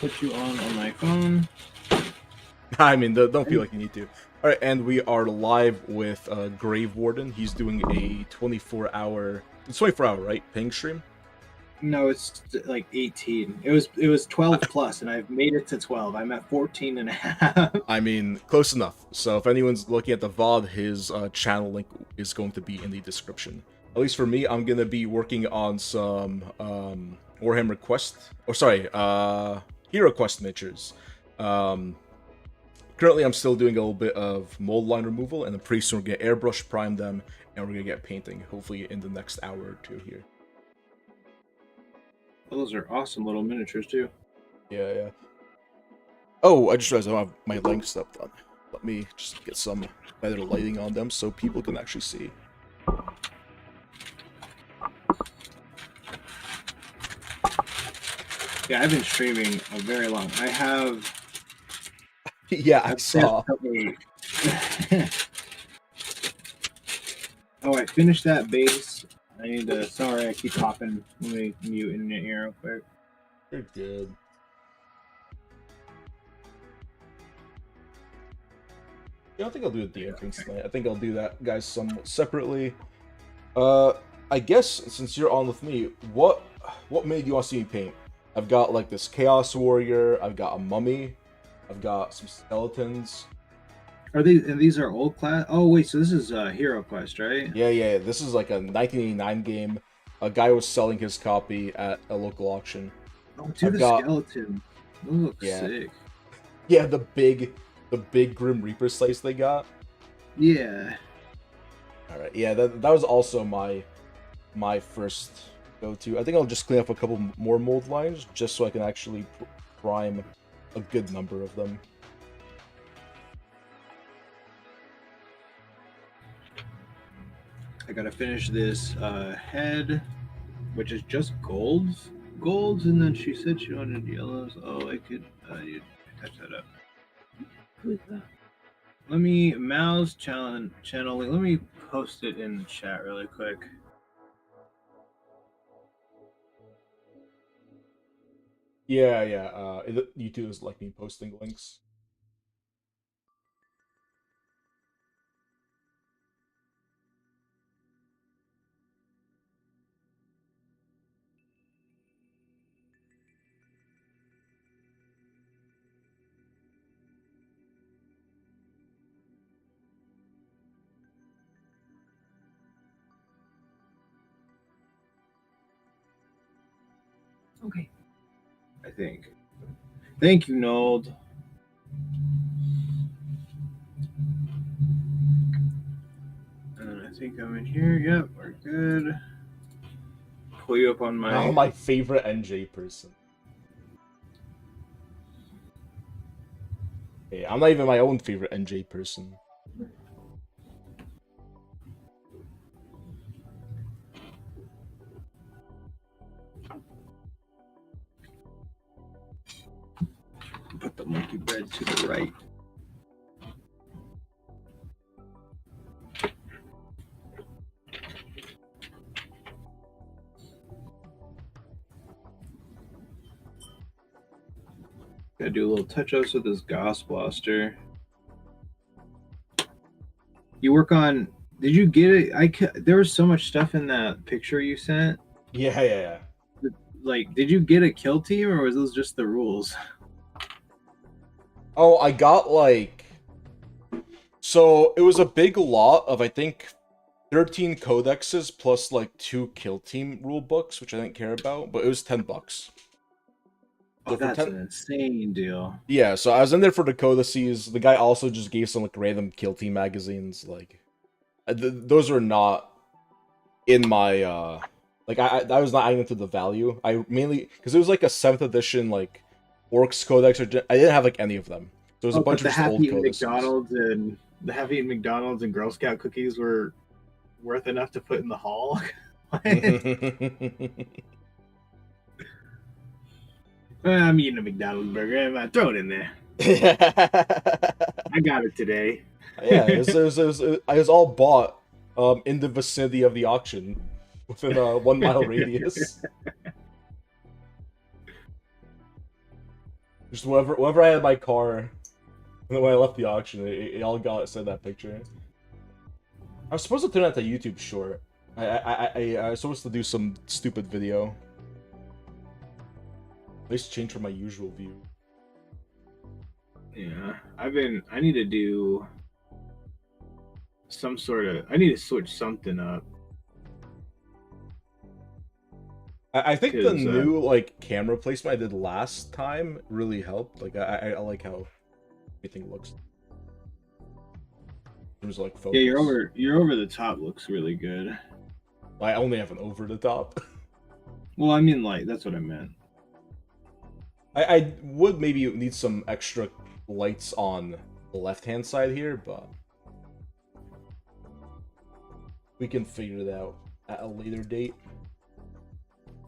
put you on my phone. I mean, don't feel like you need to. All right, and we are live with Grave Warden. He's doing a 24-hour, it's 24-hour, right? Ping stream. No, it's like 18. It was 12 plus, and I've made it to 12. I'm at 14 and a half. I mean, close enough. So if anyone's looking at the VOD, his channel link is going to be in the description. At least for me, I'm gonna be working on some Warhammer Quest, or sorry, Heroquest miniatures. Currently, I'm still doing a little bit of mold line removal, and then pretty soon we're gonna airbrush prime them, and we're gonna get painting, hopefully in the next hour or two here. Those are awesome little miniatures too. Yeah. Oh, I just realized I don't have my lighting stuff done. Let me just get some better lighting on them so people can actually see. Yeah, I've been streaming a very long. I have. Yeah, I saw. Oh, I finished that base. I need to. Sorry, I keep popping. Let me mute internet here real quick. You're good. Yeah, I think I'll do the entrance tonight. I think I'll do that, guys, somewhat separately. I guess since you're on with me, what made you want to see me paint? I've got like this Chaos Warrior. I've got a mummy. I've got some skeletons. Are these and these are old class? Oh wait, so this is Heroquest, right? Yeah. This is like a 1989 game. A guy was selling his copy at a local auction. Oh, dude, skeleton. Those look sick. Yeah, the big Grim Reaper slice they got. Yeah. All right. Yeah, that was also my first go-to. I think I'll just clean up a couple more mold lines just so I can actually prime a good number of them. I gotta finish this head, which is just golds, and then she said she wanted yellows. Oh, I could touch that up. Who's that? Let me mouse channel. Let me post it in the chat really quick. Yeah. YouTube is like me posting links. Okay. I think. Thank you, Nold. And I think I'm in here. Yep, we're good. Pull you up on my. Oh, my favorite NJ person. Hey, I'm not even my own favorite NJ person. Put the monkey bread to the right. Gotta do a little touch-ups with this Gauss Blaster. You work on... Did you get it? There was so much stuff in that picture you sent. Yeah. Like, did you get a kill team, or was those just the rules? Oh, I got like... So, it was a big lot of, I think, 13 codexes plus like 2 kill team rule books, which I didn't care about, but it was $10. Oh, that's an insane deal. Yeah, so I was in there for the codices. The guy also just gave some like random kill team magazines. Like, those are not in my like I was not adding into the value. I mainly because it was like a 7th edition like Orcs Codex, or I didn't have like any of them. So it was a bunch of just old codices. The Happy and McDonald's and Girl Scout cookies were worth enough to put in the hall. I'm eating a McDonald's burger. Throw it in there. I got it today. Yeah, it was all bought in the vicinity of the auction within a 1 mile radius. Just whenever I had my car, when I left the auction, it all got sent that picture. I was supposed to turn that to YouTube short. I was supposed to do some stupid video. At least change from my usual view. Yeah, I need to do some sort of. I need to switch something up. I think the new like camera placement I did last time really helped. Like I like how everything looks. It was like focus. Yeah, your over the top looks really good. I only have an over the top. Well, I mean, like that's what I meant. I would maybe need some extra lights on the left hand side here, but we can figure it out at a later date.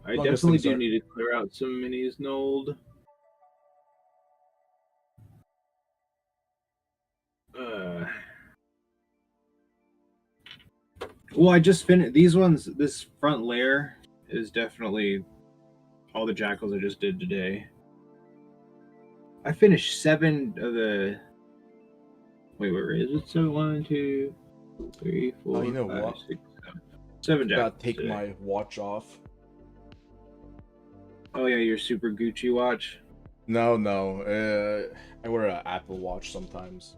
I definitely do need to clear out some minis, Nold. Well, I just finished these ones. This front layer is definitely all the jackals I just did today. I finished 7 of the. Wait, where is it? So 1, 2, 3, 4, you know 5, what? 6, 7 jackals. Gotta take my watch off. Oh yeah, your super Gucci watch. No. I wear an Apple Watch sometimes.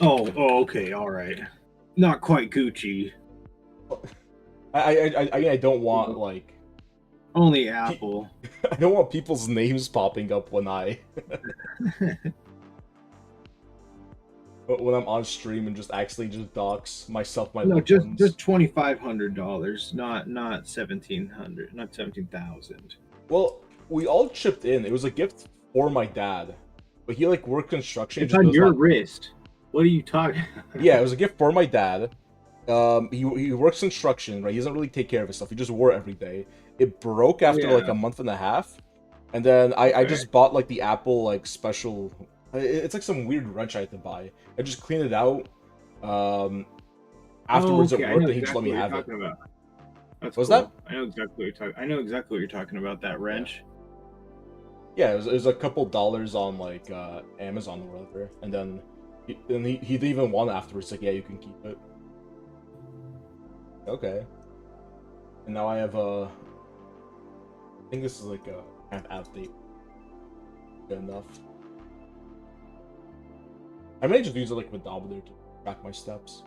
Oh, okay, all right. Not quite Gucci. I don't want like only Apple. I don't want people's names popping up when when I'm on stream and just accidentally just dox myself. No, just $2,500, not $1,700, not 17,000. Well, we all chipped in. It was a gift for my dad, but he like worked construction. It's on your wrist. What are you talking? Yeah, it was a gift for my dad. He works construction, right? He doesn't really take care of his stuff. He just wore it every day. It broke after like a month and a half, and then I just bought like the Apple like special. It's like some weird wrench I had to buy. I just cleaned it out. Afterwards it worked, and he just let me have it. That's What's cool. that? I know exactly what you're talking. I know exactly what you're talking about. That wrench. Yeah, it was a couple dollars on like Amazon or whatever, and then he didn't even want it afterwards. Like, yeah, you can keep it. Okay. And now I have I think this is like a kind of out of date. Good enough. I may just use it like a pedometer to track my steps.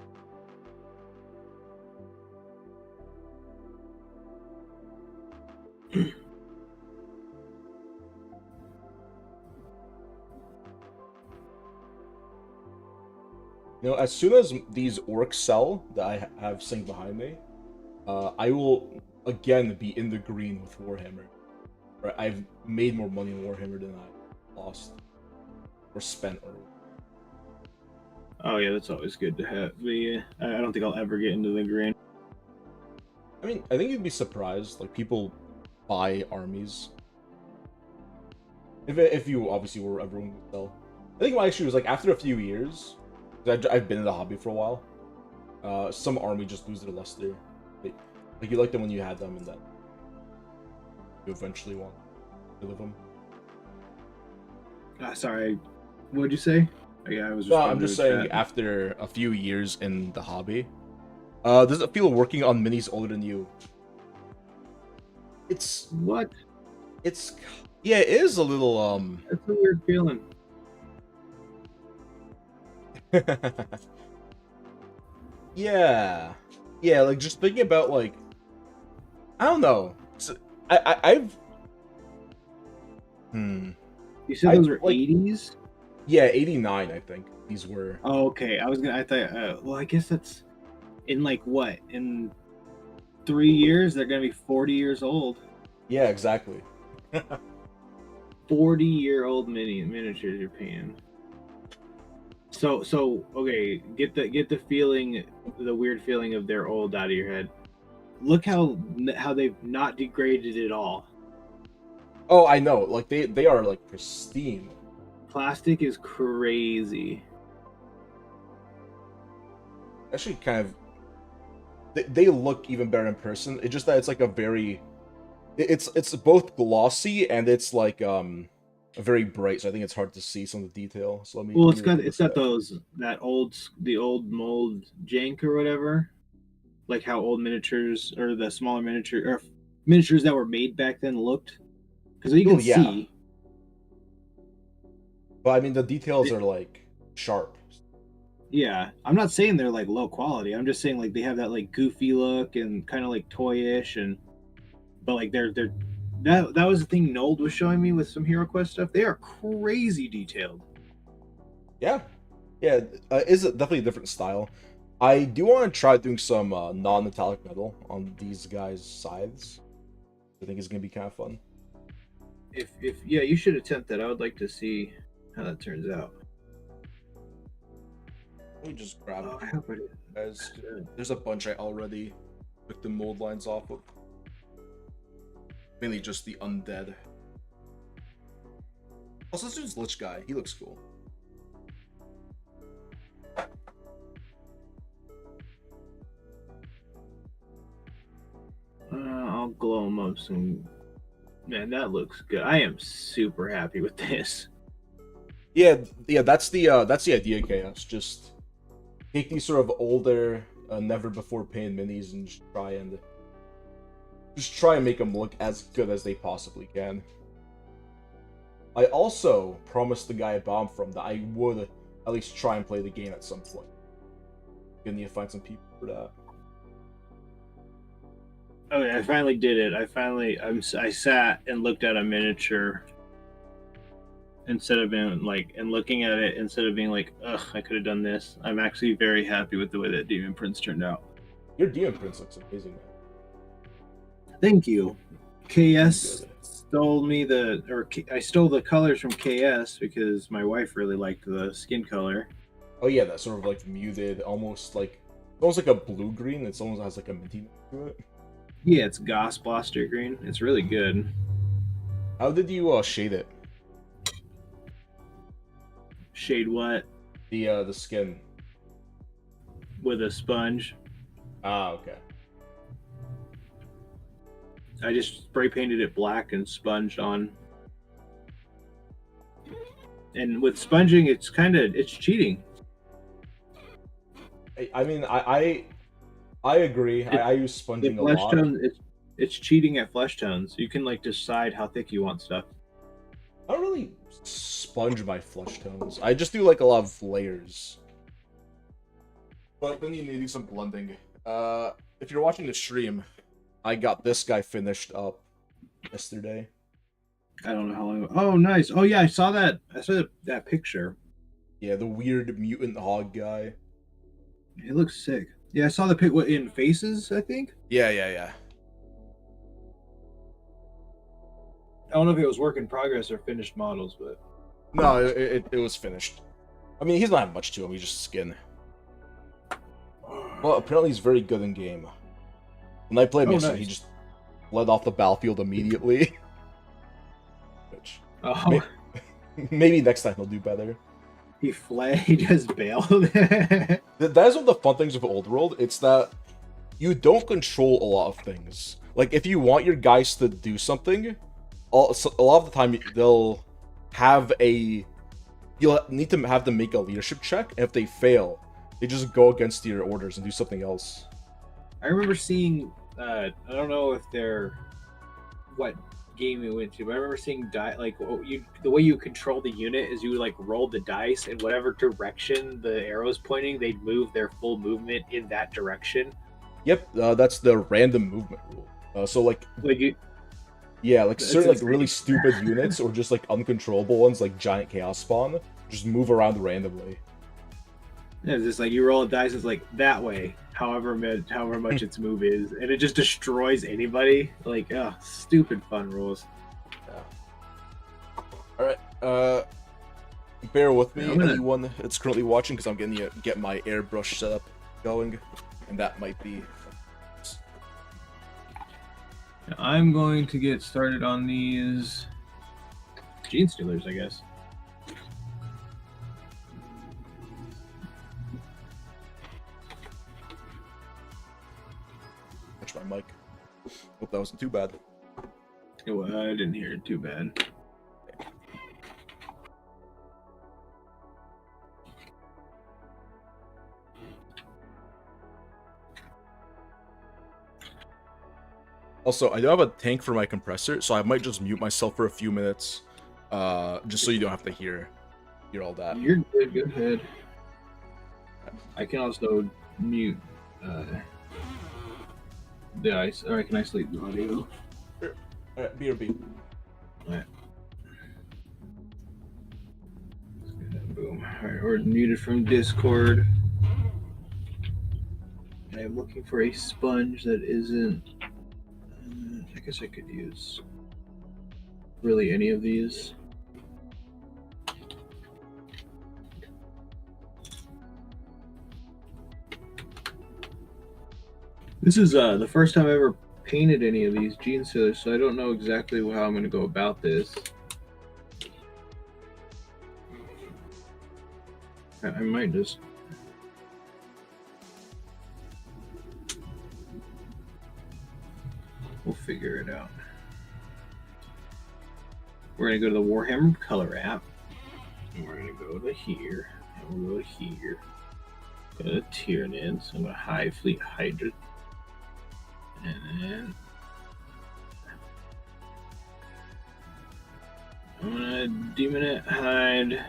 You know, as soon as these orcs sell that I have synced behind me, I will again be in the green with Warhammer. Right? I've made more money in Warhammer than I lost or spent early. Oh yeah, that's always good to have. I don't think I'll ever get into the green. I mean, I think you'd be surprised. Like, people buy armies. If you obviously were everyone would sell. I think my issue was like after a few years, I've been in the hobby for a while. Some army just lose their luster. Like you liked them when you had them, and then you eventually want to live them. Sorry, what did you say? Yeah, I was. No, I'm just saying. After a few years in the hobby, does it feel working on minis older than you? It's what? It's yeah, it is a little That's a weird feeling. Yeah, like just thinking about like, I don't know. I've. You said those were like 80s. Yeah, 89. I think these were. Oh, okay. I thought. Well, I guess that's in like what? In 3 years, they're gonna be 40 years old. Yeah, exactly. 40-year-old miniatures you're paying. So okay, get the feeling, the weird feeling of they're old out of your head. Look how they've not degraded at all. Oh, I know. Like they are like pristine. Plastic is crazy. Actually, kind of. They look even better in person. It's just that it's like a very. It's both glossy and it's like very bright, so I think it's hard to see some of the detail. So Well, let me look at it's this got guy. the old mold jank or whatever, like how old miniatures or the smaller miniatures that were made back then looked. Because you Oh can yeah, see, but I mean the details it, are like sharp. yeah. I'm not saying they're like low quality. I'm just saying like they have that like goofy look and kind of like toyish, and but like they're that was the thing Nold was showing me with some HeroQuest stuff. They are crazy detailed. Yeah, yeah, is definitely a different style. I do want to try doing some non-metallic metal on these guys' scythes. I think it's gonna be kind of fun. If yeah, you should attempt that. I would like to see how that turns out. Let me just grab Oh, a I few hope it guys. is. There's a bunch I already took the mold lines off of. Mainly just the undead. Also, this dude's Lich guy. He looks cool. I'll glow them up some. Man, that looks good. I am super happy with this. Yeah, yeah. That's the idea, Chaos. Just take these sort of older, never before painted minis and just try and make them look as good as they possibly can. I also promised the guy a bomb from that I would at least try and play the game at some point. Gonna need to find some people for that. Oh yeah, I finally did it. I sat and looked at a miniature instead of being like and looking at it instead of being like, ugh, I could have done this. I'm actually very happy with the way that Demon Prince turned out. Your DM Prince looks amazing, man. Thank you. Really KS good. stole me I stole the colors from KS because my wife really liked the skin color. Oh yeah, that sort of like muted, almost like a blue green. It almost has like a minty to it. Yeah, it's Goss Blaster Green. It's really good. How did you shade it? Shade what The skin. with a sponge. Ah, okay. I just spray painted it black and sponged on. And with sponging, it's cheating. I mean, I agree. It, I use the sponging a flesh lot. tone, it's cheating at flesh tones. You can like decide how thick you want stuff. I don't really sponge my flesh tones. I just do like a lot of layers. But then you need to do some blending. If you're watching the stream, I got this guy finished up yesterday. I don't know how long. Oh, nice. Oh yeah, I saw that. I saw that picture. Yeah, the weird mutant hog guy. It looks sick. Yeah, I saw the pic in faces. I think. Yeah. I don't know if it was work in progress or finished models, but No, it was finished. I mean, he's not have much to him. He's just skin. Well, apparently he's very good in game. When I played him yesterday, nice. he just led off the battlefield immediately. Which maybe next time he'll do better. He fled. He just bailed. That is one of the fun things of Old World. It's that you don't control a lot of things. Like, if you want your guys to do something, a lot of the time they'll have you'll need to have them make a leadership check, and if they fail, they just go against your orders and do something else. I remember seeing. I don't know if they're what game we went to, but I remember seeing the way you control the unit is you like roll the dice, and whatever direction the arrow's pointing, they'd move their full movement in that direction. Yep, that's the random movement rule. So like you. Yeah, like certain like insane. really stupid units or just like uncontrollable ones like giant chaos spawn just move around randomly. Yeah, it's just like you roll a dice, it's like that way, however much its move is, and it just destroys anybody. Like, stupid fun rules. Yeah. All right, bear with me, anyone that's currently watching, because I'm going to get my airbrush setup going, and that might be. I'm going to get started on these Gene Stealers, I guess. Touch my mic. Hope that wasn't too bad. I didn't hear it too bad. Also, I do have a tank for my compressor, so I might just mute myself for a few minutes, just so you don't have to hear all that. You're good. Go ahead. I can also mute the ice, or I can isolate the audio. Sure. All right, BRB. All right. Boom. All right, we're muted from Discord. I'm looking for a sponge that isn't. I guess I could use really any of these. This is the first time I ever painted any of these gene sealers, so I don't know exactly how I'm going to go about this. I might just... We'll figure it out. We're going to go to the Warhammer Color app. And we're going to go to here. And we'll go to here. Go to Tyranids. I'm going to hide Fleet Hydra. And then I'm gonna demon it, hide,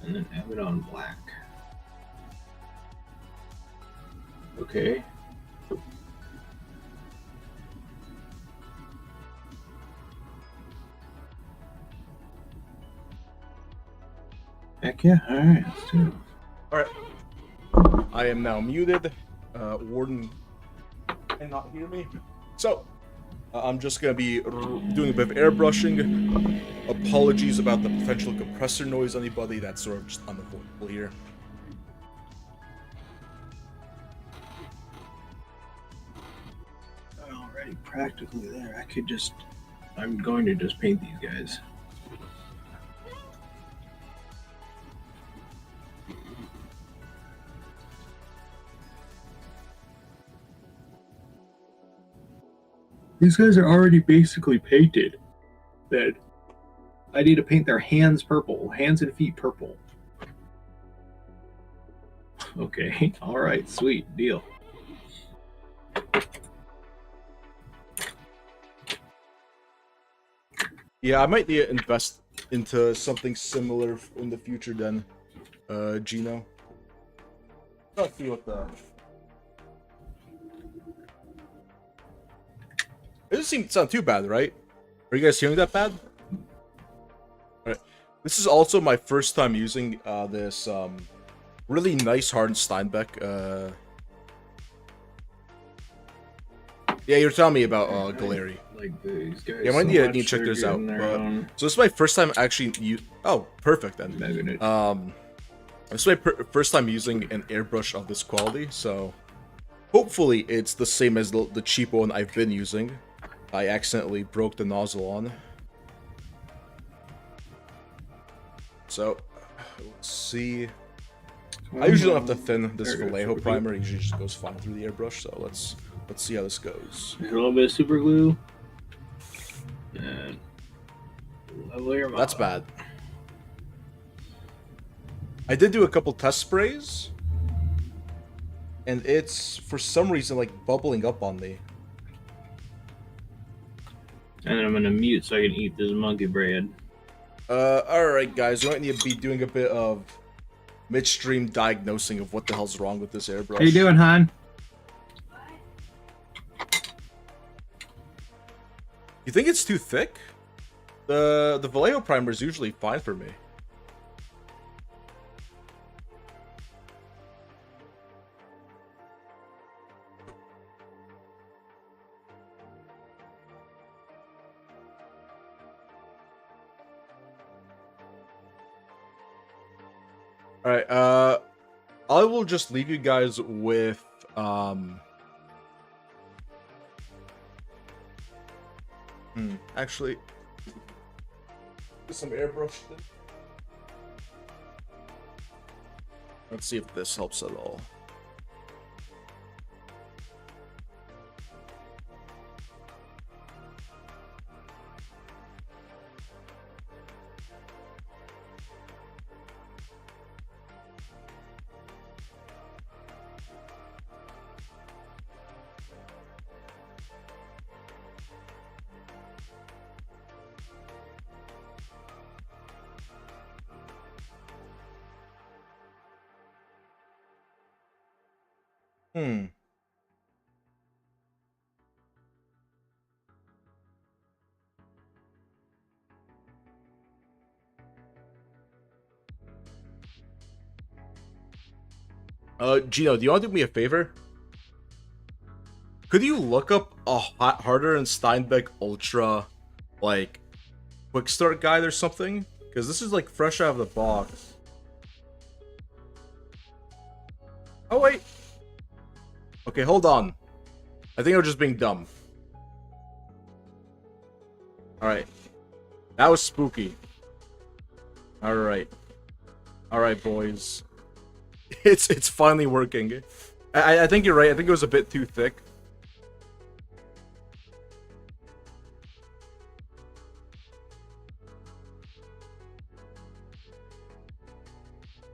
and then Abaddon Black. Okay. Heck yeah, alright, let's do it. Alright. I am now muted. Warden cannot hear me. So, I'm just going to be doing a bit of airbrushing. Apologies about the potential compressor noise, anybody. That's sort of just unavoidable here. Already practically there. I'm going to just paint these guys. These guys are already basically painted. Then I need to paint their hands purple, hands and feet purple. Okay, all right, sweet deal. Yeah, I might need to invest into something similar in the future then, Gino. Let's see what the... It doesn't sound too bad, right? Are you guys hearing that bad? Alright. This is also my first time using this really nice Hardened Steinbeck. Yeah, you're telling me about Galeri. Like these guys. Yeah, I might need to check this out. So this is my first time actually Oh, perfect then. This is my first time using an airbrush of this quality, so hopefully it's the same as the cheap one I've been using. I accidentally broke the nozzle on. So, let's see. I usually don't have to thin this Vallejo primer. It usually just goes fine through the airbrush. So let's see how this goes. A little bit of super glue. And that's bad. I did do a couple test sprays, and it's for some reason like bubbling up on me. And then I'm gonna mute so I can eat this monkey bread. Alright guys, we might need to be doing a bit of midstream diagnosing of what the hell's wrong with this airbrush. How you doing, hon? You think it's too thick? The Vallejo primer is usually fine for me. Alright, I will just leave you guys with, actually, some airbrush. Let's see if this helps at all. Hmm. Gino, do you want to do me a favor? Could you look up a Harder and Steinbeck Ultra, like, quick start guide or something? Because this is like fresh out of the box. Oh wait. Okay, hold on. I think I'm just being dumb. All right, that was spooky. All right, boys. It's finally working. I think you're right. I think it was a bit too thick.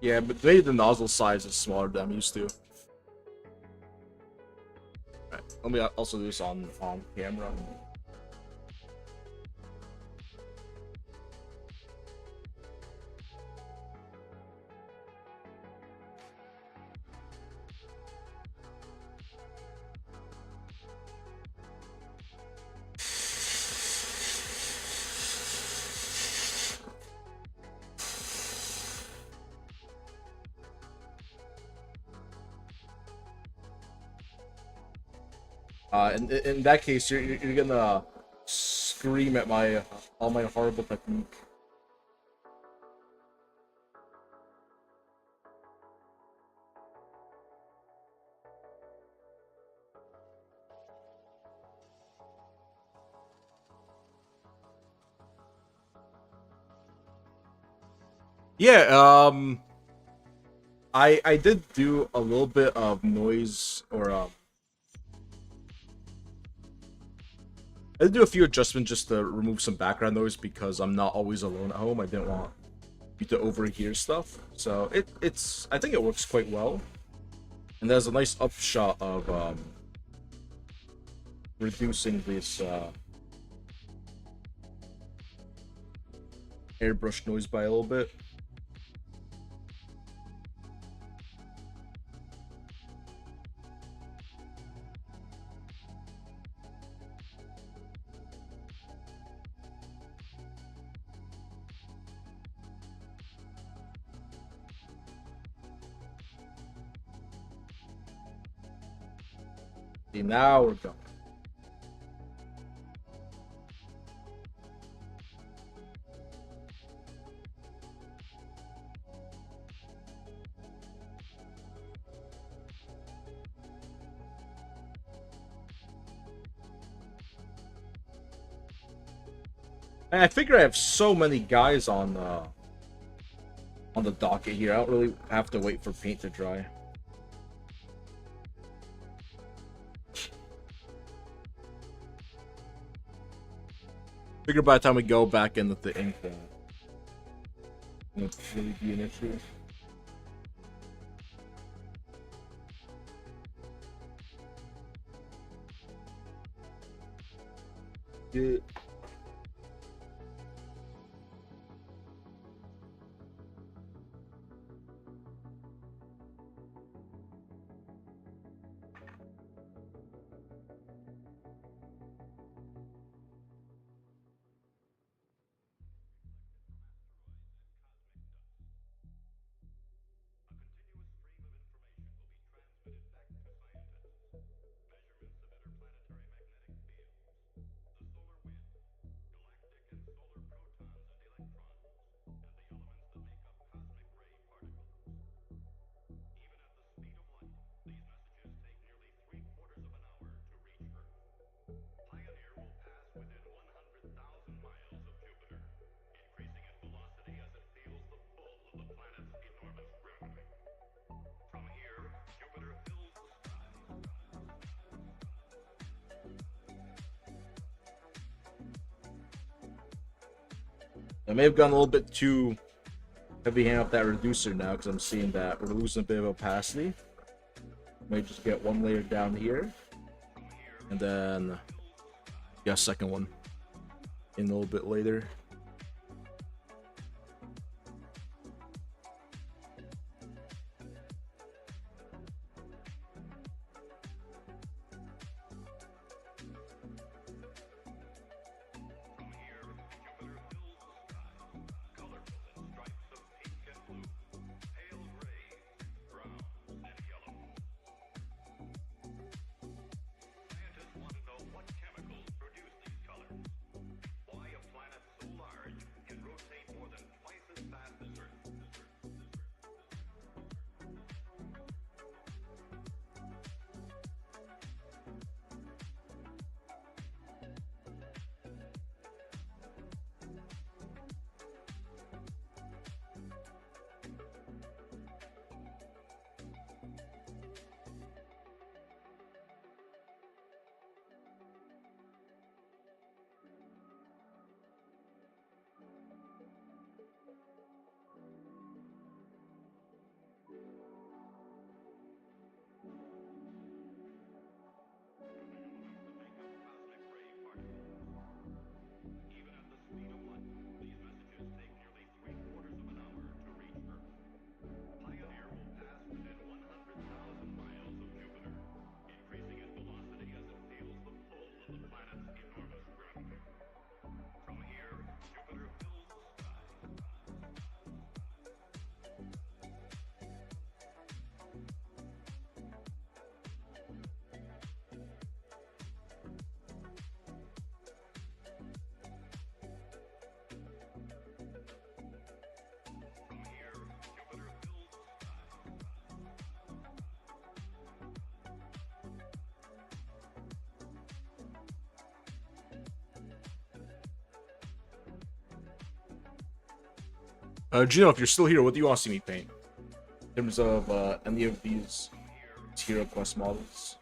Yeah, but maybe the nozzle size is smaller than I'm used to. Alright, let me also do this on camera. In that case, you're gonna scream at my all my horrible technique. Yeah, I did do a little bit of noise or I did do a few adjustments just to remove some background noise because I'm not always alone at home. I didn't want you to overhear stuff. So it's I think it works quite well. And there's a nice upshot of reducing this airbrush noise by a little bit. See, now we're going. And I figure I have so many guys on the docket here. I don't really have to wait for paint to dry. Figure by the time we go back in with the ink, won't really be an issue. Yeah. I may have gone a little bit too heavy hand off that reducer now because I'm seeing that we're losing a bit of opacity. Might just get one layer down here, and then a second one in a little bit later. Gino, if you're still here, what do you want to see me paint? In terms of any of these Heroquest models.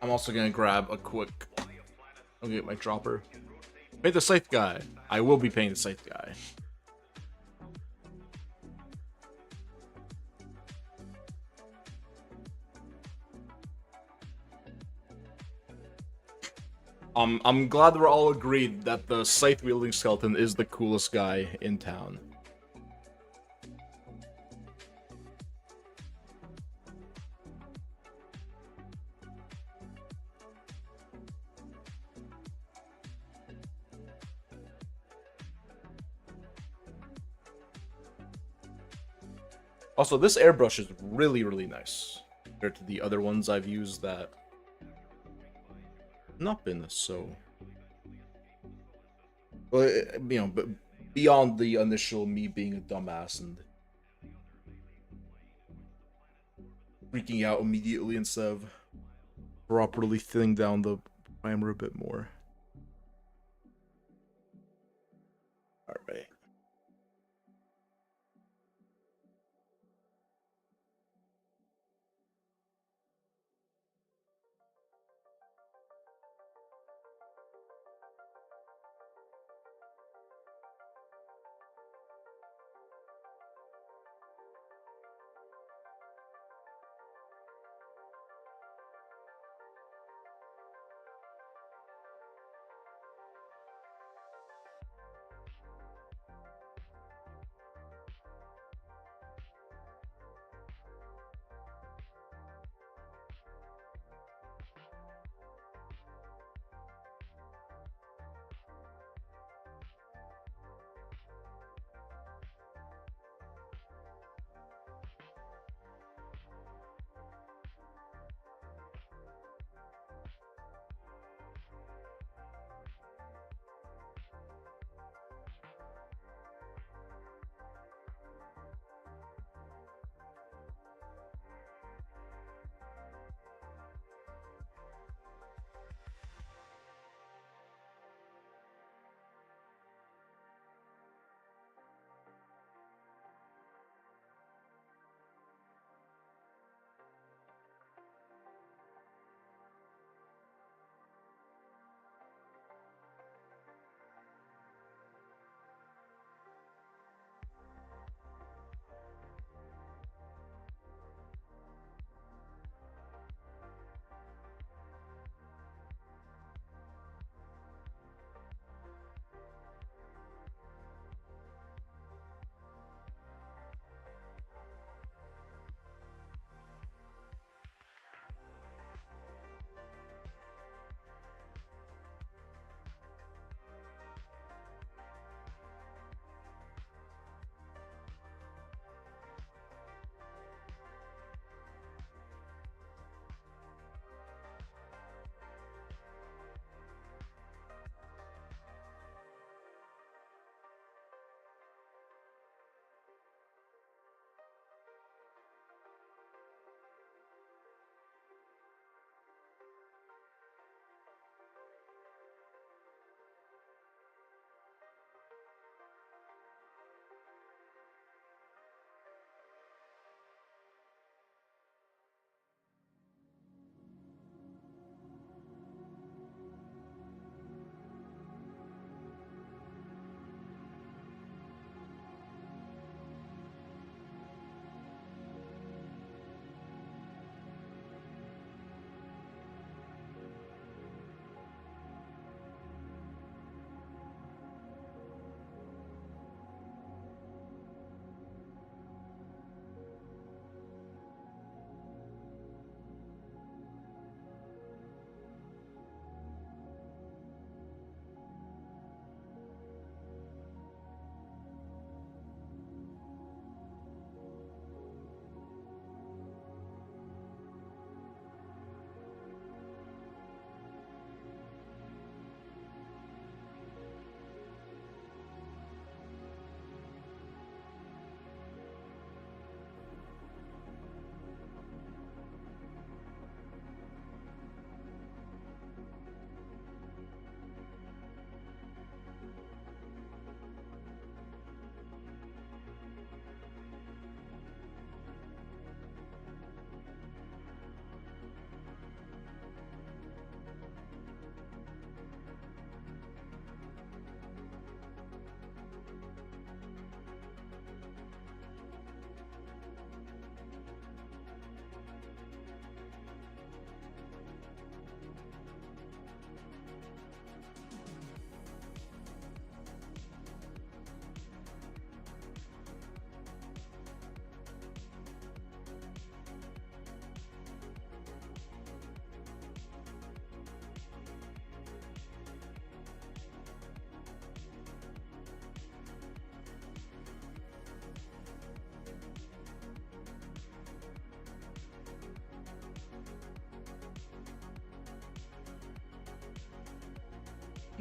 I'm also gonna grab a quick. I'll get my dropper. Paint the Scythe guy. I will be painting the Scythe guy. I'm glad we're all agreed that the Scythe wielding skeleton is the coolest guy in town. Also, this airbrush is really, really nice compared to the other ones I've used that not been so. Well, you know, but beyond the initial me being a dumbass and freaking out immediately instead of properly thinning down the primer a bit more. All right.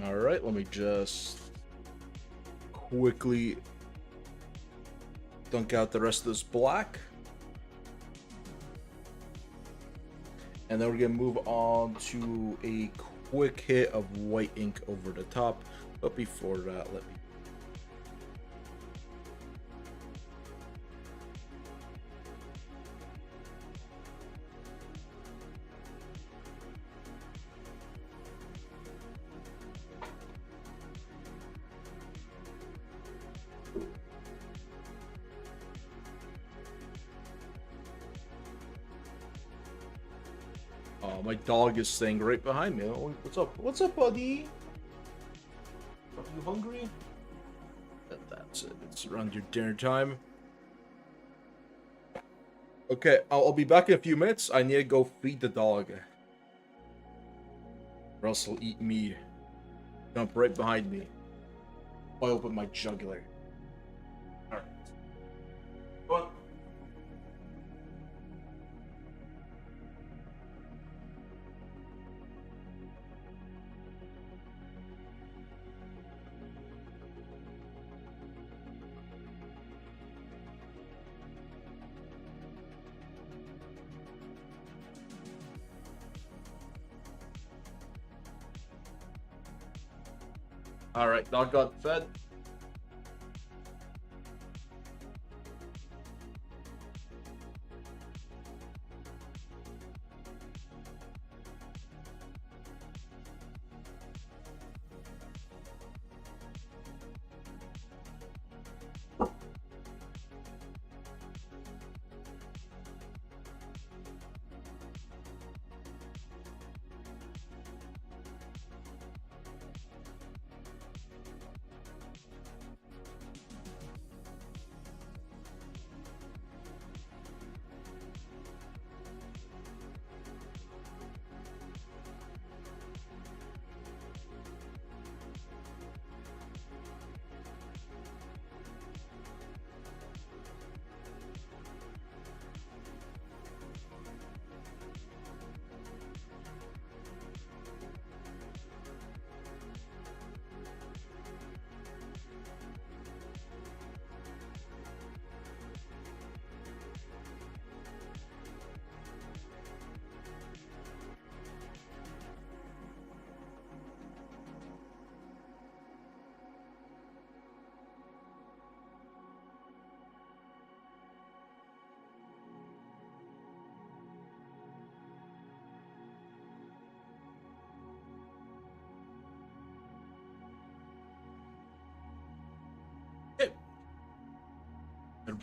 All right, let me just quickly dunk out the rest of this black. And then we're gonna move on to a quick hit of white ink over the top. But before that, let me... Oh, my dog is staying right behind me. Oh, what's up? What's up, buddy? Are you hungry? That's it. It's around your dinner time. Okay, I'll be back in a few minutes. I need to go feed the dog. Or else he'll eat me. Jump right behind me. I open my jugular. Alright. Go on. Alright, dog got fed.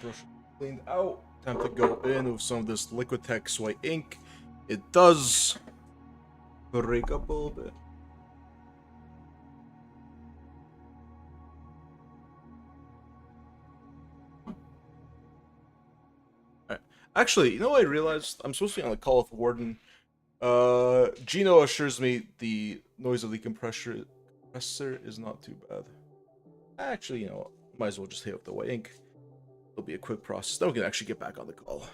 Brush cleaned out. Time to go in with some of this Liquitex white ink. It does break up a little bit. Alright. Actually, you know what I realized? I'm supposed to be on the call with Warden. Gino assures me the noise of the compressor is not too bad. Actually, you know, might as well just hit up the white ink. It'll be a quick process. Then we can actually get back on the call.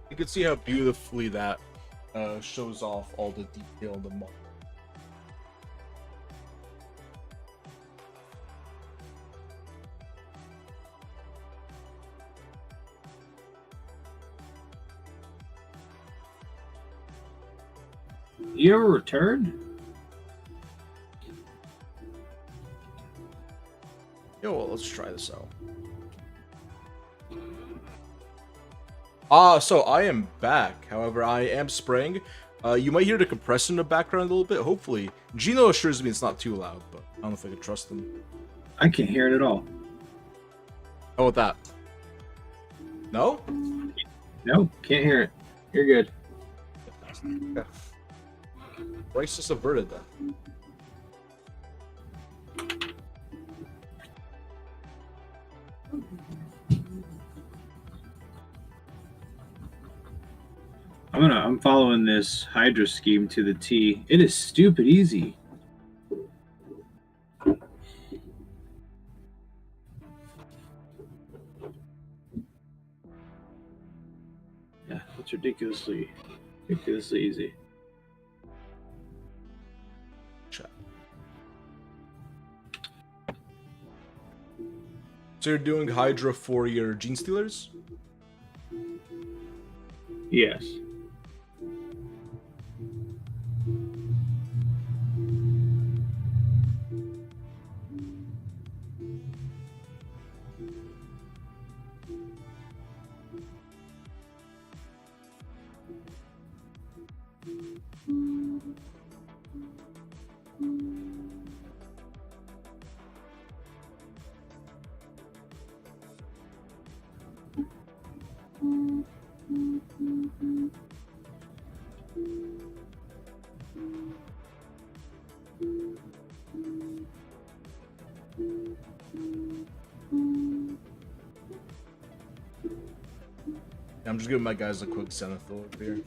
You can see how beautifully that shows off all the detail in the model. You ever returned? Yo, well, let's try this out. So I am back. However, I am spraying. You might hear the compressor in the background a little bit, hopefully. Gino assures me it's not too loud, but I don't know if I can trust him. I can't hear it at all. How about that? No? No, can't hear it. You're good. Yeah. Bryce just averted that. I'm following this Hydra scheme to the T. It is stupid easy. Yeah, it's ridiculously easy. Chat. So you're doing Hydra for your Gene Stealers? Yes. I'm just giving my guys a quick zenith over here.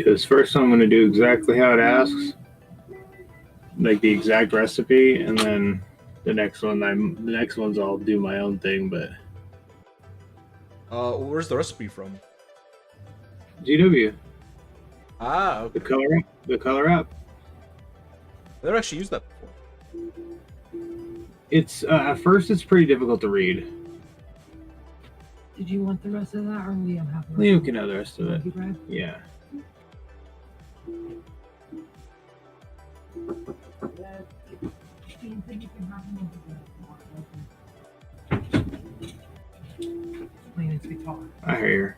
This first one I'm going to do exactly how it asks, like the exact recipe, and then the next ones I'll do my own thing. But Where's the recipe from? GW. Ah, okay. The color app. I never actually used that before. It's at first it's pretty difficult to read. Did you want the rest of that, or Liam have the rest? Liam can have the rest of it. Yeah. I hear.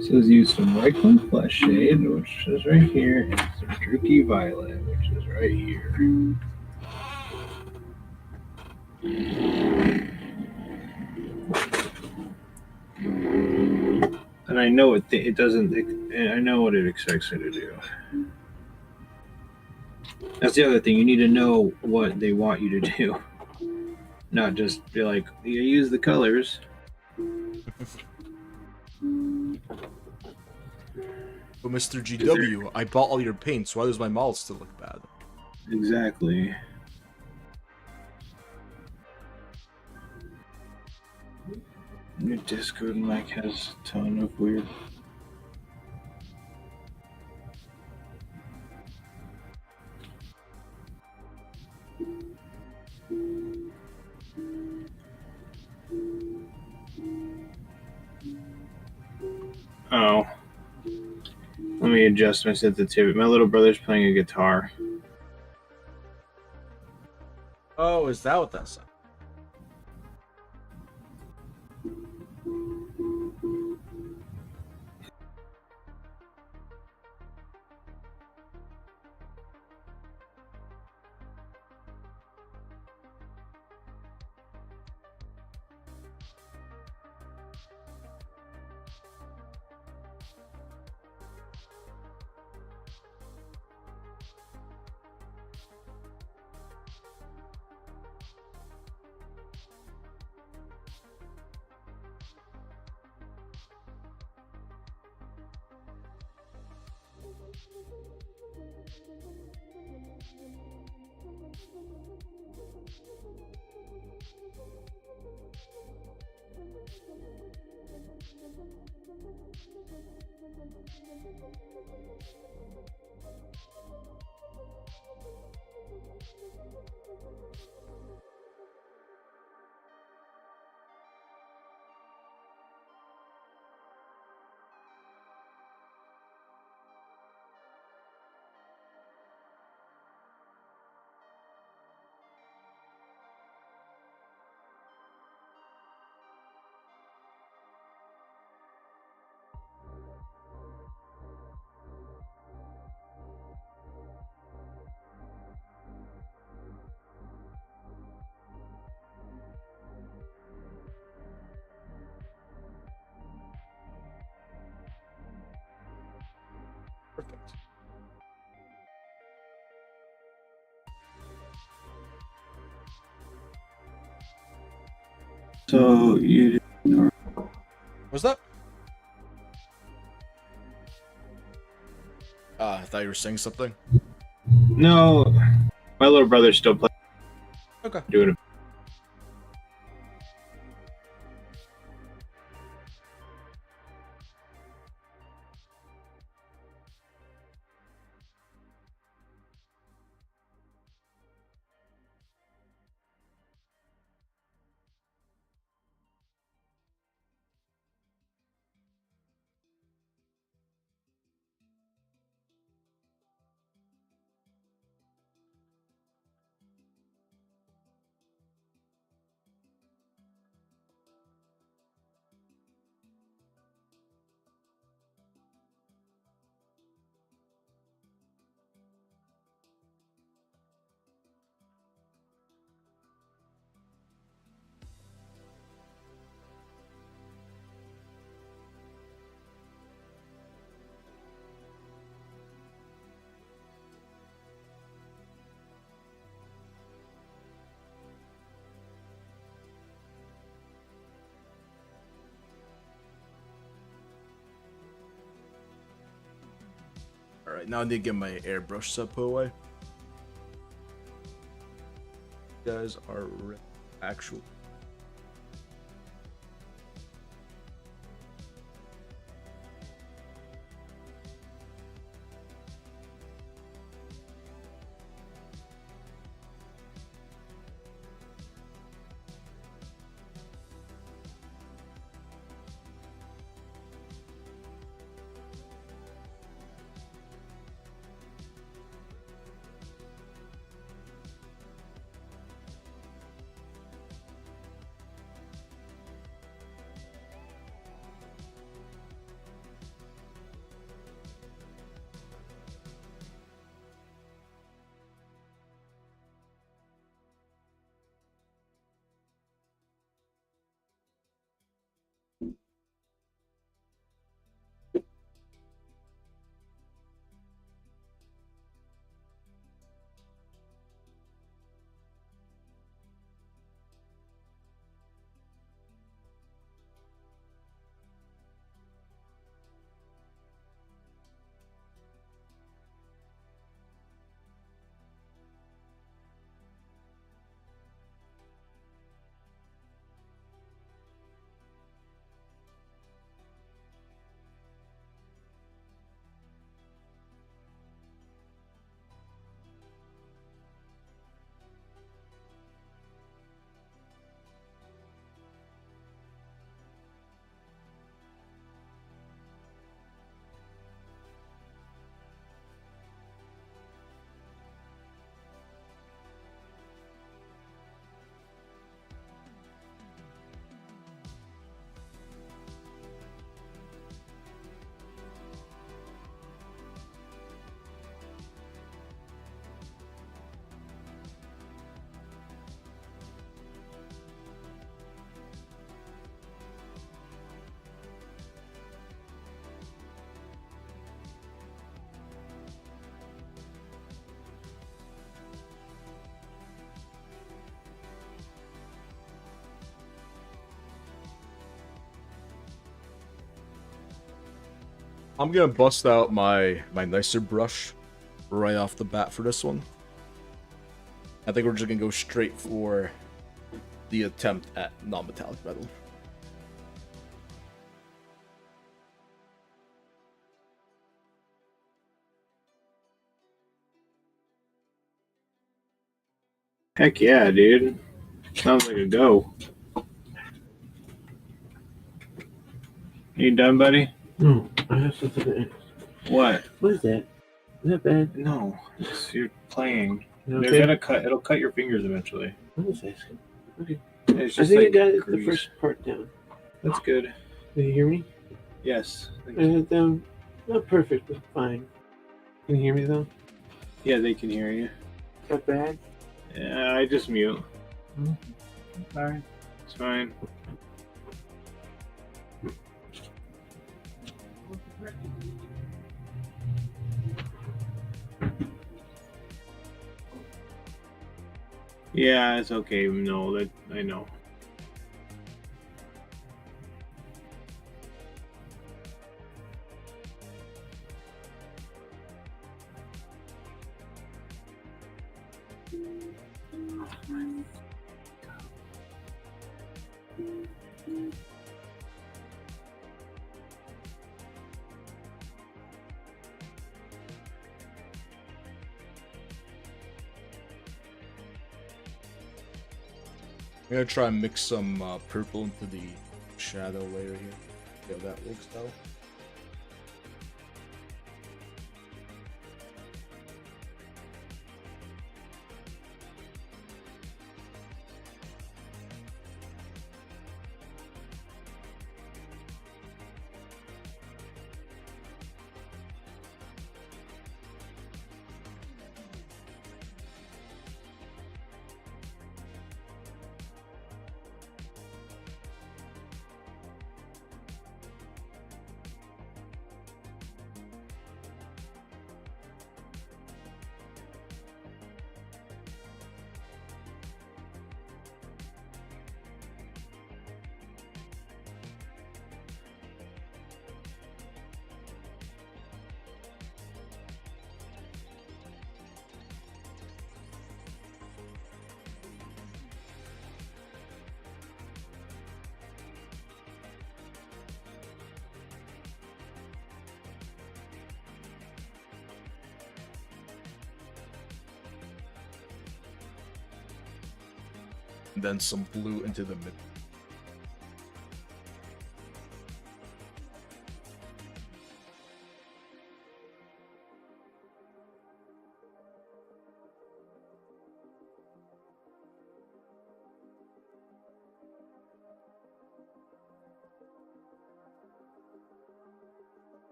Says use some Reichland Flesh Shade, which is right here, and some Druky Violet, which is right here. And I know it doesn't. I know what it expects me to do. That's the other thing. You need to know what they want you to do. Not just be like, you use the colors. But Mr. Is there GW, I bought all your paint, so why does my model still look bad? exactly? Your Discord mic has a ton of weird. Oh, let me adjust my sensitivity. My little brother's playing a guitar. Oh, is that what that sounds? Perfect. So you What's that? I thought you were saying something. no, my little brother's still playing. Okay. Doing it. Alright, now I need to get my airbrush set put away. You guys are actual. I'm gonna bust out my nicer brush right off the bat for this one. I think we're just gonna go straight for the attempt at non-metallic metal. Heck yeah, dude. Sounds like a go. You done, buddy? No, I have something to ask. What? What is that? Is that bad? No, you're playing. Okay. They're gonna cut. It'll cut your fingers eventually. I'm just asking. Okay. It's I just think like I got the grease. first part down. That's good. Can you hear me? Yes. I had it down. Not perfect, but fine. Can you hear me though? Yeah, they can hear you. Is that bad? Yeah, I just mute. Sorry. It's fine. Yeah, it's okay. No, that I know. I'm gonna try and mix some purple into the shadow layer here. See how that looks though. And then some blue into the middle.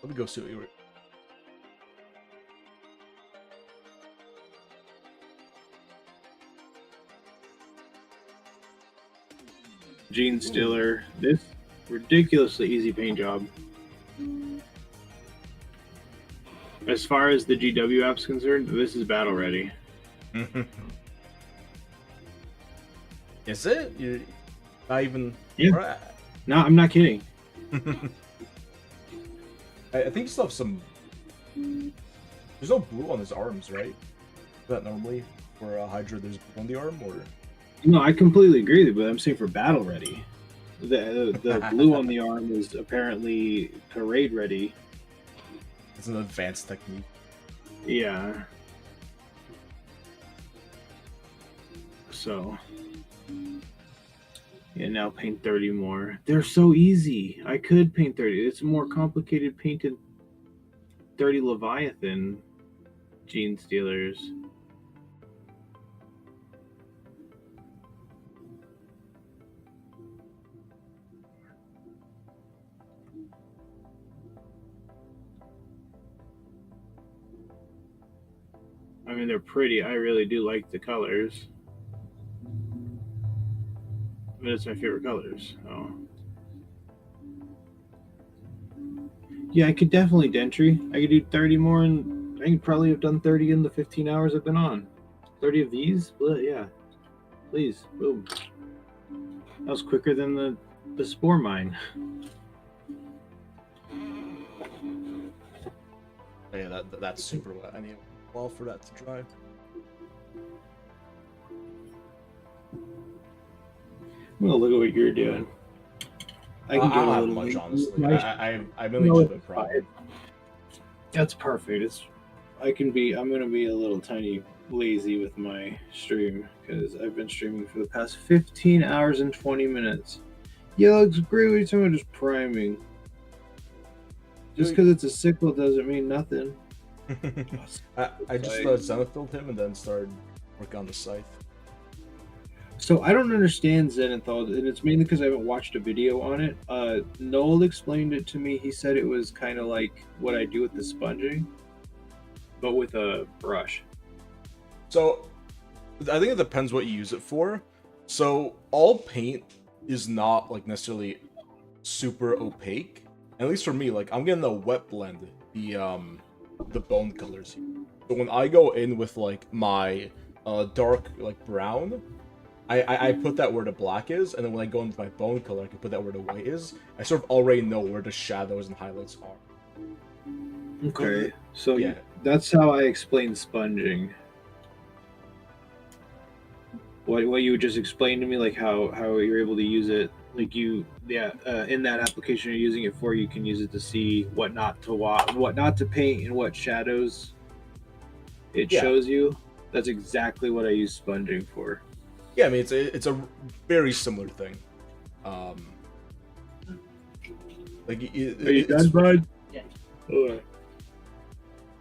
Let me go see what you were. Gene Stiller. This ridiculously easy paint job. As far as the GW app's concerned, this is battle ready. Is it? You're not even. Yeah. Right. No, I'm not kidding. I think you still have some. There's no blue on his arms, right? Is that normally for a Hydra there's blue on the arm, or? No, I completely agree with you, but I'm saying for battle ready. The blue on the arm is apparently parade ready. It's an advanced technique. Yeah. So. Yeah, now paint 30 more. They're so easy. I could paint 30. It's more complicated painted 30 Leviathan Gene Stealers. I mean, they're pretty. I really do like the colors. But it's my favorite colors. Oh. Yeah, I could definitely dentry. I could do 30 more, and I could probably have done 30 in the 15 hours I've been on. 30 of these? But yeah. Please. Boom. That was quicker than the spore mine. Yeah, that's super wet. I need a while for that to dry. Well, look at what you're doing. I can I get don't a have little much, bit- honestly. I've mainly No, just been it's priming. That's perfect. I'm gonna be a little tiny lazy with my stream because I've been streaming for the past 15 hours and 20 minutes. Yeah, looks great. What are you talking about? Just priming. Just because it's a sickle doesn't mean nothing. I just Zenithilled him and then started working on the scythe. So I don't understand Zenithal, and it's mainly because I haven't watched a video on it. Noel explained it to me. He said it was kind of like what I do with the sponging, but with a brush. So I think it depends what you use it for. So all paint is not like necessarily super opaque. At least for me, like I'm getting a wet blend, the bone colors here. So when I go in with like my dark like brown, I put that where the black is, and then when I go into my bone color, I can put that where the white is. I sort of already know where the shadows and highlights are. Okay, so Yeah. that's how I explain sponging. What you would just explain to me, like how you're able to use it, like in that application you're using it for, you can use it to see what not to paint, and what shadows it Yeah. shows you. That's exactly what I use sponging for. Yeah, I mean it's a very similar thing. Like Are you it's done, bud? Yeah. Alright.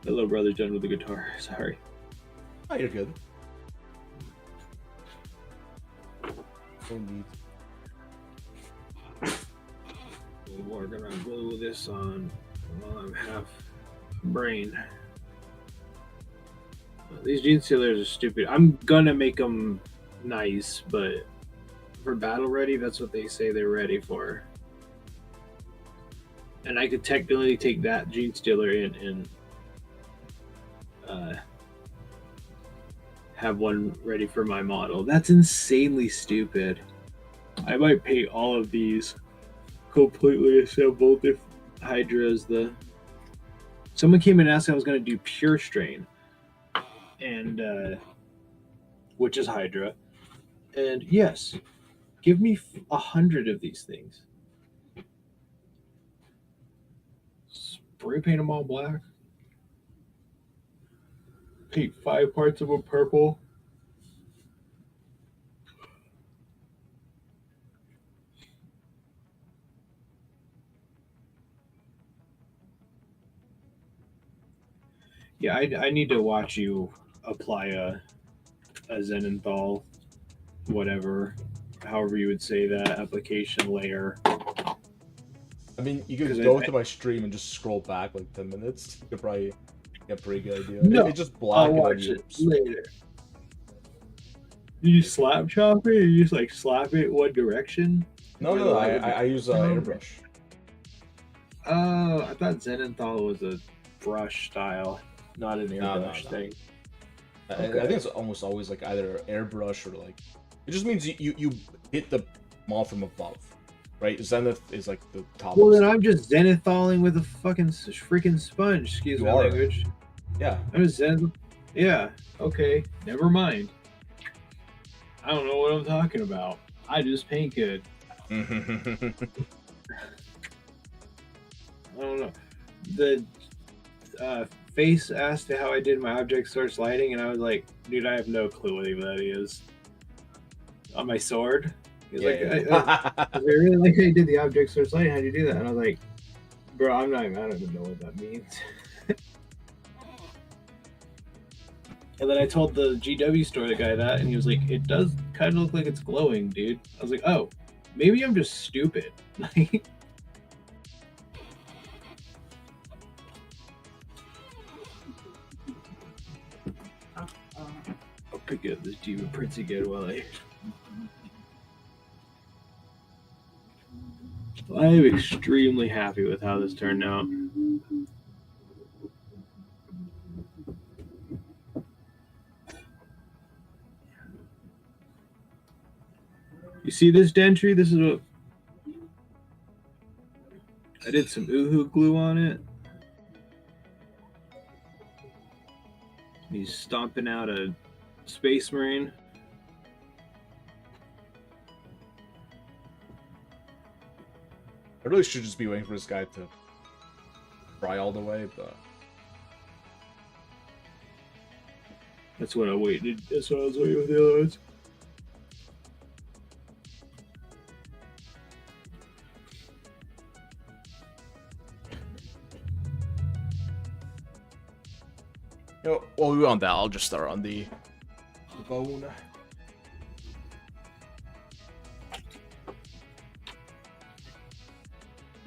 My little brother's done with the guitar. Sorry. oh, you're good. No need. We're gonna glue this on while I'm half brain. These gene sealers are stupid. I'm gonna make them nice, but for battle ready, that's what they say they're ready for. And I could technically take that gene stealer in and have one ready for my model. That's insanely stupid. I might paint all of these completely assembled if Hydra is the. Someone came and asked if I was going to do pure strain, and which is Hydra, and yes, give me 100 of these things. Spray paint them all black. Paint 5 parts of them purple. Yeah, I need to watch you apply a Zenithal, whatever, however you would say that, application layer. I mean, you could 'Cause go I- to my stream and just scroll back like 10 minutes. You could probably get a pretty good idea. No, It's just black I'll and then watch you it later. You slap chop it, or you just like slap it one direction? No, I use airbrush. Oh, I thought Zenithal was a brush style, not an airbrush No. thing. I think it's almost always like either airbrush or like it just means you hit the ball from above, right? Zenith is like the top. Well, then I'm just Zenithaling with a fucking freaking sponge. Excuse You my are. language. Yeah. I'm just Zen. Yeah. Okay. Never mind. I don't know what I'm talking about. I just paint good. I don't know. The face asked how I did my object source lighting, and I was like, dude, I have no clue what even that is. On my sword? He's like, I really like how you did the object source lighting. How do you do that? And I was like, bro, I don't even know what that means. And then I told the GW store, the guy, that, and he was like, it does kind of look like it's glowing, dude. I was like, oh, maybe I'm just stupid. I'll pick up this demon prince again while I am extremely happy with how this turned out. You see this dentry? This is what I did. Some Uhu glue on it. He's stomping out a Space Marine. I really should just be waiting for this guy to fry all the way, but That's what I waited. That's what I was waiting with the other ones. while we're on that, I'll just start on the bone.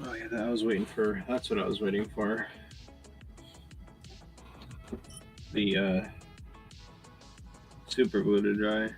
Oh yeah, that I was waiting for. That's what I was waiting for. The super glue to dry.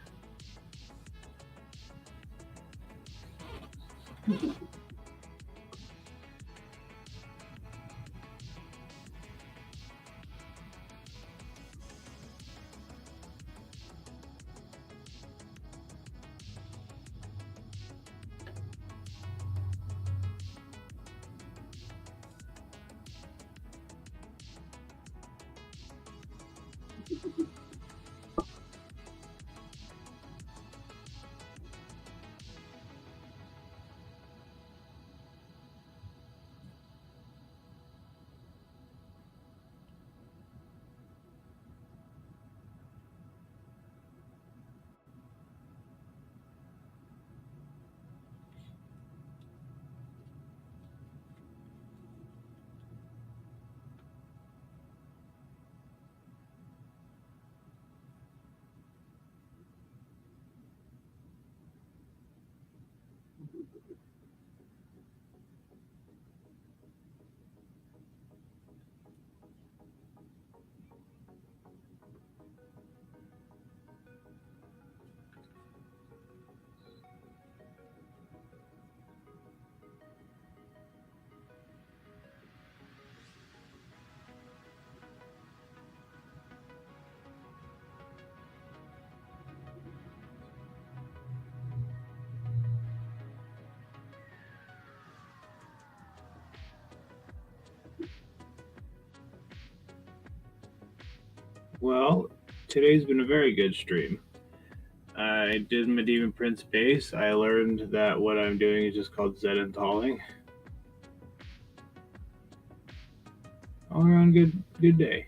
Well, today's been a very good stream. I did Medieval Prince base. I learned that what I'm doing is just called Zed enthaling. All around good day.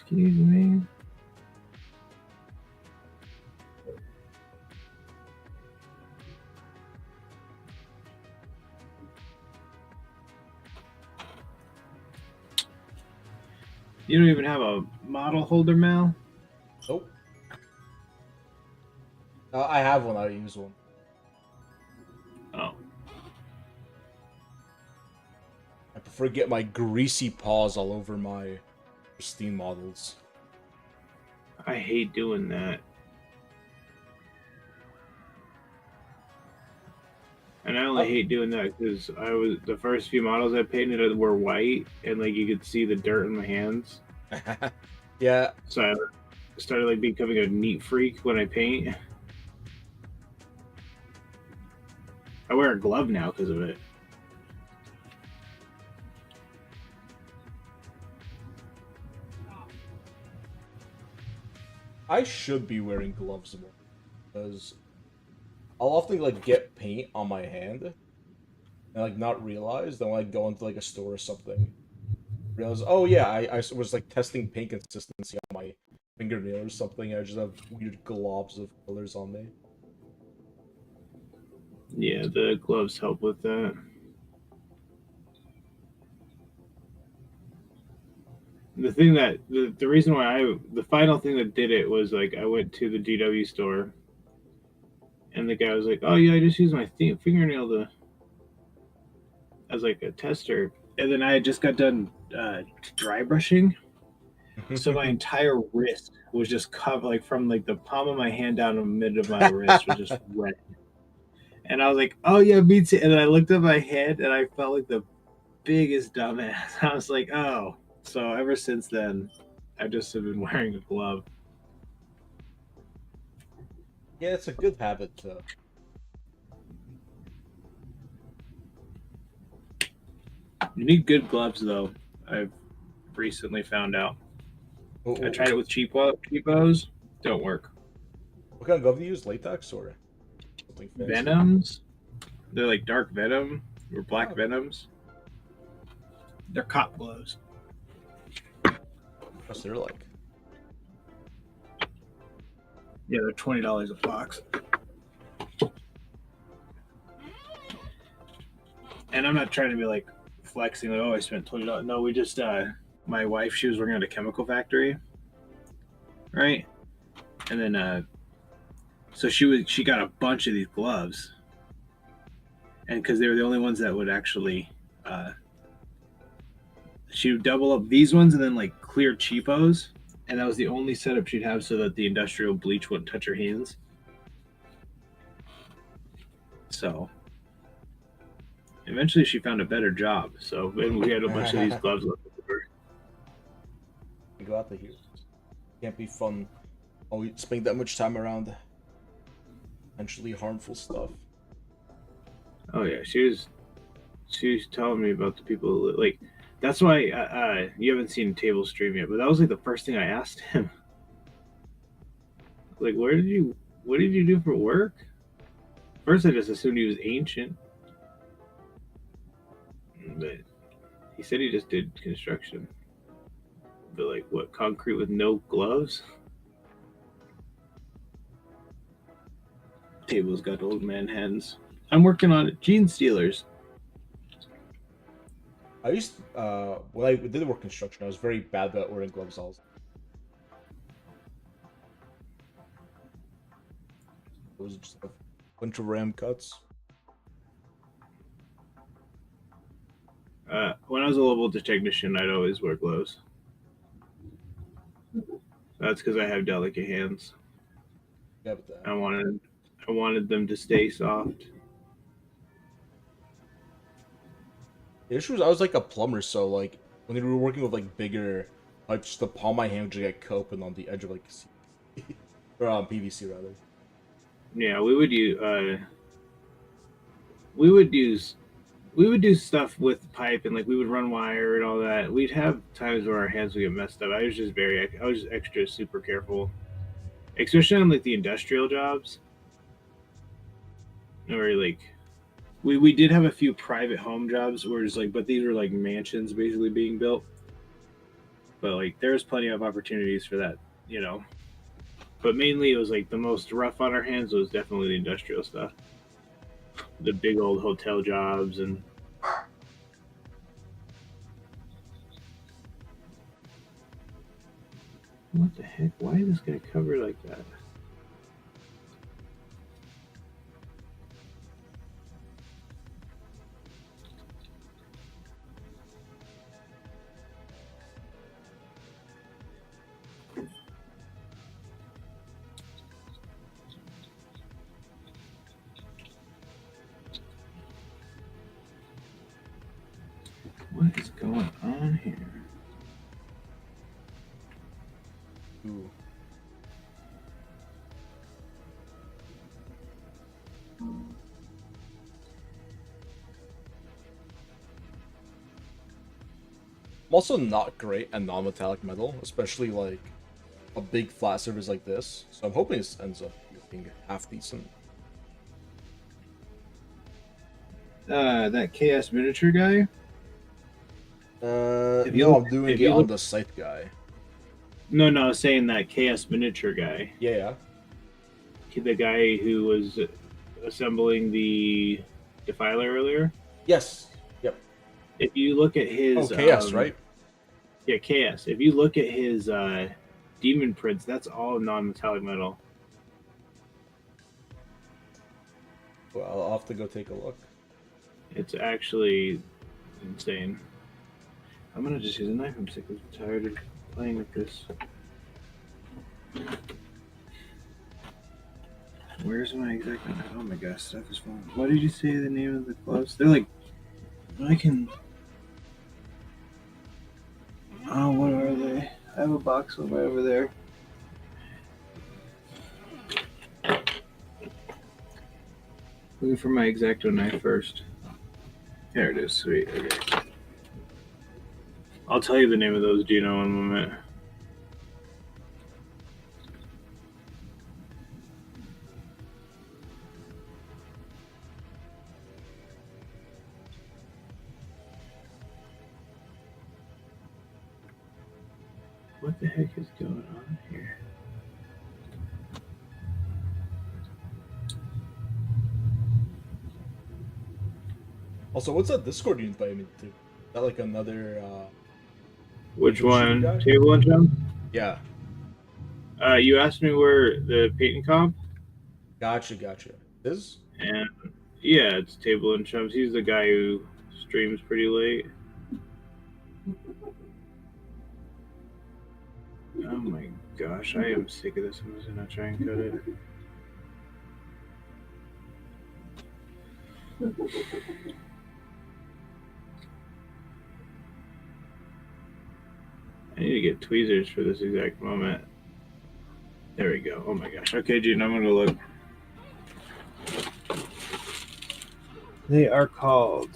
Excuse me. You don't even have a model holder, Mal? Nope. I have one. I use one. Oh. I prefer to get my greasy paws all over my pristine models. I hate doing that. And I only hate doing that because the first few models I painted were white, and like you could see the dirt in my hands. Yeah. So I started like becoming a neat freak when I paint. I wear a glove now because of it. I should be wearing gloves more because I'll often like get paint on my hand and like not realize. Then when I go into like a store or something, realize, oh yeah, I was like testing paint consistency on my fingernail or something. I just have weird globs of colors on me. Yeah, the gloves help with that. And the thing that the reason why the final thing that did it was like I went to the GW store, and the guy was like, "Oh yeah, I just used my fingernail to as like a tester," and then I had just got done dry brushing, so my entire wrist was just covered, like from like the palm of my hand down to the mid of my wrist was just wet. And I was like, "Oh yeah, me too." And then I looked at my head, and I felt like the biggest dumbass. I was like, "Oh." So ever since then, I just have been wearing a glove. Yeah, it's a good habit. You need good gloves, though. I've recently found out. I tried it with cheapos. Don't work. What kind of glove do you use? Latex or something fancy? Venoms. They're like dark venom or black venoms. They're cop gloves. What's they're like? Yeah, they're $20 a box. And I'm not trying to be like flexing, like, oh, I spent $20. No, we just my wife, she was working at a chemical factory, right? And then so she got a bunch of these gloves, and because they were the only ones that would actually she would double up these ones and then like clear cheapos, and that was the only setup she'd have so that the industrial bleach wouldn't touch her hands. So eventually she found a better job, so then we had a bunch of these gloves left over. You go out to here. Can't be fun. Oh, spending that much time around potentially harmful stuff. Oh yeah, she was telling me about the people like that's why you haven't seen Table Stream yet, but that was like the first thing I asked him. Like, what did you do for work? First I just assumed he was ancient. But he said he just did construction. But like what, concrete with no gloves? Table's got old man hands. I'm working on it. Gene Stealers. I used when I did work construction, I was very bad at wearing gloves also. It was just a bunch of ram cuts. When I was a low voltage technician, I'd always wear gloves. That's because I have delicate hands. Yeah, but I wanted them to stay soft. the issue was I was like a plumber, so like when we were working with like bigger pipes, just the palm of my hand would just get open on the edge of like or PVC rather. Yeah, we would do stuff with pipe, and like we would run wire and all that. We'd have times where our hands would get messed up. I was just extra super careful, especially on like the industrial jobs. Where like we did have a few private home jobs where it's like, but these were like mansions basically being built. But like there was plenty of opportunities for that, you know. But mainly it was like the most rough on our hands was definitely the industrial stuff. The big old hotel jobs and what the heck? Why is this guy covered like that? What is going on here? Ooh. I'm also not great at non-metallic metal, especially like a big flat surface like this. So I'm hoping this ends up being half decent. That KS miniature guy. I'm doing it on the site guy. No, I was saying that KS miniature guy. Yeah. The guy who was assembling the Defiler earlier. Yes. Yep. If you look at his KS, right? Yeah, KS. If you look at his demon prints, that's all non-metallic metal. Well, I'll have to go take a look. It's actually insane. I'm gonna just use a knife. I'm sick of tired of playing with this. Where's my exact knife? Oh my gosh, stuff is falling. What did you say the name of the gloves? They're like, I can. Oh, what are they? I have a box one right over there. Looking for my X-Acto knife first. There it is. Sweet. Okay. I'll tell you the name of those, Gino, in a moment. What the heck is going on here? Also, what's that Discord you invited me to? Is that like another Which shooter one? guy? Table and Chum? Yeah. You asked me where the Peyton comp? Gotcha. This? And yeah, it's Table and Chums. He's the guy who streams pretty late. Oh my gosh, I am sick of this. I'm just gonna try and cut it. I need to get tweezers for this exact moment. There we go. Oh my gosh. Okay, Gene, I'm gonna look. They are called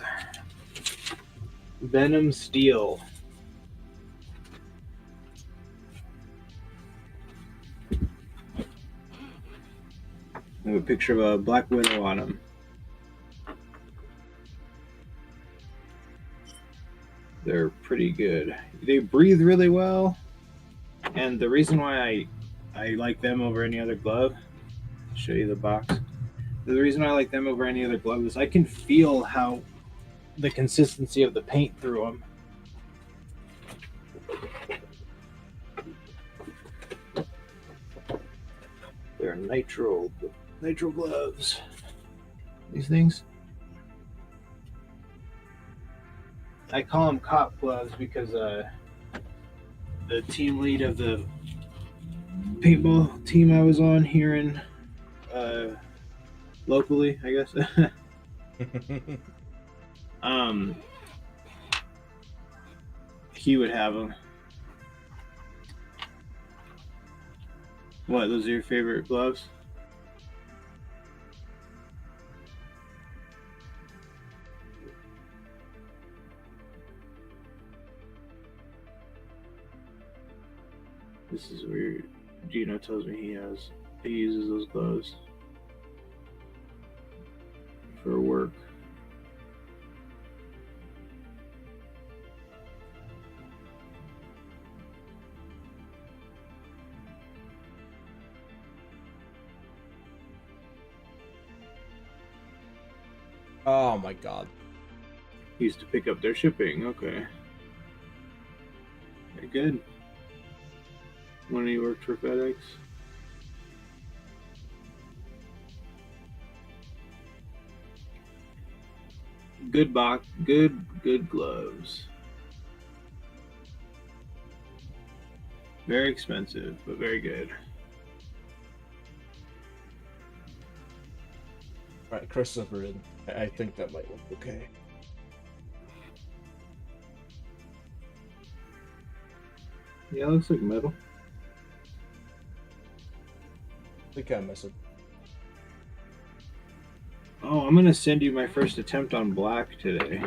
Venom Steel. I have a picture of a Black Widow on them. They're pretty good. They breathe really well, and the reason why I like them over any other glove, I'll show you the box. The reason I like them over any other glove is I can feel how the consistency of the paint through them. They're nitro gloves. These things. I call them cop gloves because the team lead of the paintball team I was on here in locally, I guess. He would have them. What? Those are your favorite gloves? This is weird. Gino tells me he uses those gloves for work. Oh my god. He used to pick up their shipping. Okay. Very good. When he worked for FedEx. Good box, good gloves. Very expensive, but very good. Alright, Christopher in. I think that might look okay. Yeah, it looks like metal. I think I mess up. Oh, I'm gonna send you my first attempt on black today.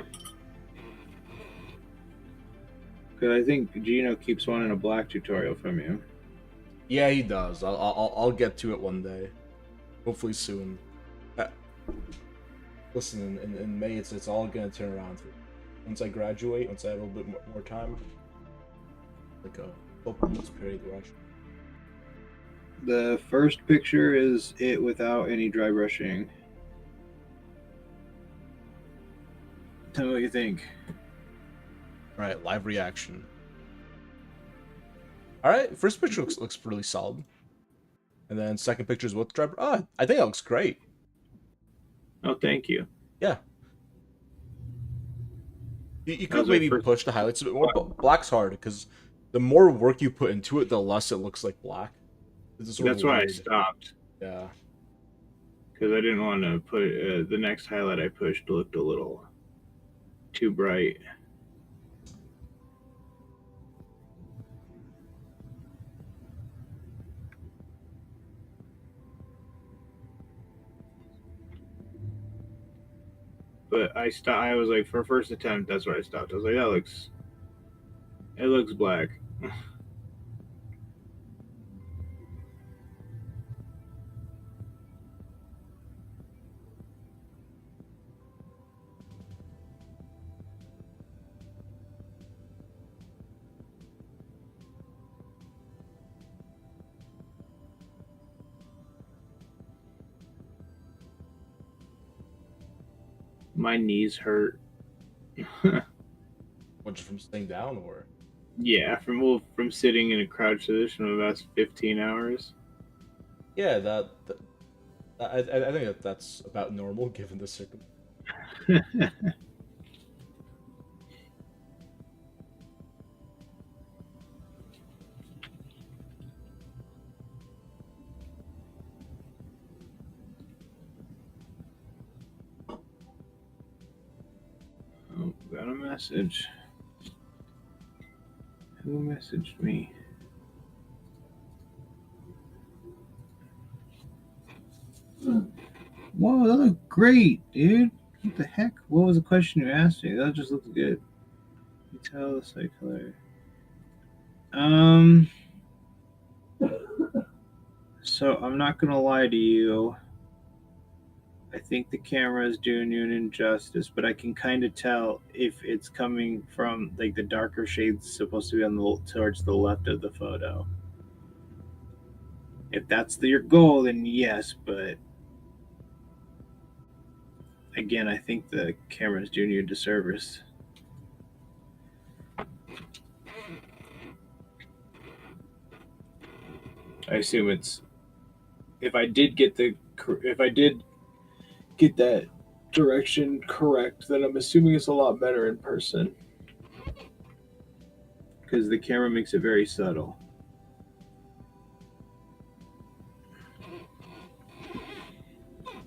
Because I think Gino keeps wanting a black tutorial from you. Yeah, he does. I'll get to it one day. Hopefully soon. Listen, in May, it's all gonna turn around. Once I graduate, once I have a little bit more time, like a couple months period, actually. The first picture is it without any dry brushing. Tell me what you think. Alright, live reaction. All right, first picture looks really solid, and then second picture is with the driver. Oh, I think that looks great. Oh, thank you. Yeah, you That could was my maybe first. push the highlights a bit more, but black's hard because the more work you put into it, the less it looks like black. It's sort of That's why I weird. stopped, Yeah. because I didn't want to put the next highlight I pushed looked a little too bright. But I stopped. I was like, for first attempt, that's where I stopped. I was like, it looks black. My knees hurt. What, just from staying down, or? Yeah, from sitting in a crouched position for the last 15 hours. Yeah, I think that's about normal given the circum. Oh, got a message. Who messaged me? Whoa, that looked great, dude. What the heck? What was the question you asked me? That just looks good. You tell the site color. So I'm not gonna lie to you. I think the camera is doing you an injustice, but I can kind of tell if it's coming from like the darker shades supposed to be on the towards the left of the photo. If that's your goal, then yes, but again, I think the camera is doing you a disservice. I assume it's if I did get that direction correct, then I'm assuming it's a lot better in person because the camera makes it very subtle.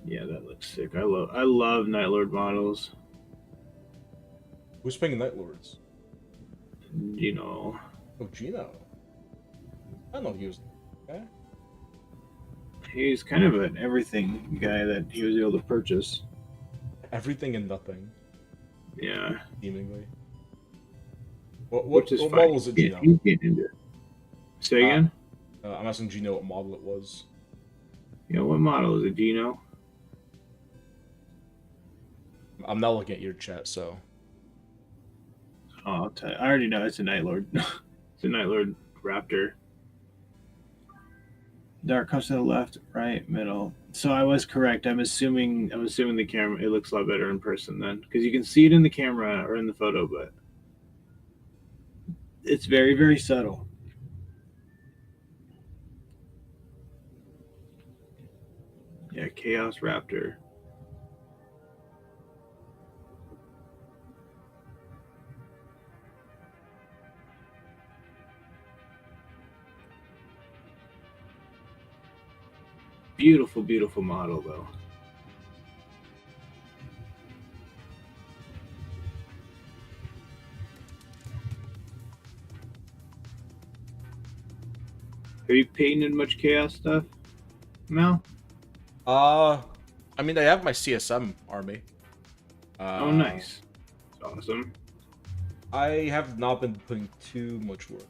Yeah, that looks sick. I love Night Lord models. Who's playing Night Lords? You know, Oh, Gino. I don't know if he was. Okay. he's kind of an everything guy that he was able to purchase. Everything and nothing, Yeah, seemingly. which is what fine. model was it, Gino? He's getting into it. Say again? I'm asking Gino what model it was. Yeah, what model is it? Do you know? I'm not looking at your chat, so. Oh, I'll tell you. I already know it's a Night Lord. It's a Night Lord Raptor. Dark comes to the left, right, middle. So I was correct. I'm assuming the camera it looks a lot better in person then because you can see it in the camera or in the photo, but it's very very subtle. Yeah, Chaos Raptor. Beautiful, beautiful model though. Have you painted much Chaos stuff, Mel? I mean, I have my CSM army. Oh, nice. That's awesome. I have not been putting too much work.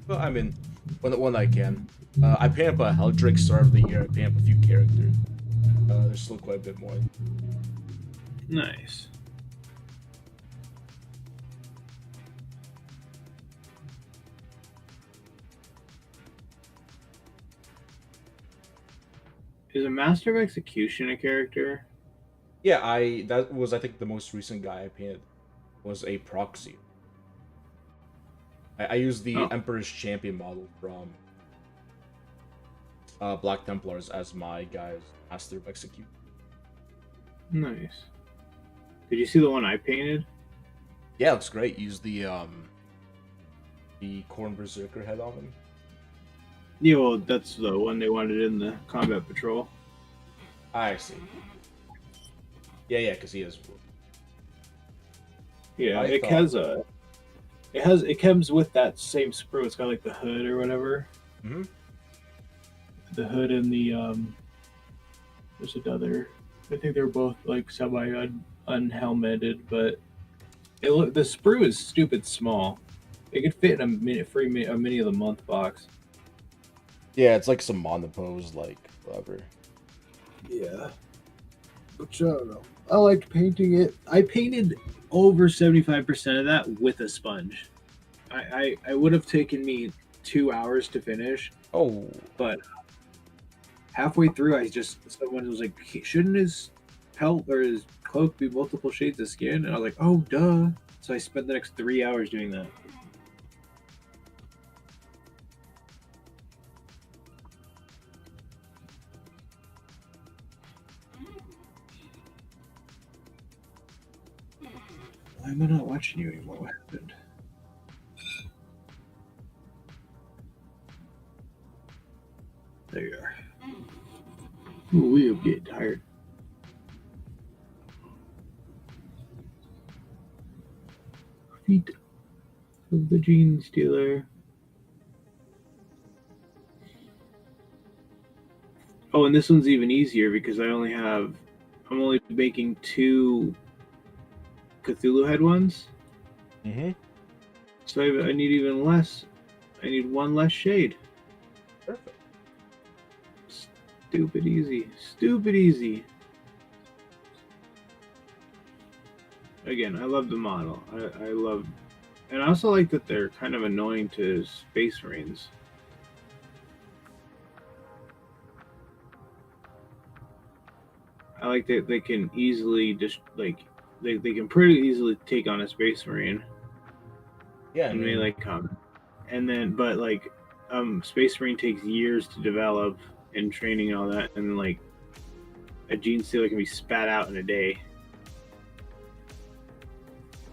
But I mean, when I can. I paint up a Heldrick start of the year. I paint up a few characters. There's still quite a bit more. Nice. Is a Master of Execution a character? Yeah, that was I think the most recent guy I painted was a proxy. I use the Oh. Emperor's Champion model from Black Templars as my guy's Master of Execute. Nice. Did you see the one I painted? Yeah, looks great. Use the Corn Berserker head on him. Yeah, well, that's the one they wanted in the combat patrol. I see. Yeah, because he is. Yeah, It comes with that same sprue. It's got like the hood or whatever. Mm-hmm. The hood and the there's another. I think they're both like semi unhelmeted, but the sprue is stupid small. It could fit in a mini of the month box. Yeah, it's like some monopose, like whatever. Yeah. Which I don't know. I liked painting it. I painted over 75% of that with a sponge. I would have taken me 2 hours to finish, Oh, but halfway through, someone was like, "Shouldn't his pelt or his cloak be multiple shades of skin?" And I was like, "Oh, duh!" So I spent the next 3 hours doing that. Why am I not watching you anymore? What happened? There you are. Ooh, we are getting tired. Feet of the Gene Stealer. Oh, and this one's even easier because I'm only making 2 Cthulhu head ones. mm-hmm. So I need even less. I need 1 less shade. Perfect. Stupid easy. Stupid easy. Again, I love the model. I love... And I also like that they're kind of annoying to Space Marines. I like that they can easily just, like... They can pretty easily take on a Space Marine. Yeah, In melee combat. And then, but like, Space Marine takes years to develop and training and all that, and then like, a Gene Stealer can be spat out in a day.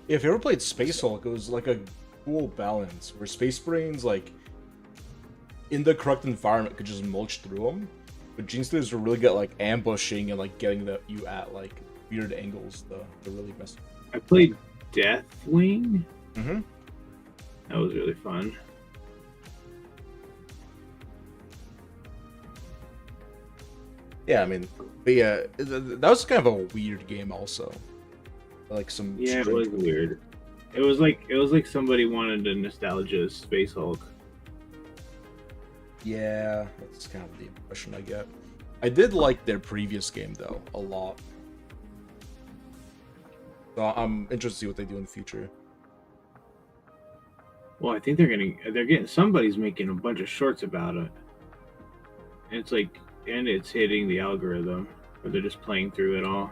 if you ever played Space Hulk, it was like a cool balance where Space Marines, like, in the correct environment, could just mulch through them, but Gene Stealers were really good at like ambushing and like getting you at like weird angles to really mess. I played Deathwing. Mm-hmm. That was really fun. Yeah, I mean, but yeah, that was kind of a weird game also. Like some Yeah, it was weird. It was like somebody wanted a nostalgia Space Hulk. Yeah, that's kind of the impression I get. I did like their previous game though a lot. So I'm interested to see what they do in the future. Well, I think they're getting somebody's making a bunch of shorts about it. And it's like, and it's hitting the algorithm, or they're just playing through it all.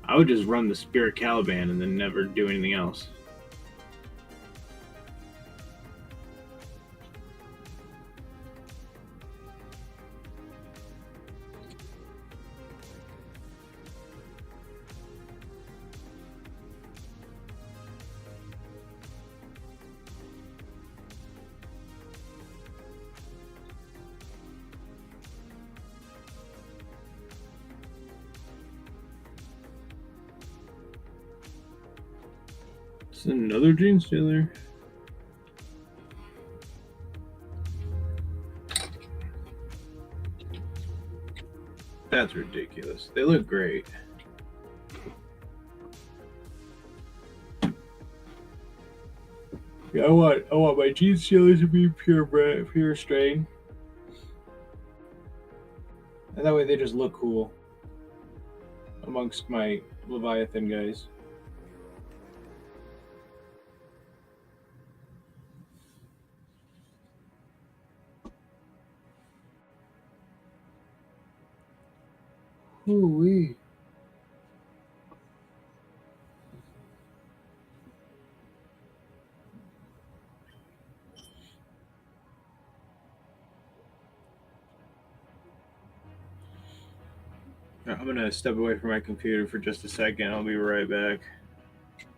I would just run the Spirit Caliban and then never do anything else. It's another Gene Stealer. That's ridiculous. They look great. Yeah, I want my Gene Stealers to be pure strain. And that way they just look cool amongst my Leviathan guys. Ooh-wee. I'm gonna step away from my computer for just a second. I'll be right back.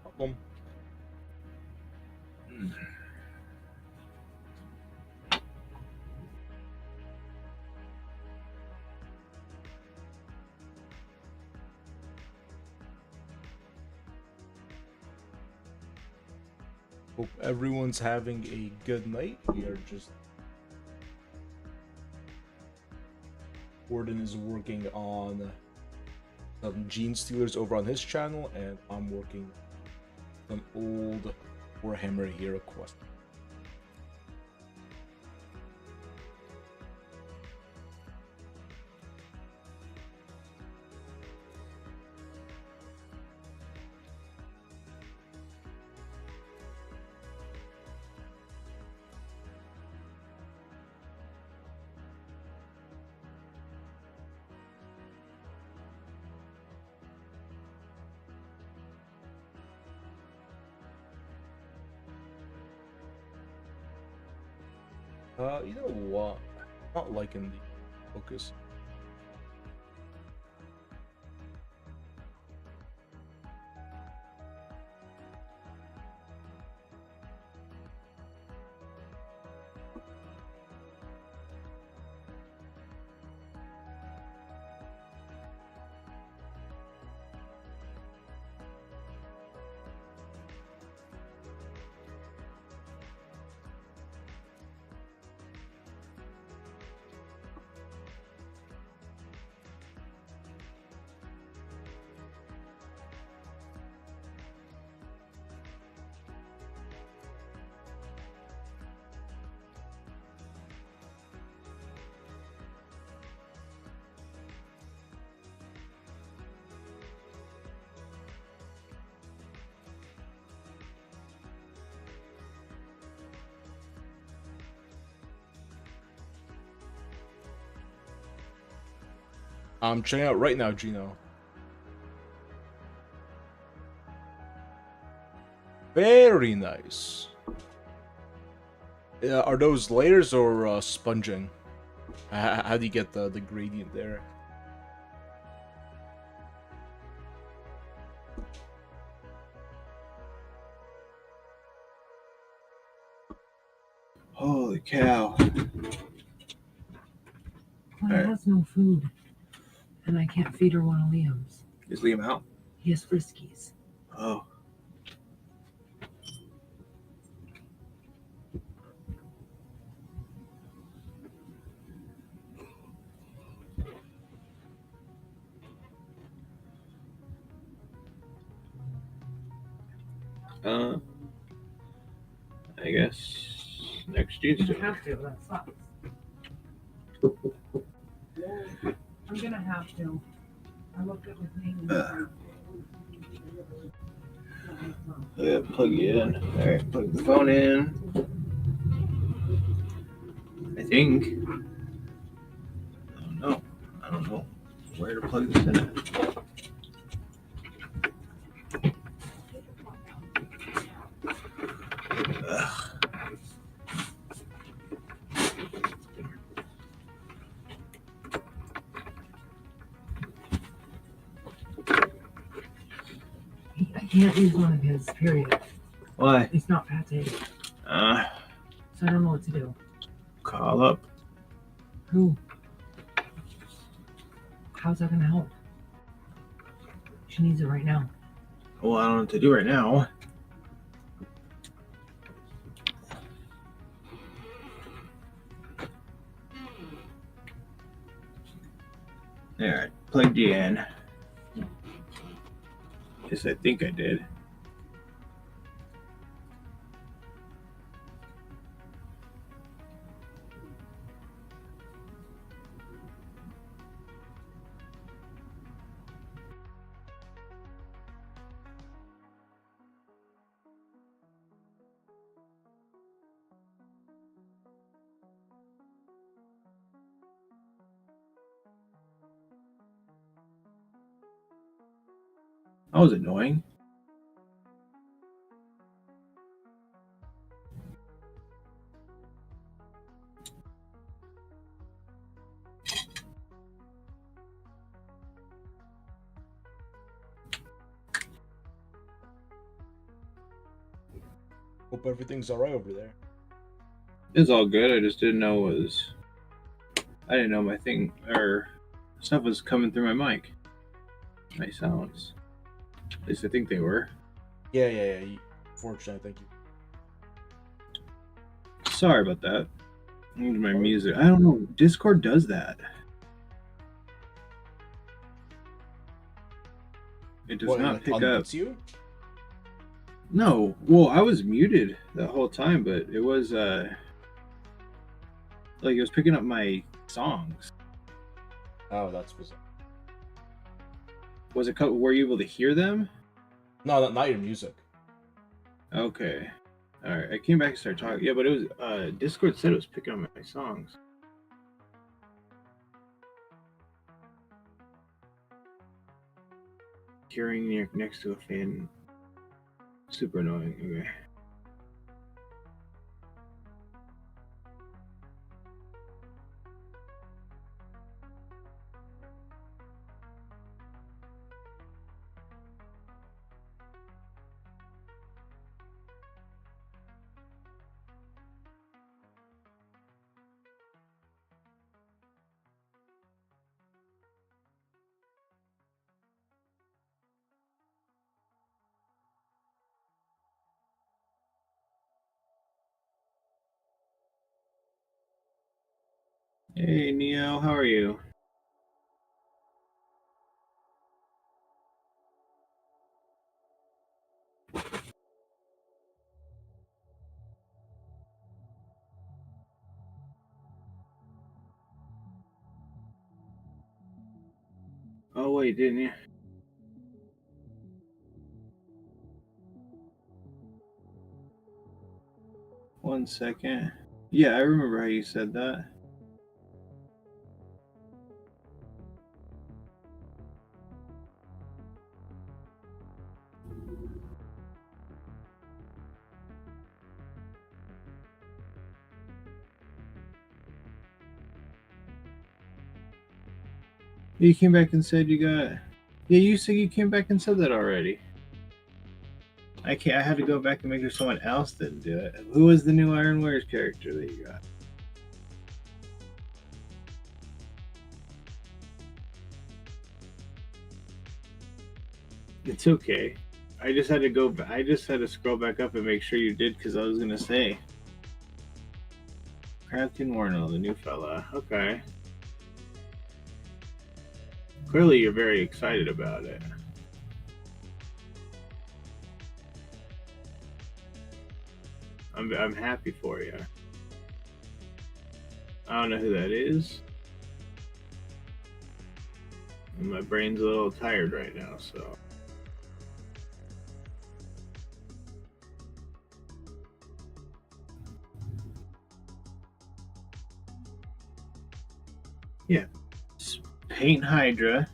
Problem. Hope everyone's having a good night. We are just... Gordon is working on some Gene Stealers over on his channel, and I'm working some old Warhammer Heroquest. You know what? Not liking the focus. I'm checking out right now, Gino. Very nice. Are those layers or sponging? How do you get the gradient there? Holy cow. Clara has no food, and I can't feed her one of Liam's. Is Liam out? He has Friskies. Oh. I guess next You Tuesday. have to. That sucks. I'm gonna have to. I looked at his name. Yeah, plug it in. Alright, plug the phone in. I think. I don't know where to plug this in at. Ugh. I can't use one of his, period. Why? It's not pate. So I don't know what to do. Call up. Who? How's that gonna help? She needs it right now. Well, I don't know what to do right now. Alright, plugged you in. Yes, I think I did. That was annoying. Hope everything's alright over there. It's all good. I just didn't know I didn't know my thing or stuff was coming through my mic. My sounds. At least I think they were. Yeah. Fortunately, thank you. Sorry about that. My music. I don't know. Discord does that. It does What, not like, pick up. unmutes you? No. Well, I was muted the whole time, but it was like it was picking up my songs. Oh, that's bizarre. Was it? Were you able to hear them? No, not your music. Okay. All right. I came back and started talking. Yeah, but it was Discord said it was picking up my songs. Hearing next to a fan. Super annoying. Okay. Hey Neo, how are you? Oh wait, didn't you? One second. Yeah, I remember how you said that. You came back and said you got. Yeah, you said you came back and said that already. I can't. I had to go back and make sure someone else didn't do it. Who was the new Iron Warriors character that you got? It's okay. I just had to go. I just had to scroll back up and make sure you did because I was gonna say. Crafton Warno, the new fella. Okay. Clearly, you're very excited about it. I'm happy for you. I don't know who that is. And my brain's a little tired right now, so. Yeah. Paint Hydra.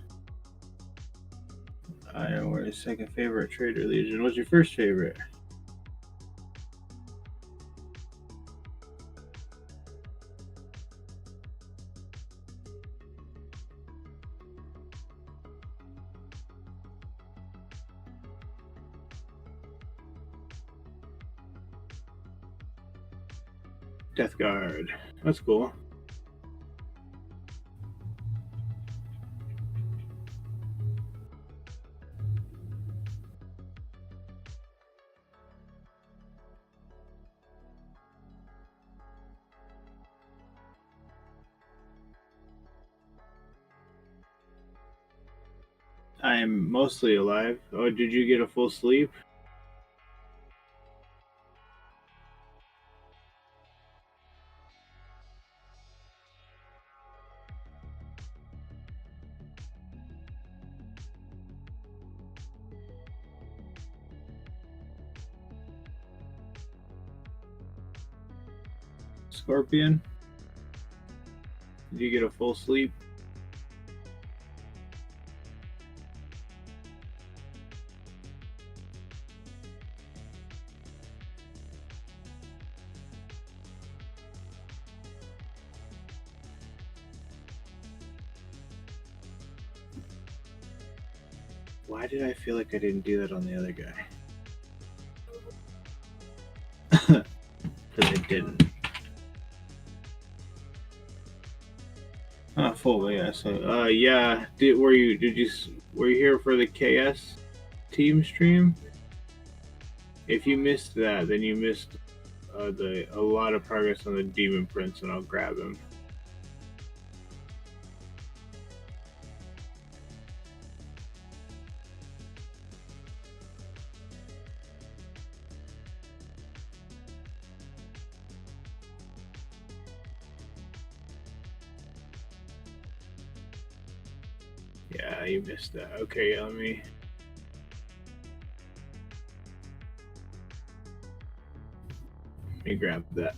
I don't know where his second favorite Trader Legion. What's your first favorite? Death Guard. That's cool. I am mostly alive. Oh, did you get a full sleep? Scorpion? Did you get a full sleep? Why did I feel like I didn't do that on the other guy? Because it didn't. Full, yeah. So, yeah. Were you here for the KS team stream? If you missed that, then you missed a lot of progress on the Demon Prince, and I'll grab him. Yeah, you missed that. Okay, let me grab that.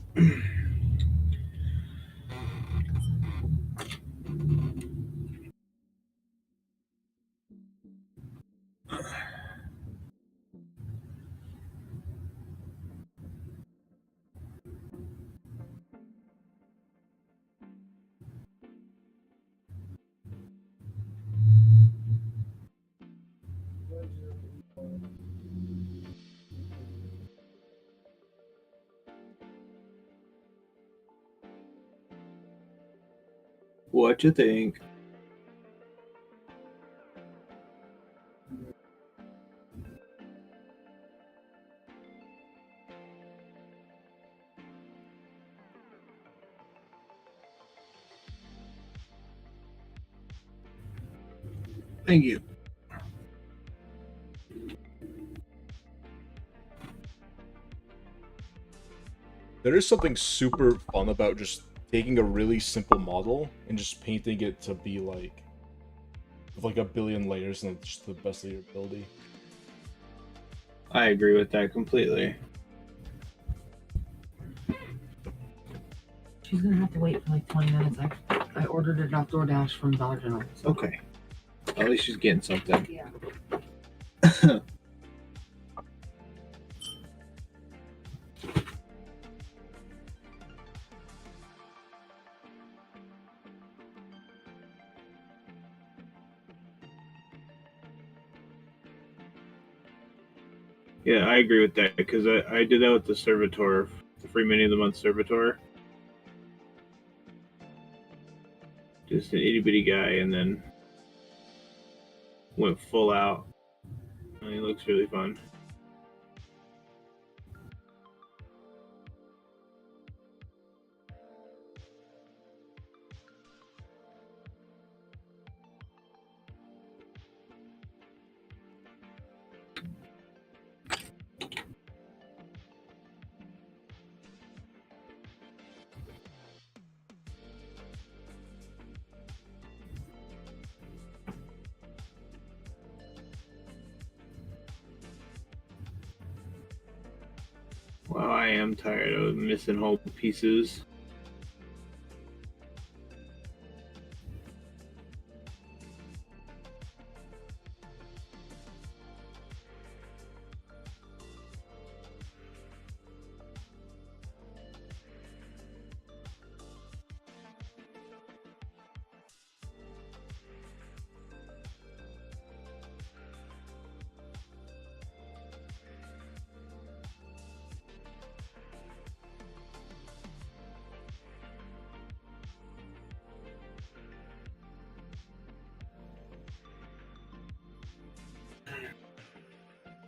What you think? Thank you. There is something super fun about just taking a really simple model and just painting it to be like with like a billion layers and just the best of your ability. I agree with that completely. She's gonna have to wait for like 20 minutes. I ordered it off DoorDash from Dollar General. So. Okay. At least she's getting something. Yeah. Yeah, I agree with that because I did that with the Servitor, the free mini of the month Servitor. Just an itty bitty guy, and then went full out. And he looks really fun. Wow, I am tired of missing whole pieces.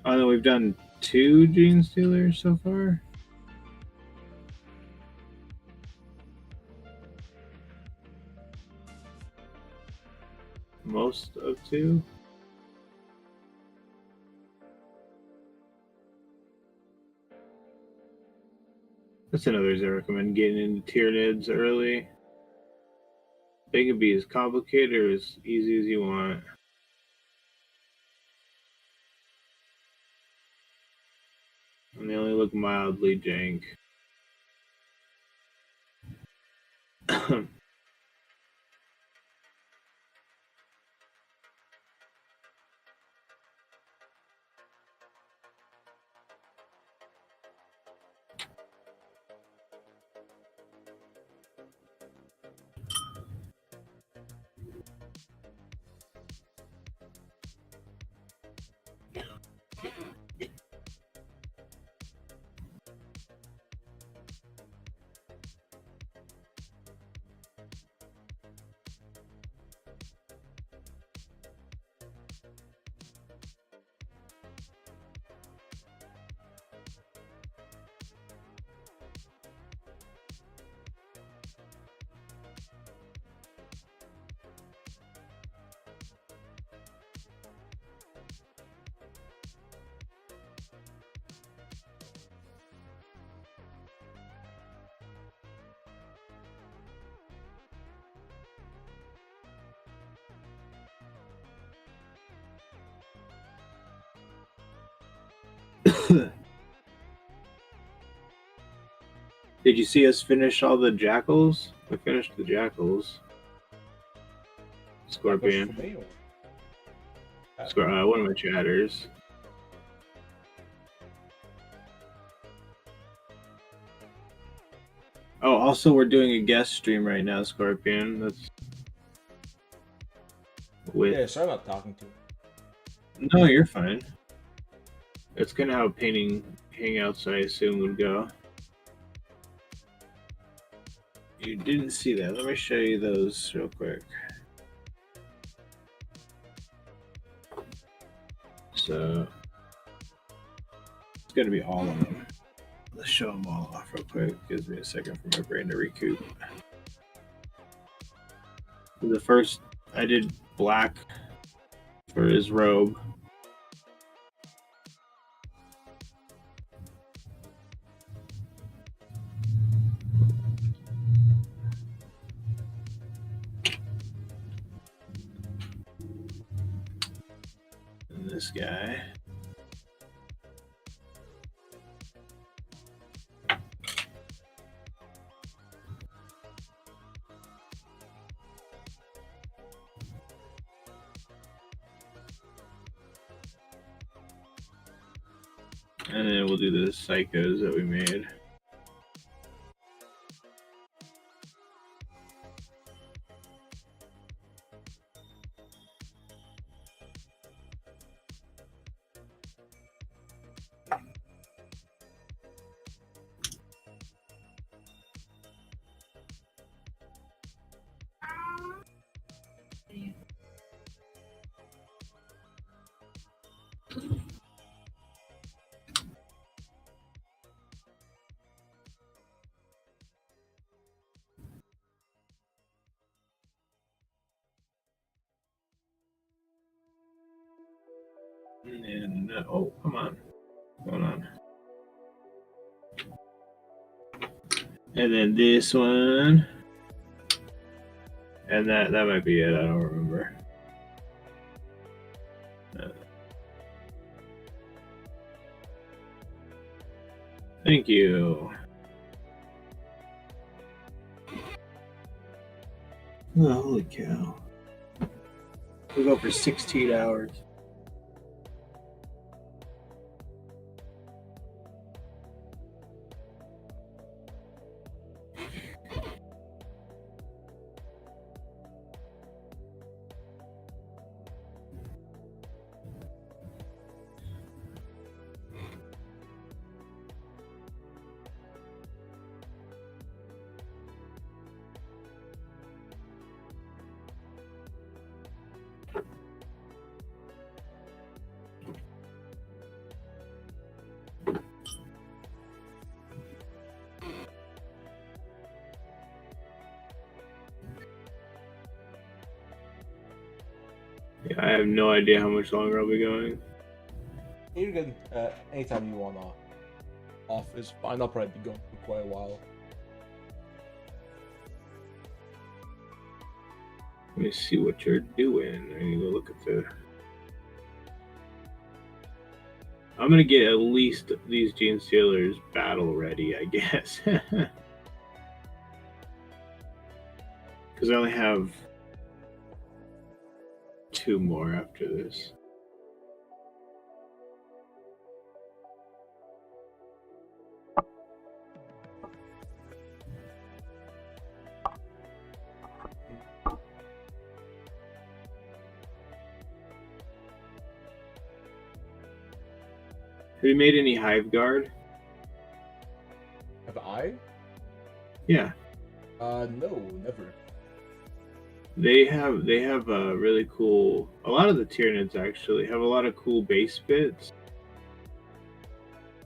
Oh, no, we've done 2 Gene Stealers so far. Most of 2. That's another reason I recommend getting into Tyranids early. They can be as complicated or as easy as you want. And they only look mildly jank. Did you see us finish all the jackals? We finished the jackals. Scorpion. One of my chatters. Oh, also we're doing a guest stream right now, Scorpion. That's with. Yeah, sorry about talking to you. No, you're fine. It's kind of how painting hangouts, I assume, would go. You didn't see that. Let me show you those real quick. So it's going to be all of them. Let's show them all off real quick. Gives me a second for my brain to recoup. The first, I did black for his robe. And this guy. And then we'll do the psychos that we made. And oh, come on, what's going on? And then this one, and that might be it. I don't remember. Thank you. Oh, holy cow! We go for 16 hours. Yeah, I have no idea how much longer I'll be going. You're good. Anytime you want off is fine. I'll probably be going for quite a while. Let me see what you're doing. I need to go look at the. I'm gonna get at least these Gene Stealers battle ready, I guess. Because I only have 2 more after this. Have you made any Hive Guard? Have I? Yeah. No, never. They have a really cool. A lot of the Tyranids actually have a lot of cool base bits.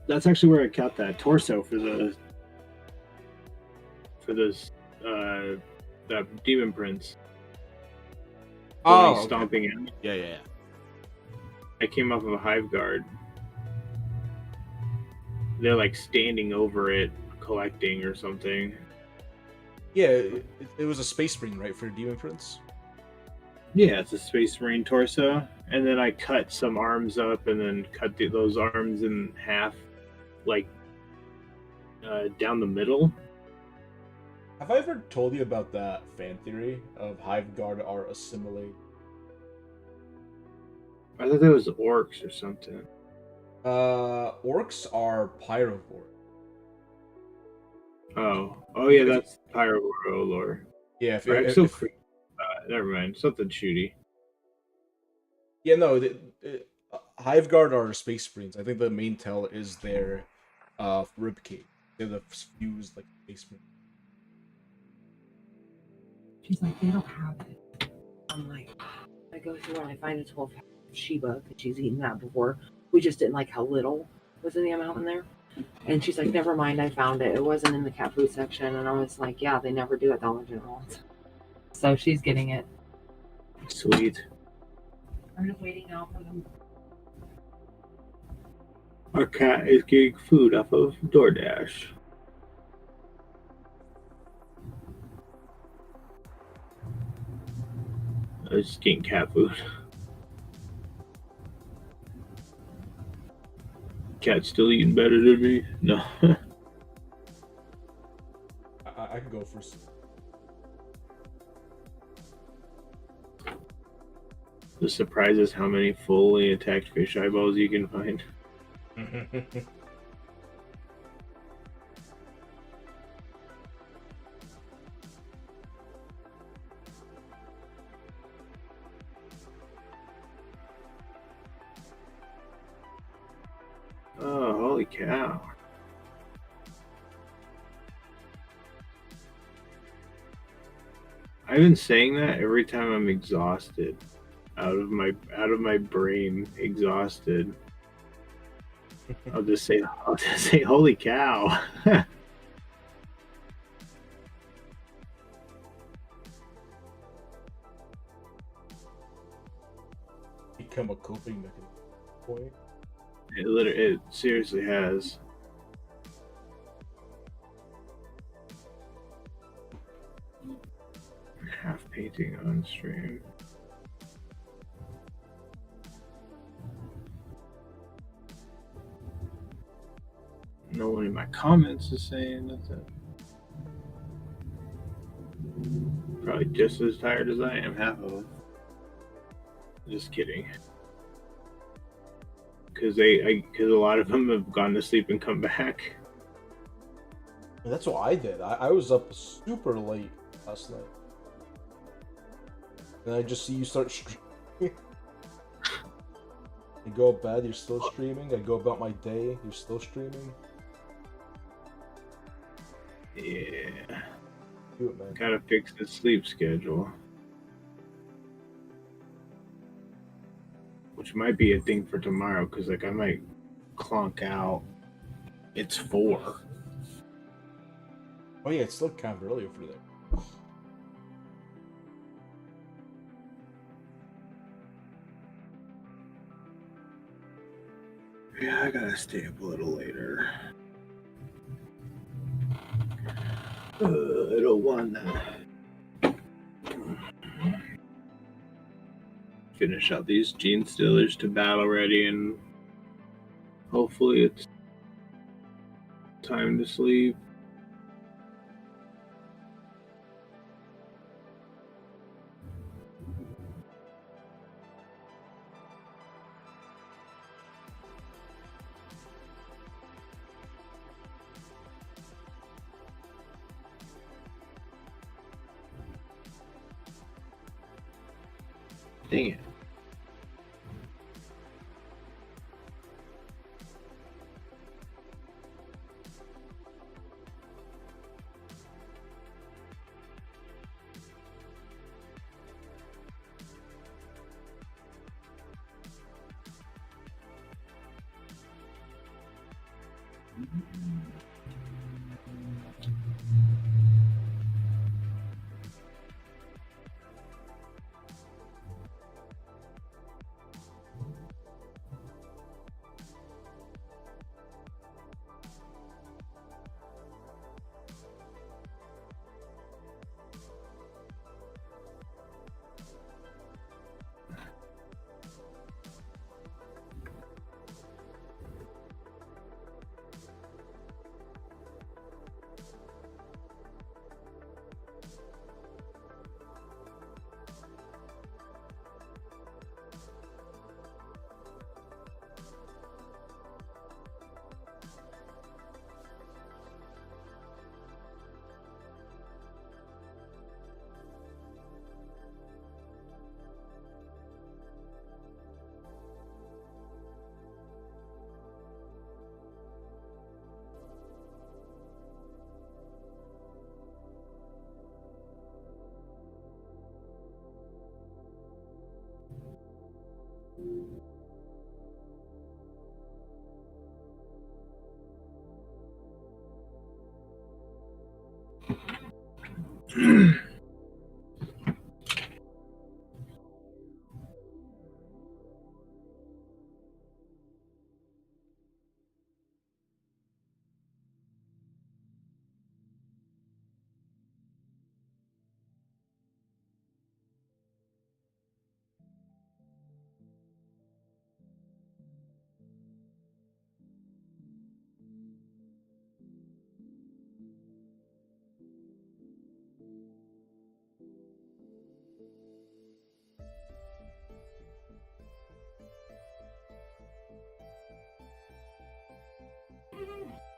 That's actually where I kept that torso for this that Demon Prince. Oh, okay. Stomping out. Yeah. I came off of a Hive Guard. They're like standing over it, collecting or something. Yeah, it was a Space Marine, right, for Demon Prince? Yeah, it's a Space Marine torso. and then I cut some arms up, and then cut those arms in half, like down the middle. Have I ever told you about that fan theory of Hive Guard are assimilated? I thought that was orcs or something. Orcs are pyrovore. Oh yeah, that's Pyro lore. Yeah, Or Exo never mind, something shooty. yeah, no, Hive Guard are Space Marines. I think the main tell is their ribcage. They're the fused like Space Marines. She's like, they don't have it. I'm like, I go through and I find a 12 pack of Sheba because she's eaten that before. We just didn't like how little was in the amount in there. And she's like, never mind, I found it. It wasn't in the cat food section. And I was like, yeah, they never do at Dollar General. So she's getting it. Sweet. I'm just waiting now for them. Our cat is getting food off of DoorDash. I was just getting cat food. Cat's still eating better than me? No. I can go first. The surprise is how many fully attacked fish eyeballs you can find. Oh, holy cow. I've been saying that every time I'm exhausted. Out of my brain, exhausted. I'll just say holy cow. Become a coping mechanism. Point. It seriously has. Half painting on stream. No one in my comments is saying that. Probably just as tired as I am, half of them. Just kidding. Because a lot of them have gone to sleep and come back. That's what I did. I was up super late last night. And I just see you start streaming. You go to bed, you're still streaming. I go about my day, you're still streaming. Yeah. Do it, man. Gotta fix the sleep schedule. Which might be a thing for tomorrow, because like I might clonk out. It's 4. Oh yeah, it's still kind of early over there. Yeah, I gotta stay up a little later. I don't want to finish out these gene stealers to battle ready, and hopefully it's time to sleep. Dang it.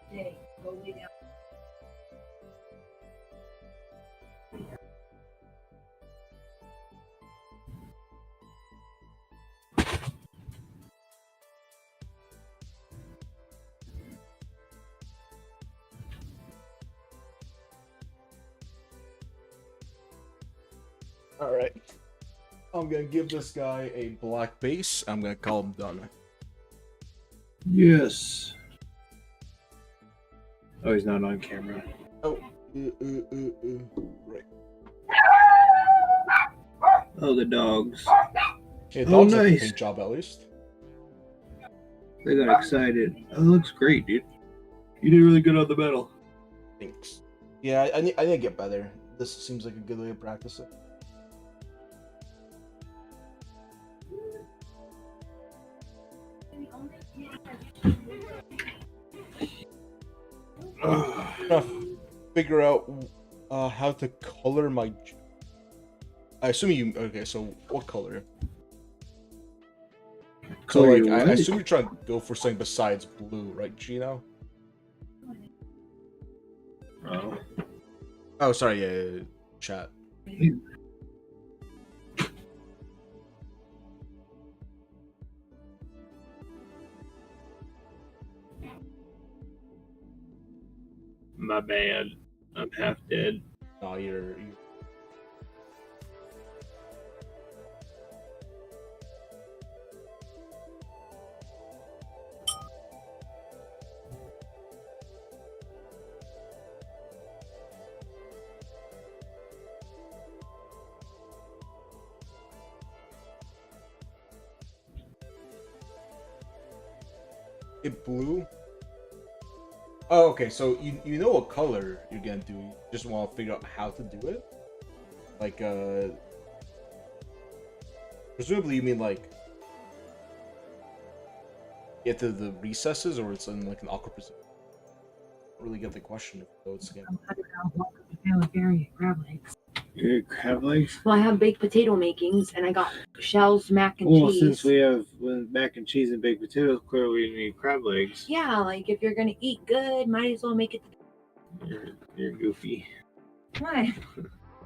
Hey, go lay down. All right. I'm gonna give this guy a black base. I'm gonna call him done. Yes. Oh, he's not on camera. Oh. Right. Oh, the dogs. Okay, Oh, dogs have a nice. paint job at least. They got excited. Oh, it looks great, dude. You did really good on the medal. Thanks. Yeah, I need to get better. This seems like a good way to practice it. I'm trying to figure out how to color my. I assume you. Okay, so what color? So Color like, your I what? assume you're trying to go for something besides blue, right, Gino? Oh. Oh, sorry, yeah, chat. My bad. I'm half dead. No, you're. It blue. Oh, okay. So you know what color you're gonna do. You just want to figure out how to do it. Like presumably you mean like get to the recesses, or it's in like an awkward position. I don't really get the question. Though it's again. Crab legs. You crab legs? Well, I have baked potato makings, and I got Shell's mac and Well, cheese. since we have mac and cheese and baked potatoes, clearly we need crab legs. Yeah, like if you're gonna eat good, might as well make it. You're goofy. What?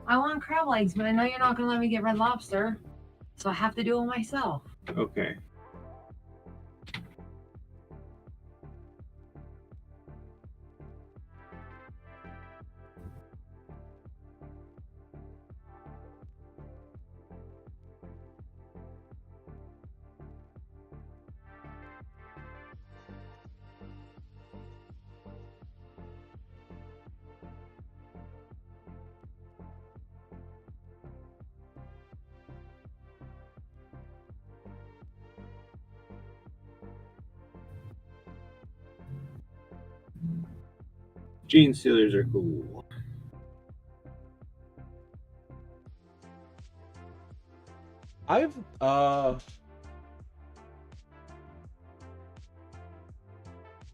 I want crab legs, but I know you're not gonna let me get Red Lobster, so I have to do it myself. Okay. Gene Stealers are cool. I've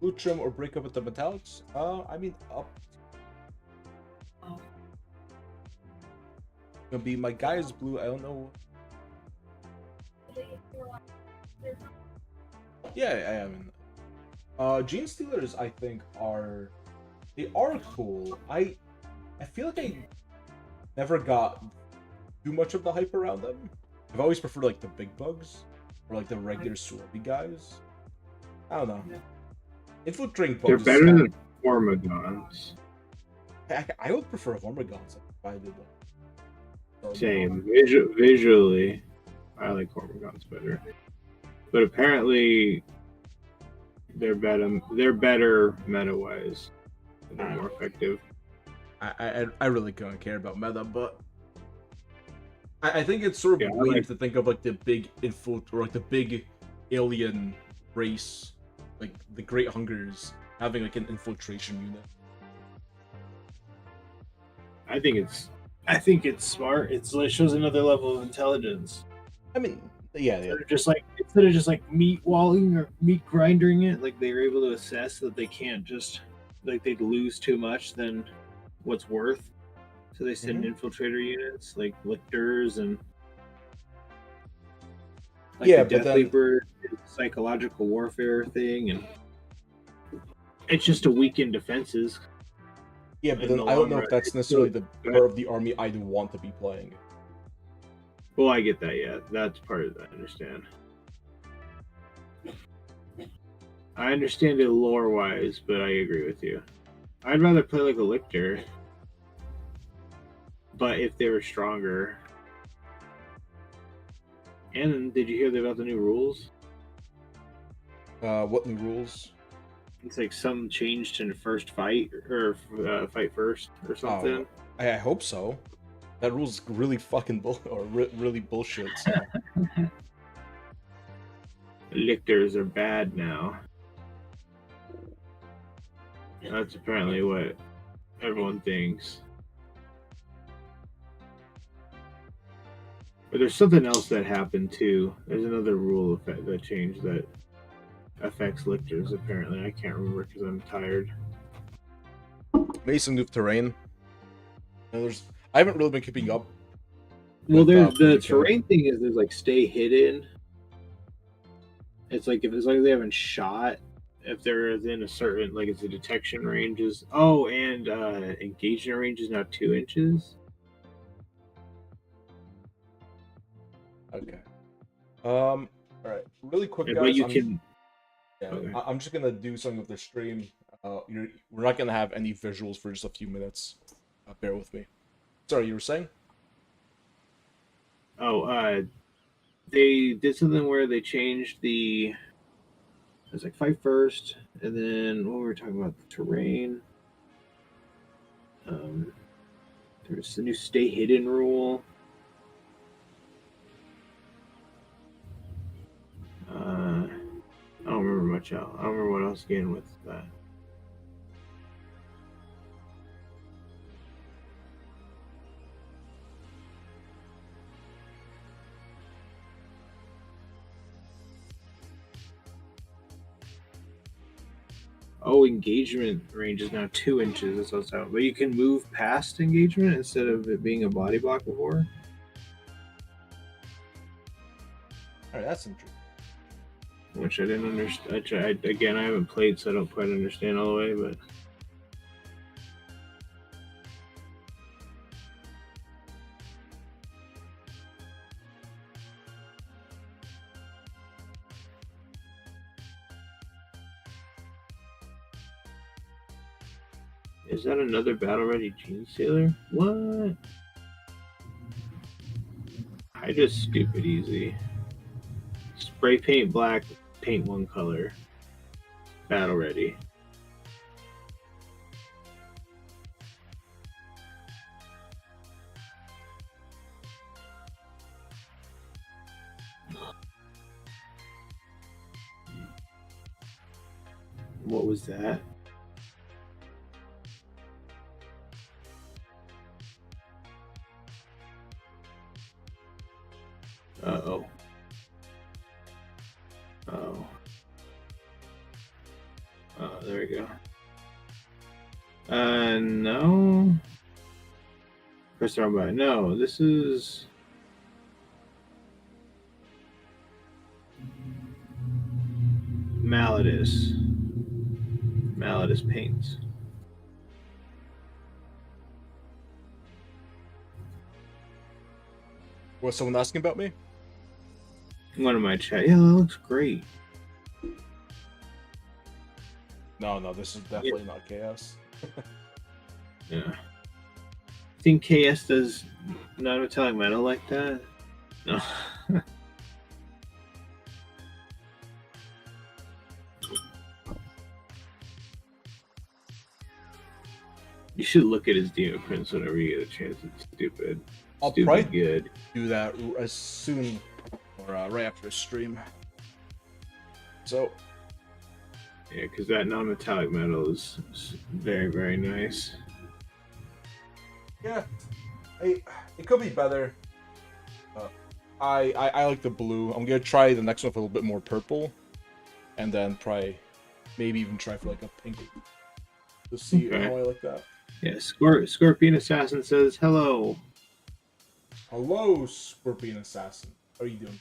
blue trim or break up with the metallics. I mean up. Gonna be my guy is blue. I don't know. Yeah, I am. Gene Stealers, I think, they are cool. I feel like I never got too much of the hype around them. I've always preferred like the big bugs or like the regular swarmy guys. I don't know. Infiltrating bugs. They're better than Formagons. I would prefer Hormigons if I did that. Same. Visually, I like Formagons better. But apparently, they're better meta-wise. They're more effective. I really don't care about meta, but I think it's sort of Yeah, I weird like- to think of like the big or like the big alien race, like the Great Hungers, having like an infiltration unit. I think it's smart. It shows another level of intelligence. I mean, yeah. Instead of just like meat walling or meat grinding it, like they were able to assess that they can't just like they'd lose too much than what's worth. So they send infiltrator units like lictors and like Yeah, the but Death then- Leaper psychological warfare thing, and it's just a weaken defenses. Yeah, but in then the I don't long know if run, that's it's necessarily still the good. part of the army I'd want to be playing. Well, I get that. Yeah, that's part of that. I understand. I understand it lore wise, but I agree with you. I'd rather play like a lictor, but if they were stronger. And did you hear about the new rules? What new rules? It's like some changed in the first fight or fight first or something. I hope so. That rule's really fucking really bullshit. So. Lictors are bad now. That's apparently what everyone thinks. But there's something else that happened too. There's another rule that changed that affects lictors. Apparently, I can't remember because I'm tired. Maybe some new terrain. I haven't really been keeping up. Well, with, there's the 40K. terrain thing is there's like stay hidden. It's like if as long as they haven't shot, if they're within a certain like it's a detection ranges. Oh, and engagement range is now 2 inches. Okay. All right. Really quick, guys. But you can. Yeah, Okay. I'm just gonna do something with the stream. We're not gonna have any visuals for just a few minutes. Bear with me. Sorry, you were saying? Oh, they did something where they changed the. It was like fight first, and then what we were talking about the terrain. There's the new stay hidden rule. I don't remember much else. I don't remember what else again with that. Oh, engagement range is now 2 inches. That's what's out. But you can move past engagement instead of it being a body block before. All right, that's interesting. Which I didn't understand. Again, I haven't played, so I don't quite understand all the way. But is that another battle ready gene sealer? What? I just stupid easy. Spray paint black, paint one color. Battle ready. What was that? Uh-oh. Oh. Oh, there we go. No. Press the wrong button. No, this is... Malletus. Malletus paints. Was someone asking about me? One of my chat. Yeah, that looks great. No, this is definitely not KS. Yeah. I think KS does non-metallic metal like that. No. should look at his demon prints whenever you get a chance. It's stupid. I'll Stupid probably good. do that as soon or right after a stream. So Yeah, because that non-metallic metal is very, very nice. yeah, it could be better. I like the blue. I'm gonna try the next one with a little bit more purple, and then probably maybe even try for like a pink to see Okay. how I like that. Yeah, Scorpion Assassin says hello. Hello, Scorpion Assassin. How are you doing?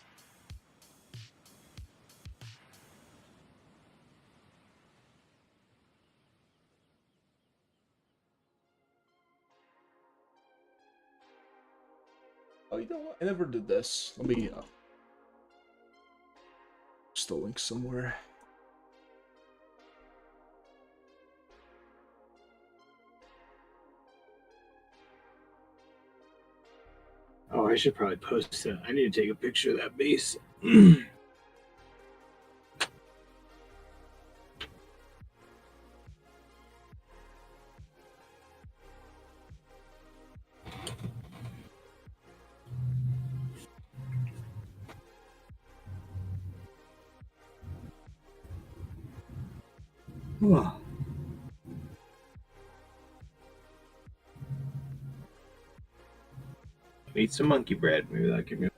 Oh, you know what? I never did this. Let me just the link somewhere. Oh, I should probably post that. I need to take a picture of that base. Oh. Eat some monkey bread. Maybe that could be.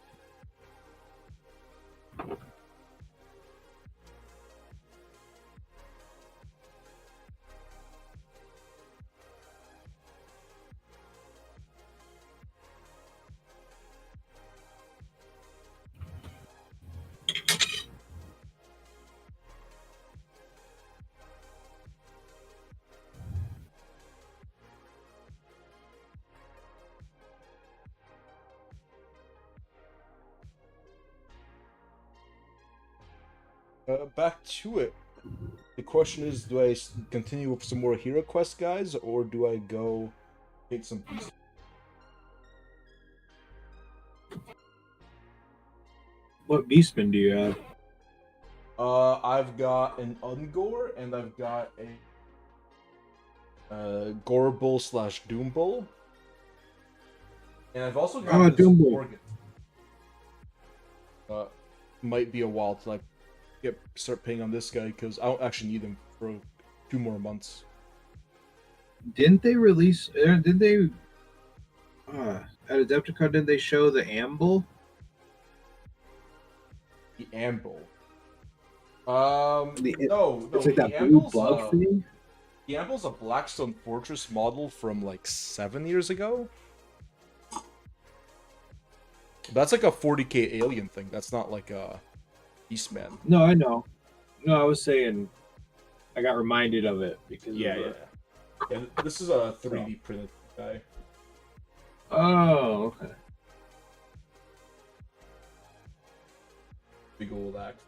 Back to it. The question is, do I continue with some more Heroquest guys, or do I go take some beast? What beastman do you have? I've got an Ungor, and I've got a Gorebull / Doombull, and I've also got this Doombull. Organ. Might be a while till I start paying on this guy because I don't actually need him for 2 more months. Didn't they release? Did they? At Adepticon, did they show the Amble? The Amble. No, No, it's like the that blue Amble's bug thing. The Amble's a Blackstone Fortress model from like 7 years ago. That's like a 40k alien thing. That's not like a Beastman. No, I know. No, I was saying, I got reminded of it because Yeah. This is a 3D printed guy. Oh, okay. Big old axe.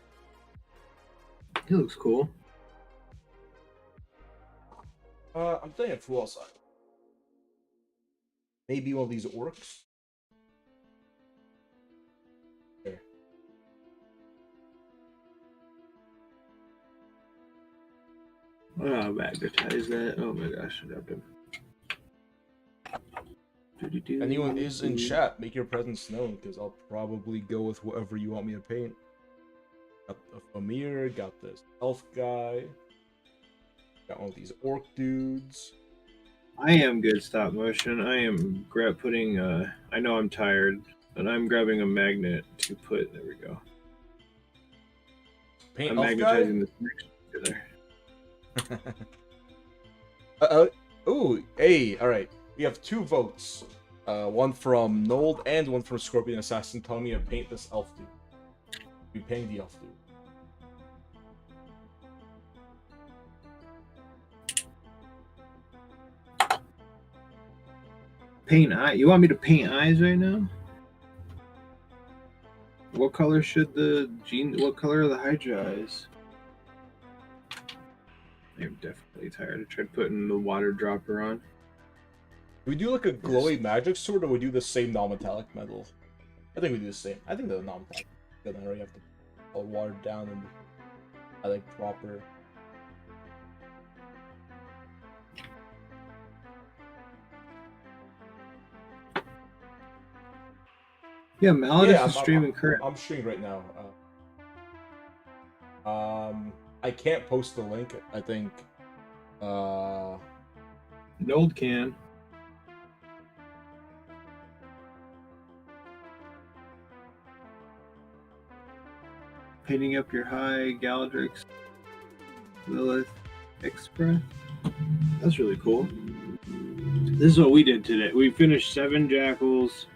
He looks cool. I'm thinking of who else. Maybe one of these orcs. There. Oh, magnetize that. Oh my gosh, I got him. Anyone is in chat, make your presence known, because I'll probably go with whatever you want me to paint. Got the Amir, got this elf guy, got one of these orc dudes. I am good stop motion. I am putting. I know I'm tired, but I'm grabbing a magnet to put. There we go. Paint I'm elf magnetizing guy? this together. Ooh, hey, alright. We have 2 votes. One from Nold and one from Scorpion Assassin telling me to paint this elf dude. We paint the elf dude. Paint eye. You want me to paint eyes right now? What color should the gene? What color are the Hydra eyes? I'm definitely tired. I tried putting the water dropper on. Do we do like a glowy magic sword, or we do the same non-metallic metal? I think we do the same. I think the non-metallic. Then I already have to all watered down and I like proper. Yeah, Mallet Yeah, is streaming currently. I'm streaming right now. I can't post the link. I think. Nold can. Painting up your high Galadrix Lilith Express. That's really cool. This is what we did today. We finished 7 Jackals.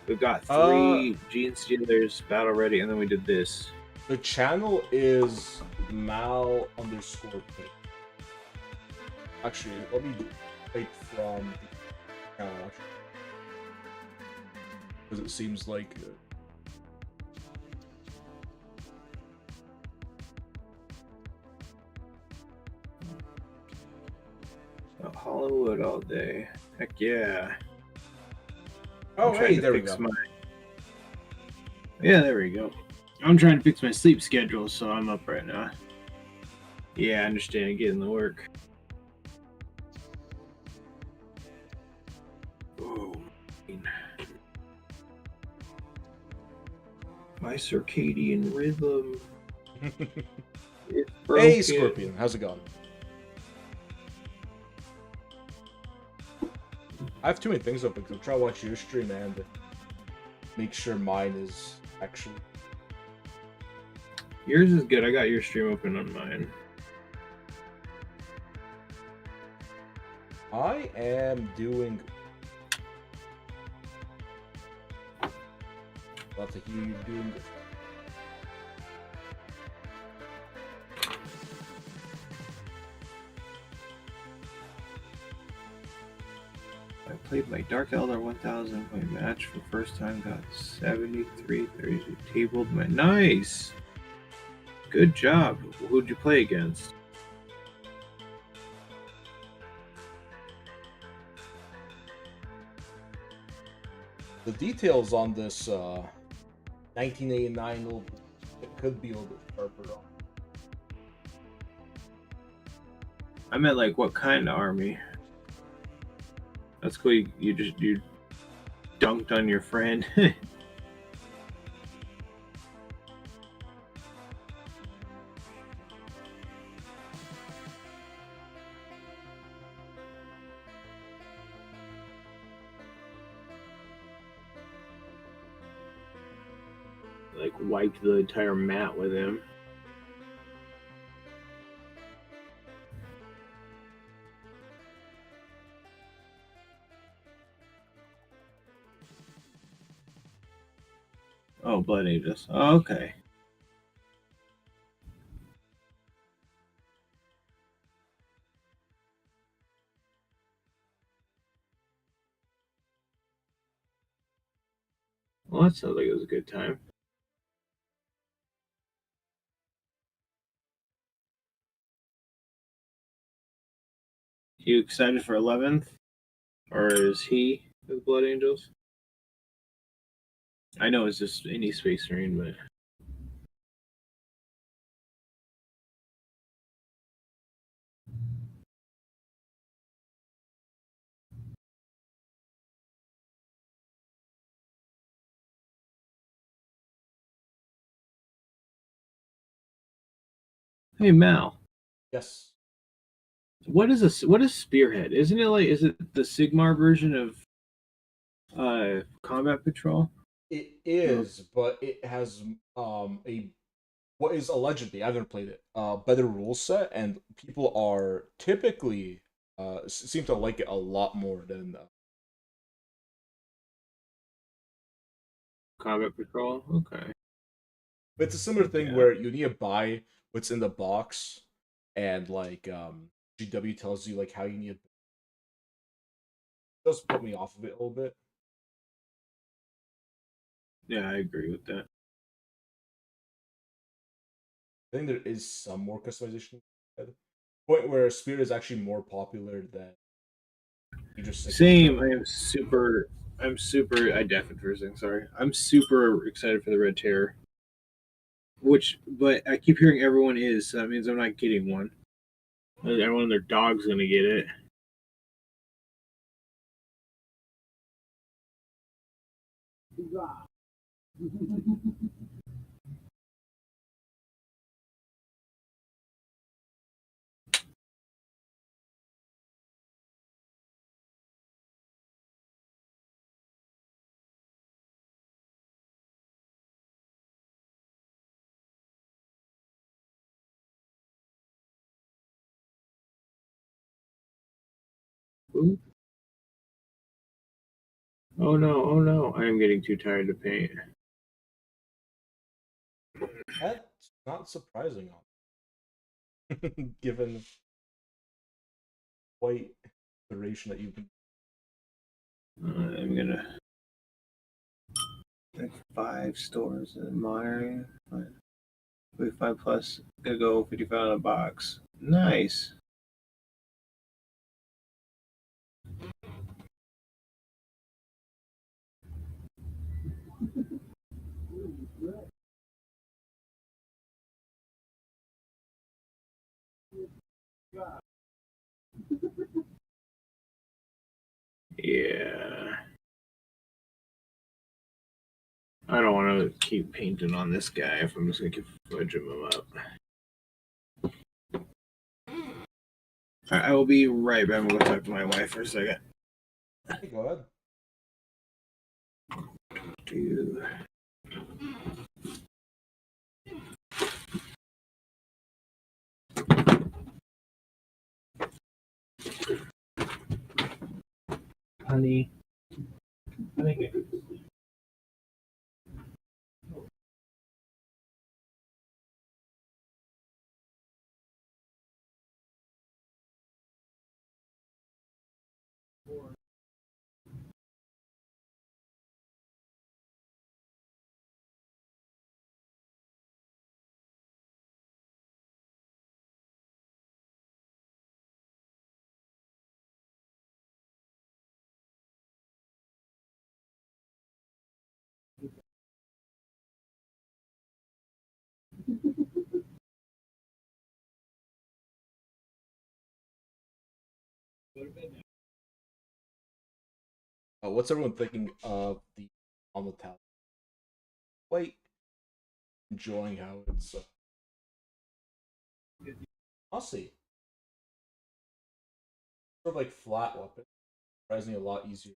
We've got 3 Gene Stealers battle ready, and then we did this. The channel is Mal_Paint. Actually, let me take from the channel, because it seems like. Hollywood all day. Heck yeah. Oh, hey, there we go. Yeah, there we go. I'm trying to fix my sleep schedule, so I'm up right now. Yeah, I understand getting the work. Oh, my circadian rhythm is broken. Hey, Scorpion, how's it going? I have too many things open because I'm trying to watch your stream and make sure mine is actually. Yours is good. I got your stream open on mine. I am doing. Love to hear you doing. I played my Dark Elder 1000 point match for the first time, got 73-32, tabled my. Nice! Good job. Who'd you play against? The details on this 1989 old, it could be a little bit sharper on. I meant like what kind of army? That's cool. You dunked on your friend. Like wiped the entire mat with him. Oh, Blood Angels. Oh, okay. Well, that sounds like it was a good time. You excited for 11th? Or is he with Blood Angels? I know it's just any Space Marine, but. Hey Mal, Yes. what is Spearhead? Isn't it is it the Sigmar version of Combat Patrol? It is, but it has a what is allegedly, I haven't played it, better rule set, and people are typically seem to like it a lot more than Combat Patrol? Okay. but it's a similar thing Yeah. where you need to buy what's in the box, and like GW tells you like how you need it. Does put me off of it a little bit. Yeah, I agree with that. I think there is some more customization at the point where Spirit is actually more popular than you just Same. I'm super. I deafened for a second. Sorry. I'm super excited for the Red Terror. But I keep hearing everyone is. So that means I'm not getting one. Everyone and their dog's gonna get it. Ooh. Oh no, I am getting too tired to paint. That's not surprising, given quite duration that you've been. I'm gonna like 5 stores in Monterey. 45 plus. Gonna go 55 on a box. Nice. Yeah. I don't want to keep painting on this guy if I'm just gonna keep fudging him up. I will be right back. I'm gonna talk to my wife for a second. Hey, go ahead. Dude. Honey. Honey. What's everyone thinking of the on the towel? Quite enjoying how it's I'll see. Sort of like flat weapon, surprisingly a lot easier.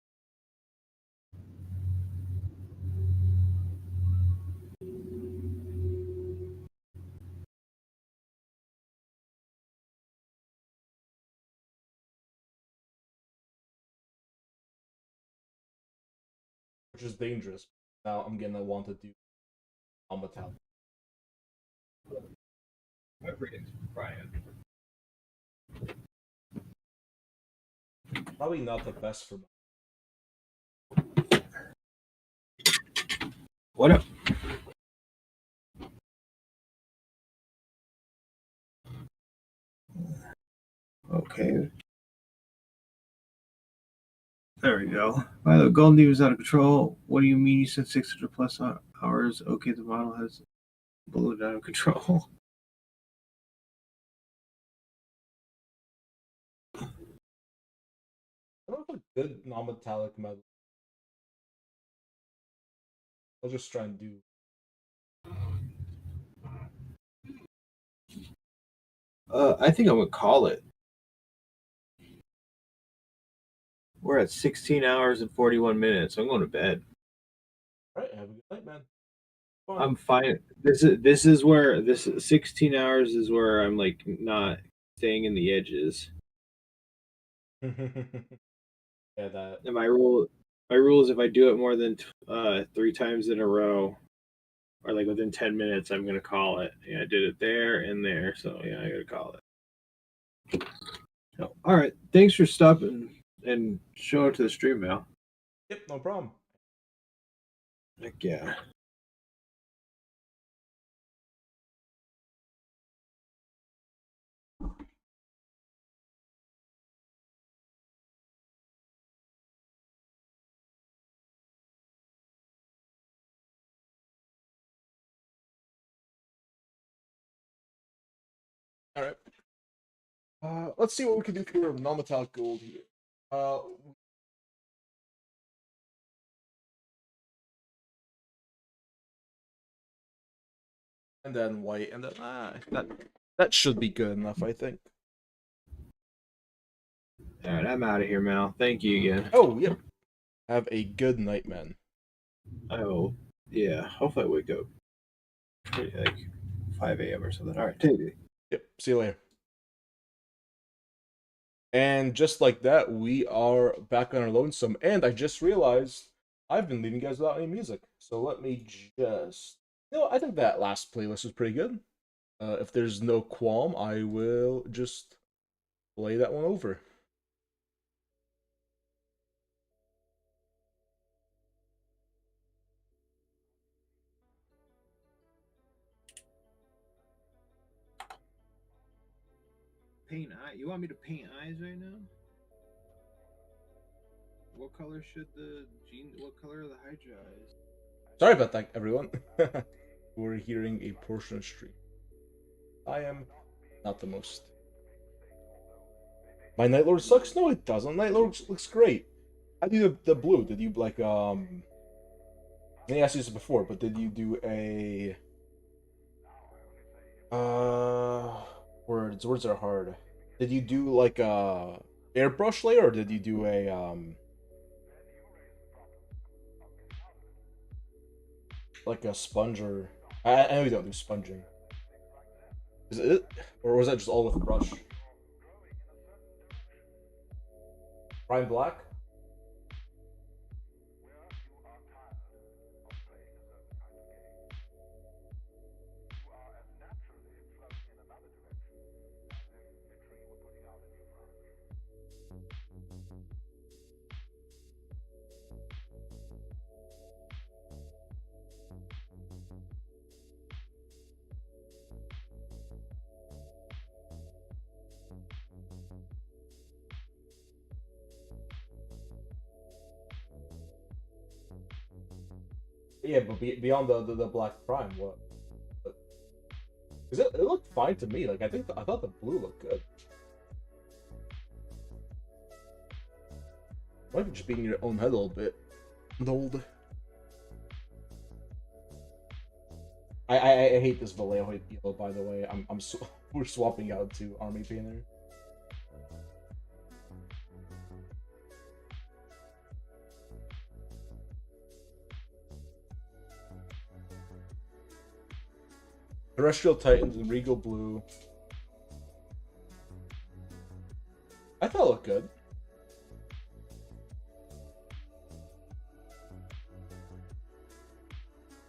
Which is dangerous. Now I'm gonna want to do on the towel. Everything's Brian. Probably not the best for me. What up? Okay. There we go. By the way, Golden Diva is out of control. What do you mean you said 600 plus hours? Okay, the model has ballooned out of control. I don't have a good non-metallic metal. I'll just try and do. I think I'm gonna call it. We're at 16 hours and 41 minutes. I'm going to bed. All right, have a good night, man. Fun. I'm fine. This is where this 16 hours is where I'm like not staying in the edges. Yeah, that. And my rule is if I do it more than 3 times in a row, or like within 10 minutes, I'm gonna call it. Yeah, I did it there and there, so yeah, I gotta call it. So, all right, thanks for stopping and showing up to the stream, Mal. Yep, no problem. Heck yeah. All right. Let's see what we can do for non-metallic gold here. and then white, and then that should be good enough, I think. All right, I'm out of here, Mal. Thank you again. Oh, yep. Have a good night, man. Oh, yeah. Hopefully I wake up pretty, like 5 a.m. or something. All right, take it easy. Yep. See you later. And just like that, we are back on our lonesome. And I just realized I've been leaving you guys without any music. So let me just... I think that last playlist was pretty good. If there's no qualm, I will just play that one over. Paint eye. You want me to paint eyes right now? What color should the jeans? What color are the Hydra eyes? Sorry about that, everyone. We're hearing a portion of stream. I am not the most. My Night Lord sucks? No, it doesn't. Night Lord looks great. How do you the blue? Did you like I asked you this before, but did you do a words are hard. Did you do like a airbrush layer, or did you do a like a sponge? Or I know you don't do sponging. Is it, or was that just all with a brush? Prime black. Yeah, but beyond the black prime, what? Because it looked fine to me. Like I thought the blue looked good. Might be just being in your own head a little bit. Old. I hate this Vallejo yellow, by the way. We're swapping out to Army Painter. Terrestrial Titans and Regal Blue. I thought it looked good.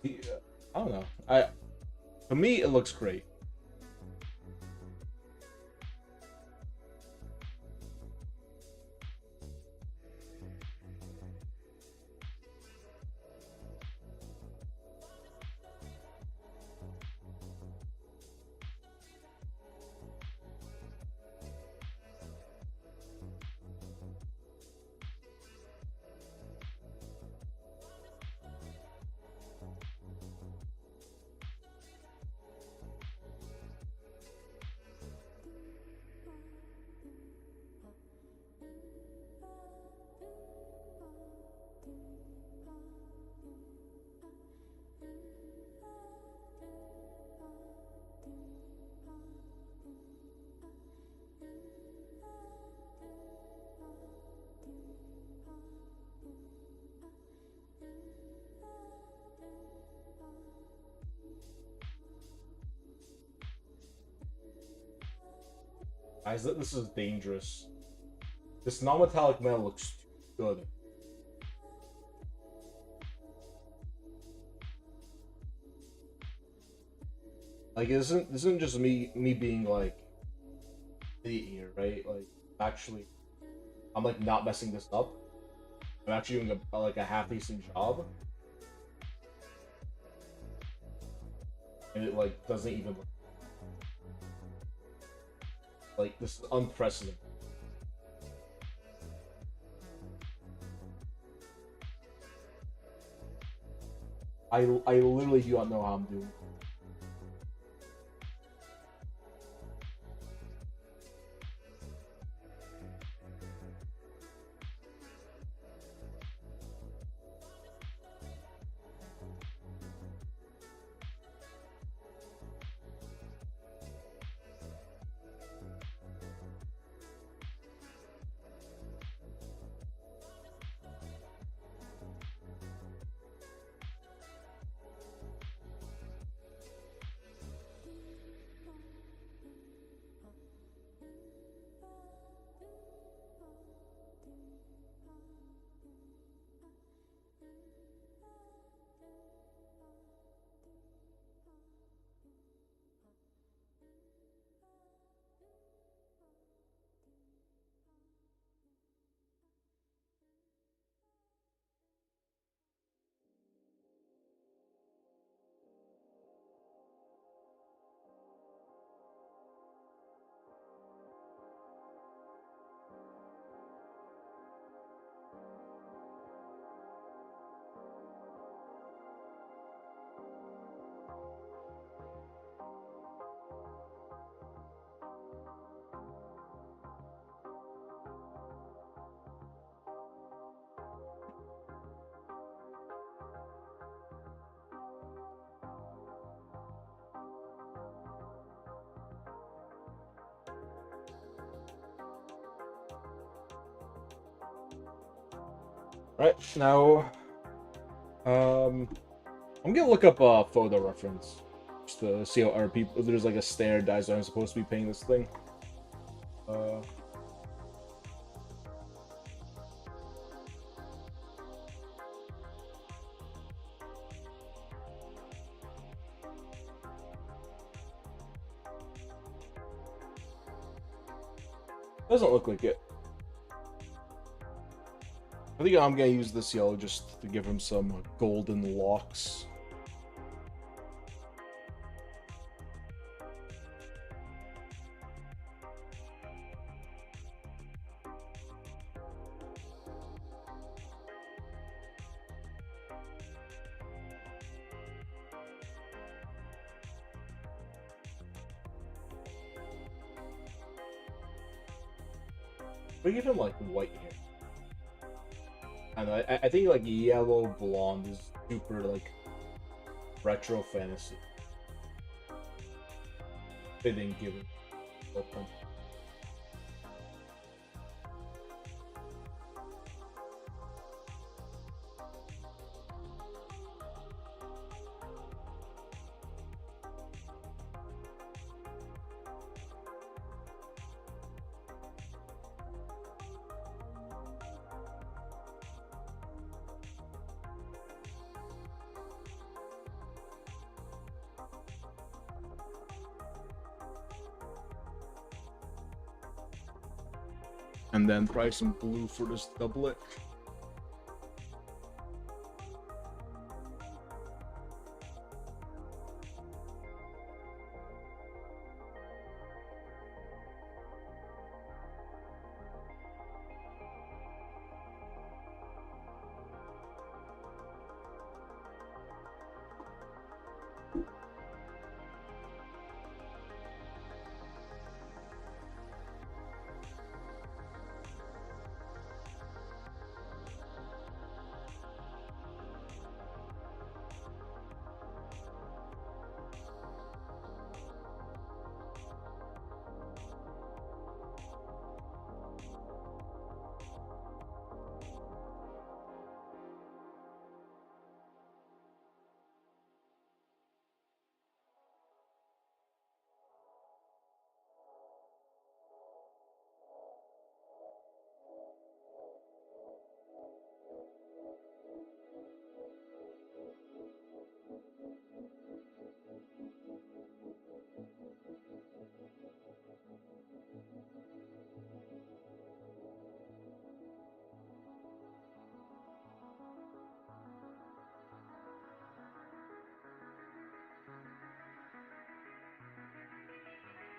Yeah, I don't know. For me, it looks great. Guys, this is dangerous. This non-metallic metal looks good. Like, this isn't just me being like idiot here, right? Like, actually, I'm like not messing this up. I'm actually doing a half decent job, and it like doesn't even look like this is unprecedented. I literally do not know how I'm doing. Right now, I'm gonna look up a photo reference just to see how other people. If there's like a standardized I'm supposed to be paying this thing. Doesn't look like it. I think I'm gonna use this yellow just to give him some golden locks. We give him like white hair. I don't know. I think like yellow blonde is super like retro fantasy. They didn't give it. Open. And then probably some blue for this doublet.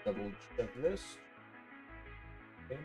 Double check this. Okay.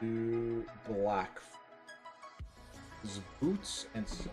Do black. His boots and silver.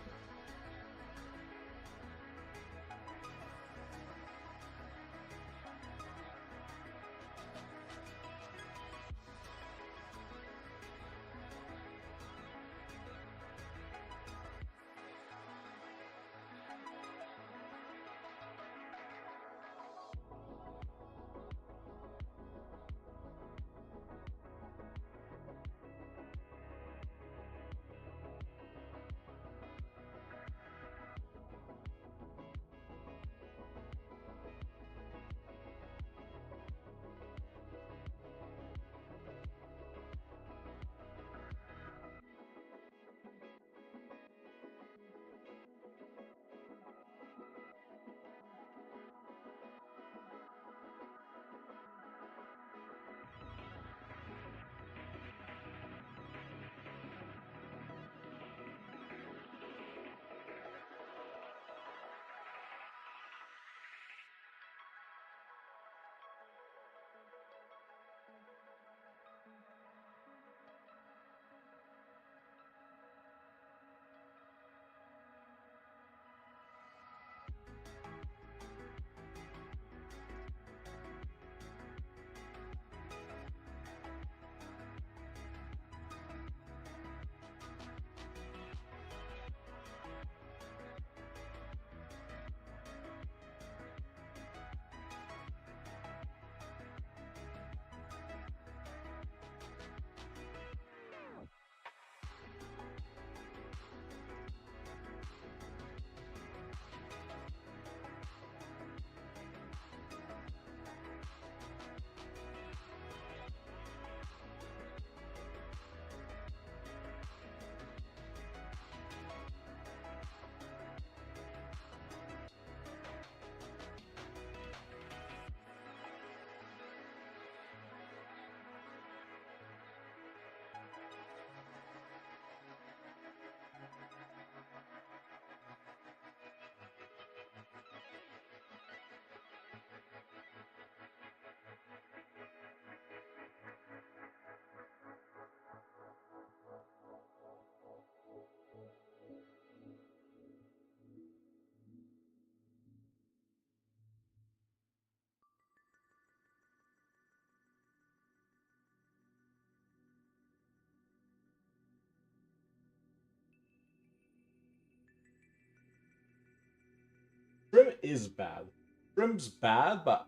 Trim is bad. Trim's bad, but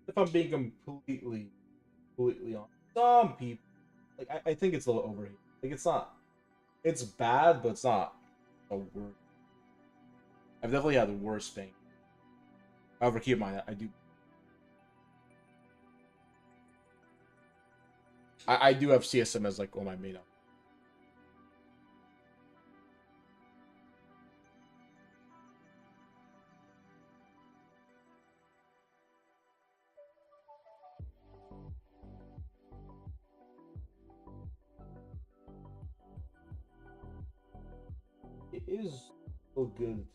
if I'm being completely honest, some people like I think it's a little overrated. Like it's not. It's bad, but it's not a worst. I've definitely had the worst thing. However, keep in mind, I do. I do have CSM as like one of my main. It is so good.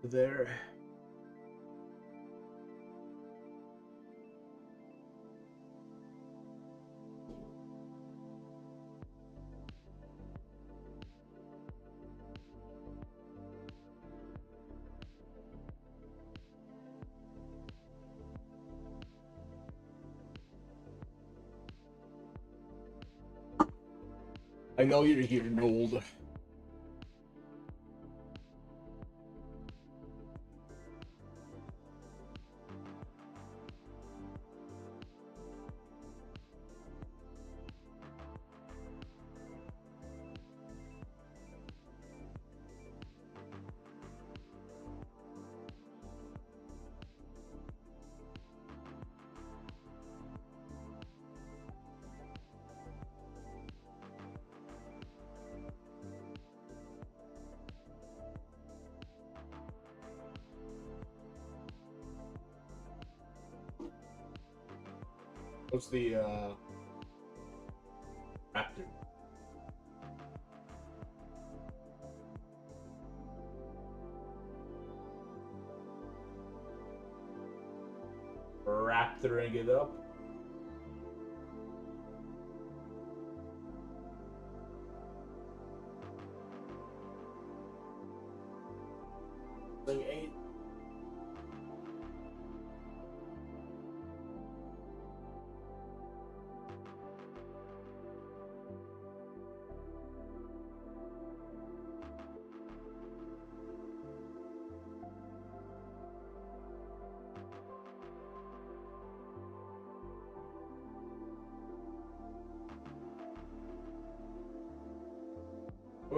There. I know you're here, Nold. What's the Raptor? Raptoring it up. Thing 8.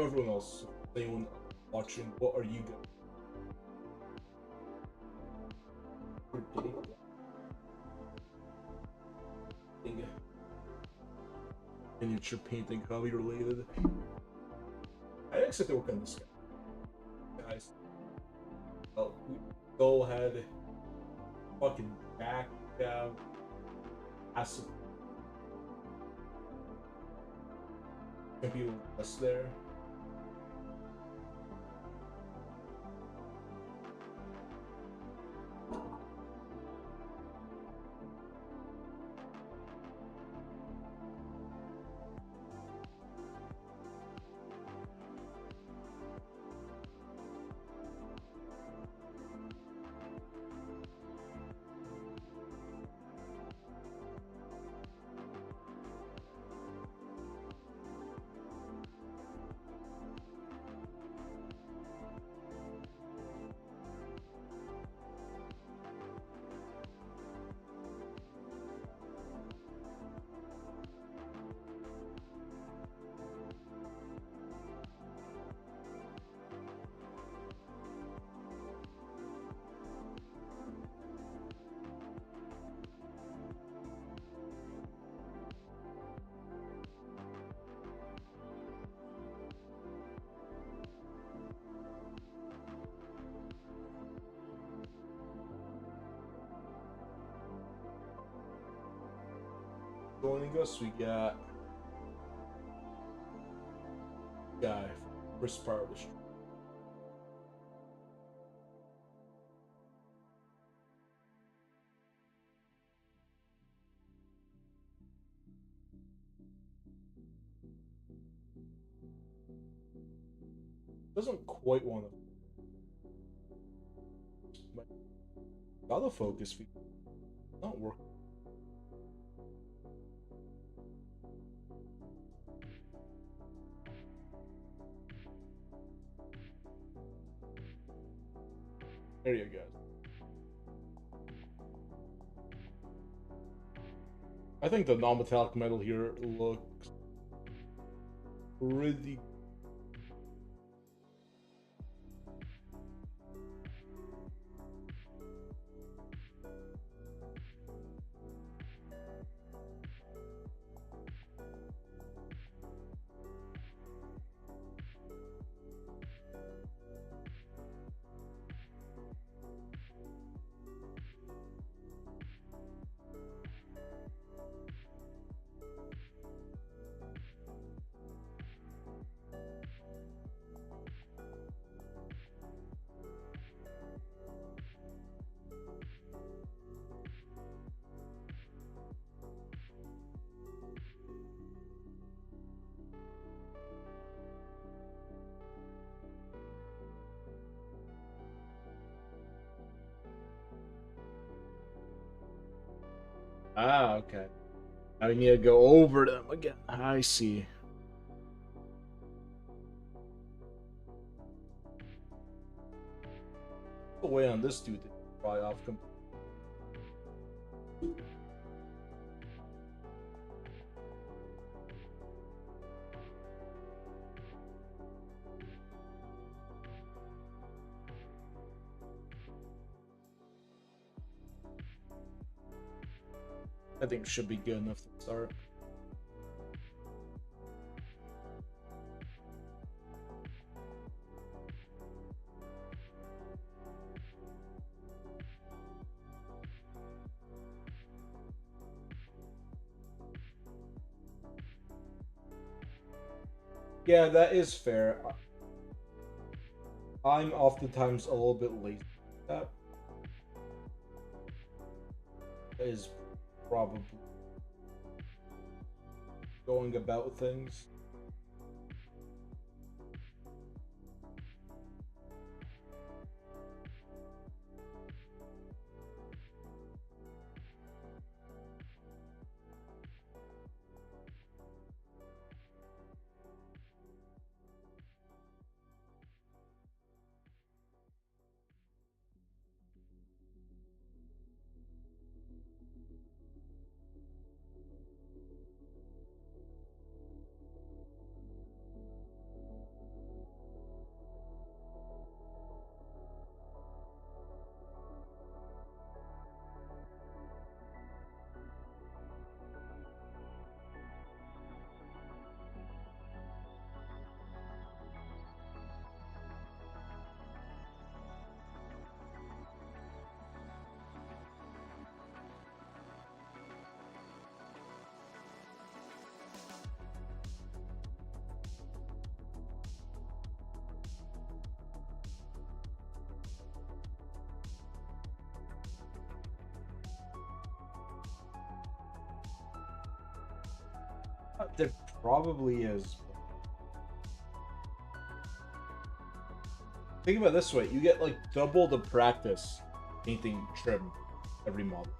everyone else, anyone watching, what are you guys getting? Miniature painting, hobby related. I expect to work on this guy. Guys. Well, we go ahead. Fucking back down. Acid. Gonna be a little less there. Joining us, we got guy first part of the stream. Doesn't quite want to. Got the focus feature. Not working. There you go. I think the non-metallic metal here looks pretty. Ah, okay. I need to go over them again. I see. The way on this dude to fly off completely. I think it should be good enough to start. Yeah, that is fair. I'm oftentimes a little bit late. That is probably going about things. There probably is. Think about it this way: you get like double the practice painting trim every model.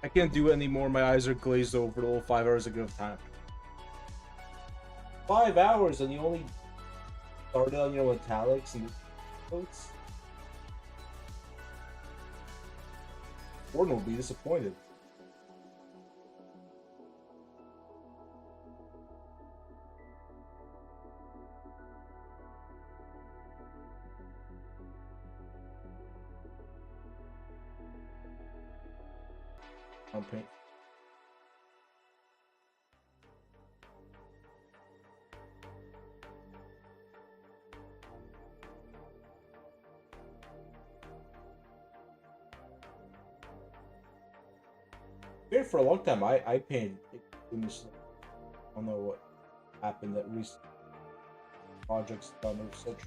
I can't do it anymore. My eyes are glazed over. The whole 5 hours ago of time. 5 hours, and you only started on your metallics and coats. Gordon will be disappointed. On paint. Here for a long time, I painted. I don't know what happened that recent projects done or such.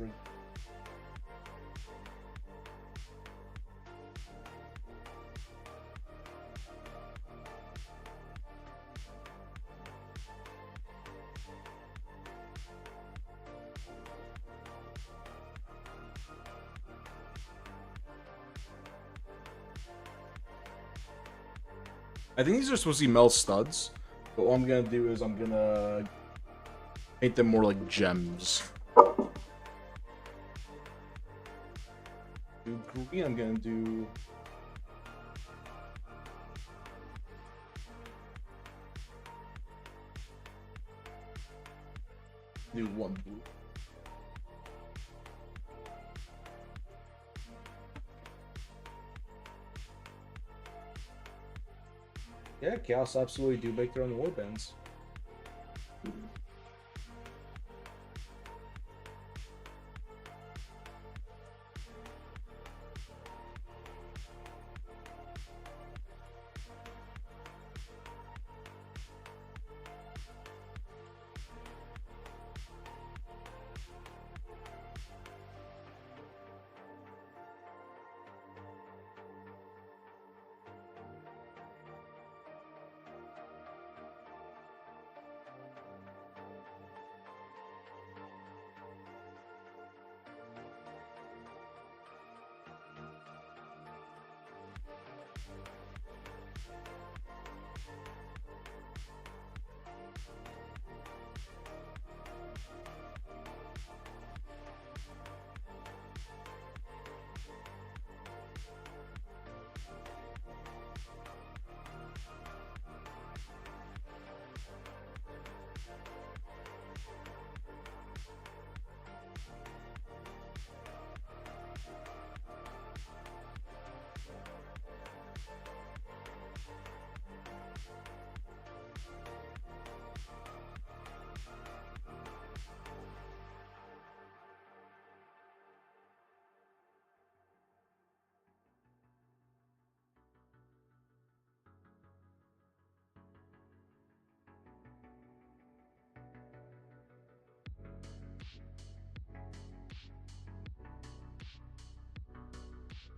I think these are supposed to be melt studs, but what I'm gonna do is I'm gonna paint them more like gems. Do green, I'm gonna do one blue. Yeah, Chaos absolutely do make their own warbands.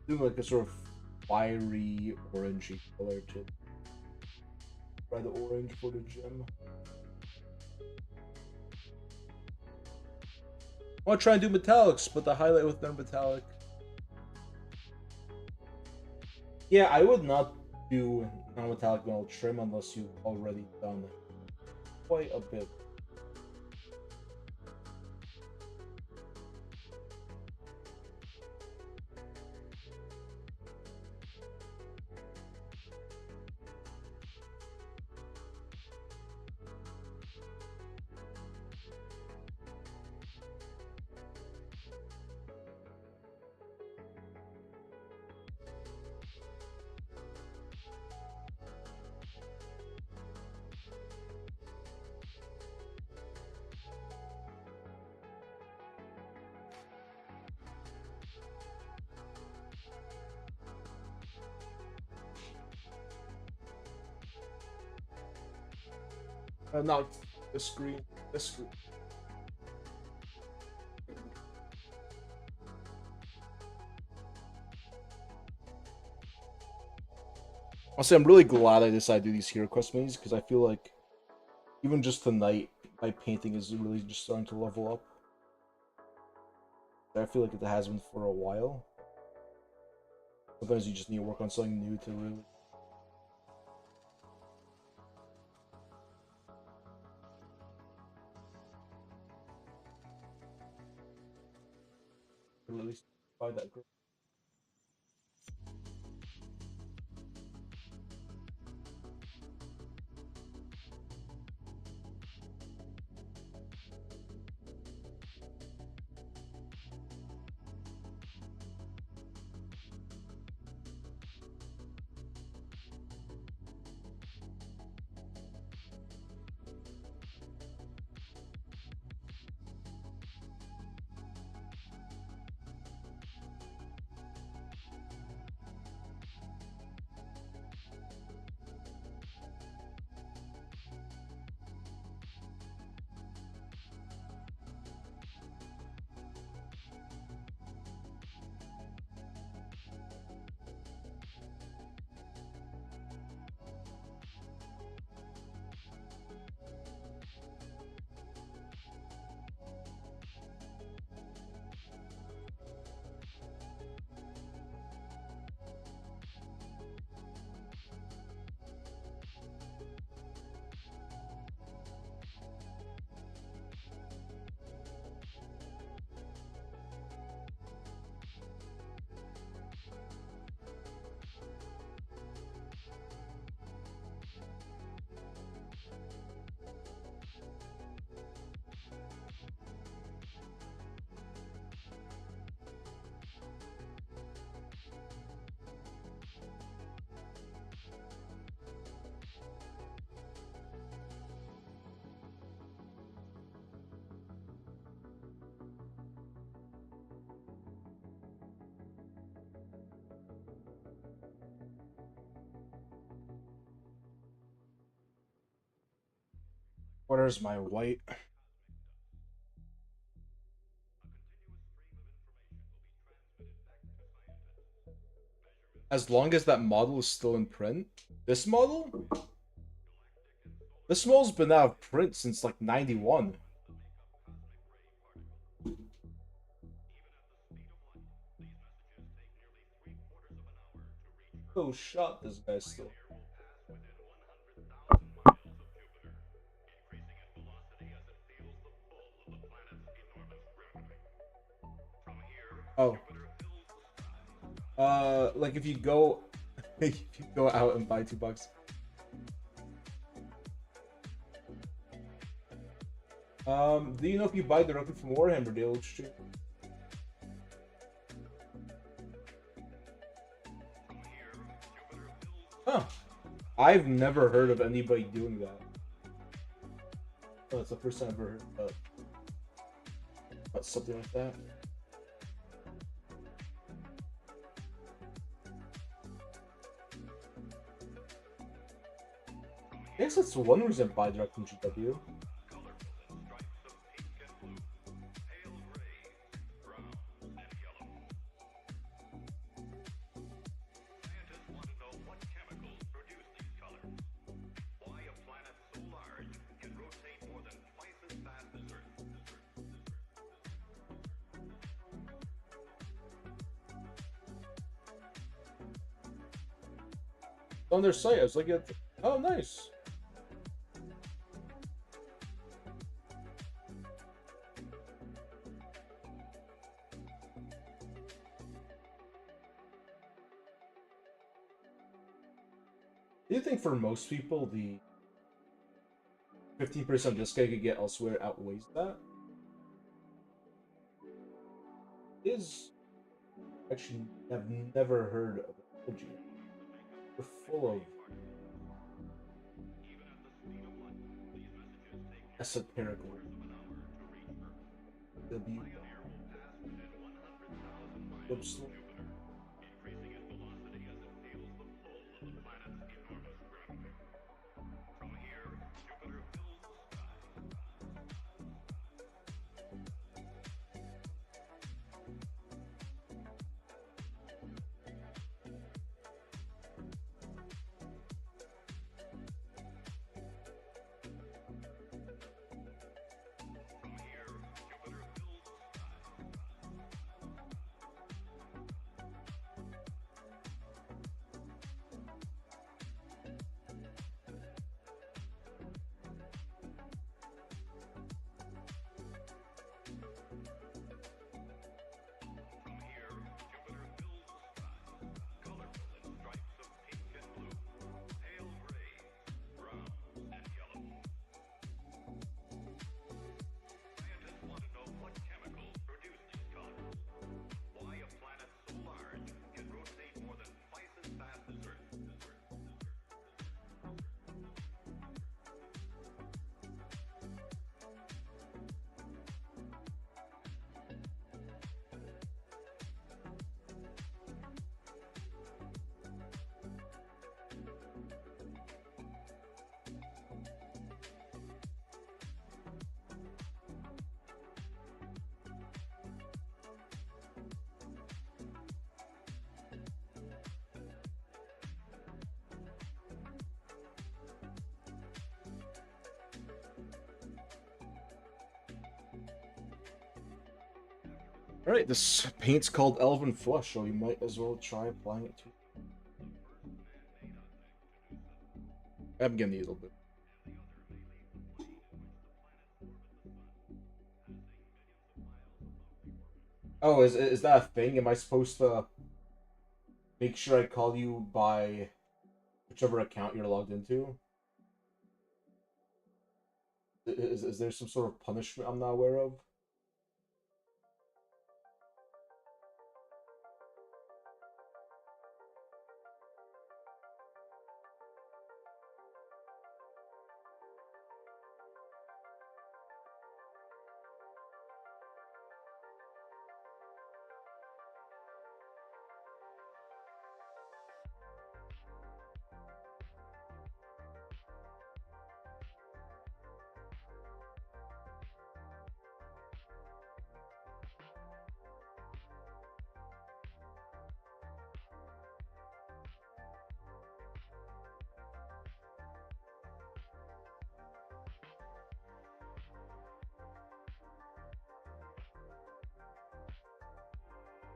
Do like a sort of fiery orangey color to try the orange for the gem. I want to try and do metallics, but the highlight with non-metallic. Yeah, I would not do non-metallic metal trim unless you've already done quite a bit. Not the screen. The screen. Honestly, I'm really glad I decided to do these Heroquest minis because I feel like even just tonight, my painting is really just starting to level up. I feel like it has been for a while. Sometimes you just need to work on something new to really find that growth. Where's my white? As long as that model is still in print. This model? This model's been out of print since like 91. Oh, shot this guy still. Oh. Like if you go, if you go out and buy $2. Do you know if you buy directly from Warhammer, they'll ship? Huh. I've never heard of anybody doing that. Oh, that's the first time I've ever heard about something like that. I guess that's one reason I buy direct from GW. On their site, I was looking at. Oh, nice. Do you think for most people the 15% discount you could get elsewhere outweighs that? Actually, I've never heard of it. They're full of esoteric words. Whoops. Alright, this paint's called Elven Flush, so you might as well try applying it to. I'm gonna need a little bit. Oh, is that a thing? Am I supposed to make sure I call you by whichever account you're logged into? Is there some sort of punishment I'm not aware of?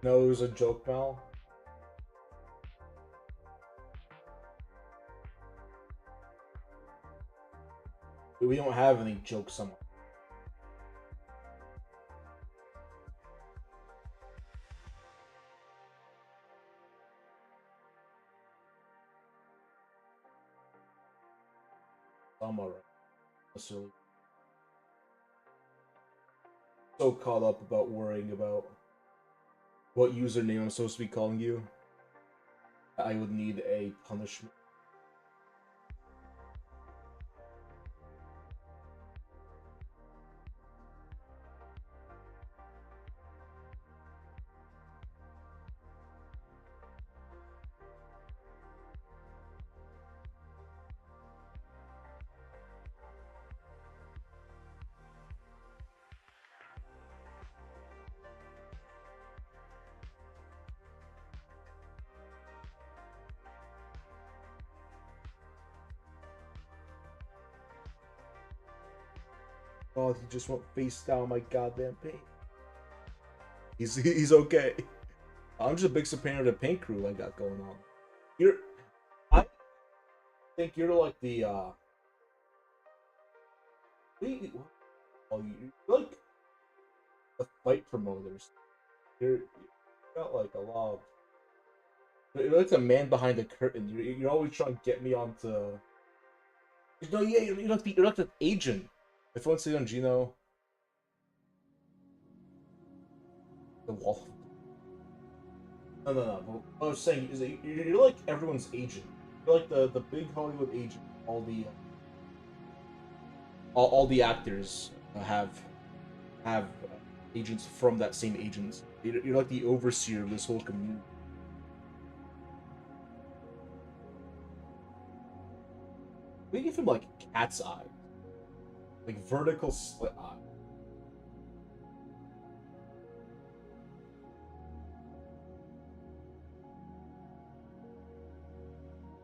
No, it was a joke, Mal. We don't have any jokes on. I'm alright. Necessarily. So caught up about worrying about what username I'm supposed to be calling you. I would need a punishment. God, he just went face down my goddamn paint. He's okay. I'm just a big fan of the paint crew I got going on. I think you're like the you're like the fight promoters. You got like a lot of. You're like the man behind the curtain. You're always trying to get me onto. No, yeah, you're like the agent. If once again, Gino, the wall. No. But what I was saying is that you're like everyone's agent. You're like the big Hollywood agent. All the actors have agents from that same agency. You're like the overseer of this whole community. We give him like cat's eye, like vertical slit eye.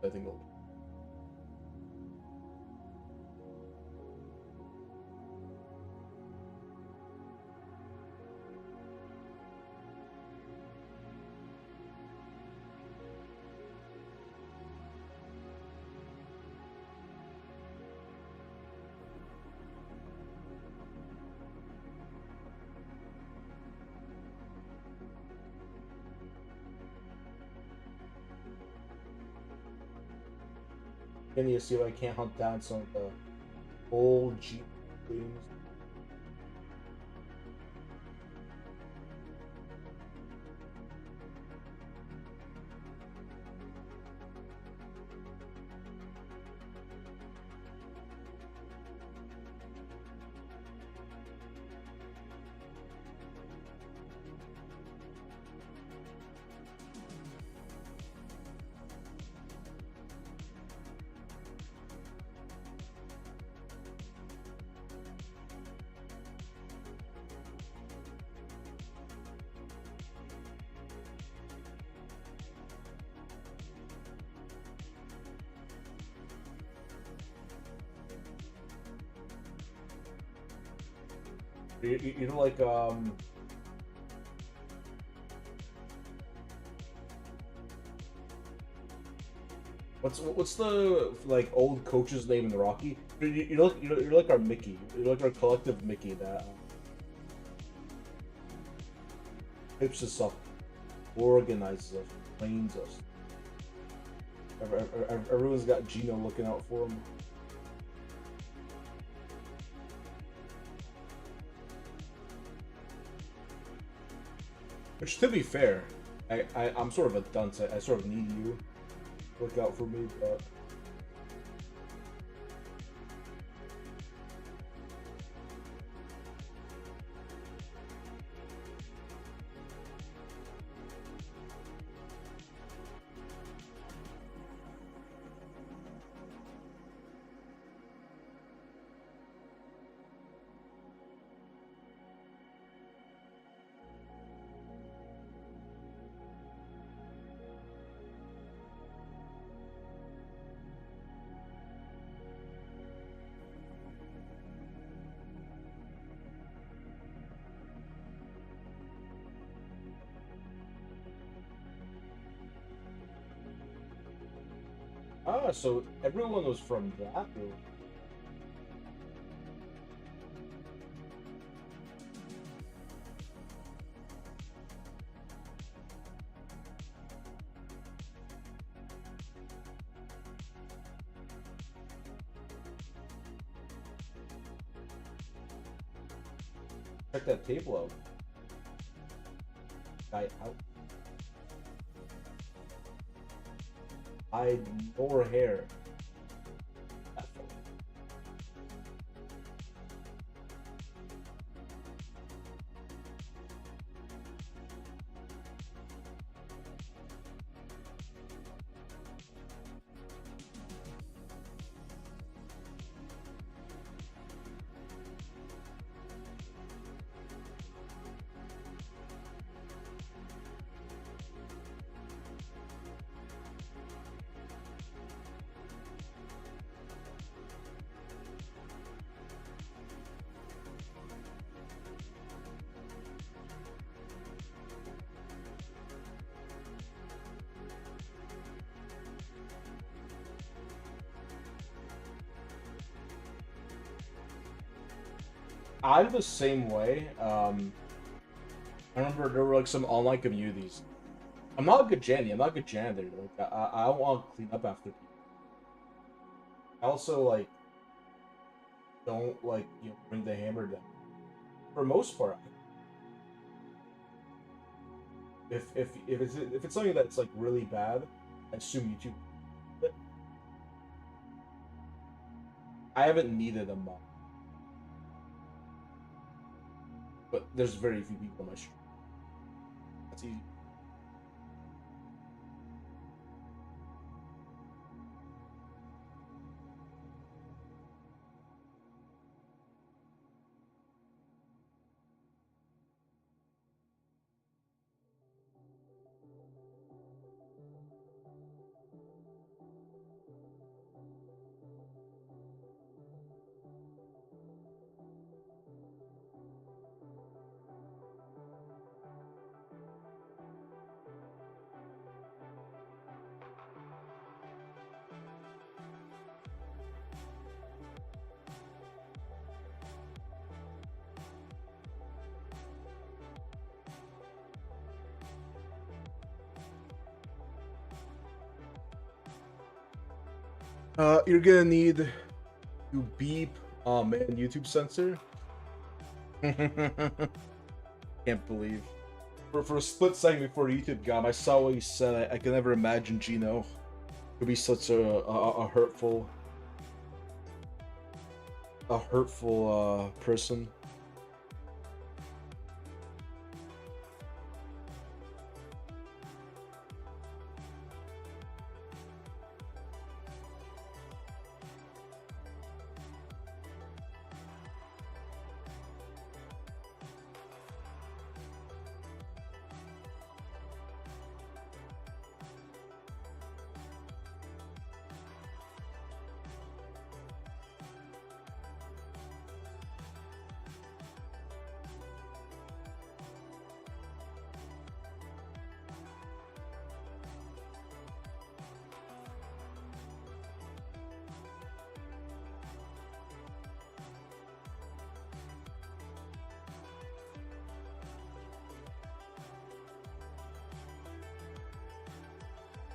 I think it'll. Can you see if I can't hunt down some of the old Jeep things? You know, like what's the like old coach's name in Rocky? You're like our Mickey. You're like our collective Mickey that hypes us up, organizes us, trains us. Everyone's got Gino looking out for him. Which, to be fair, I'm sort of a dunce. I sort of need you to look out for me, but. Ah, so everyone was from that room. Check that table out. Guy out. Hide more hair. I'm the same way. I remember there were like some online communities. I'm not a good Janny. I'm not a good janitor. Like I don't want to clean up after people. I also like don't like bring the hammer down. For most part, if it's something that's like really bad, I assume YouTube. But I haven't needed a mop, but there's very few people on my stream. That's easy. You're gonna need to beep. Oh man, YouTube censor. Can't believe. For a split second before YouTube got him, I saw what he said. I can never imagine Gino could be such a hurtful person.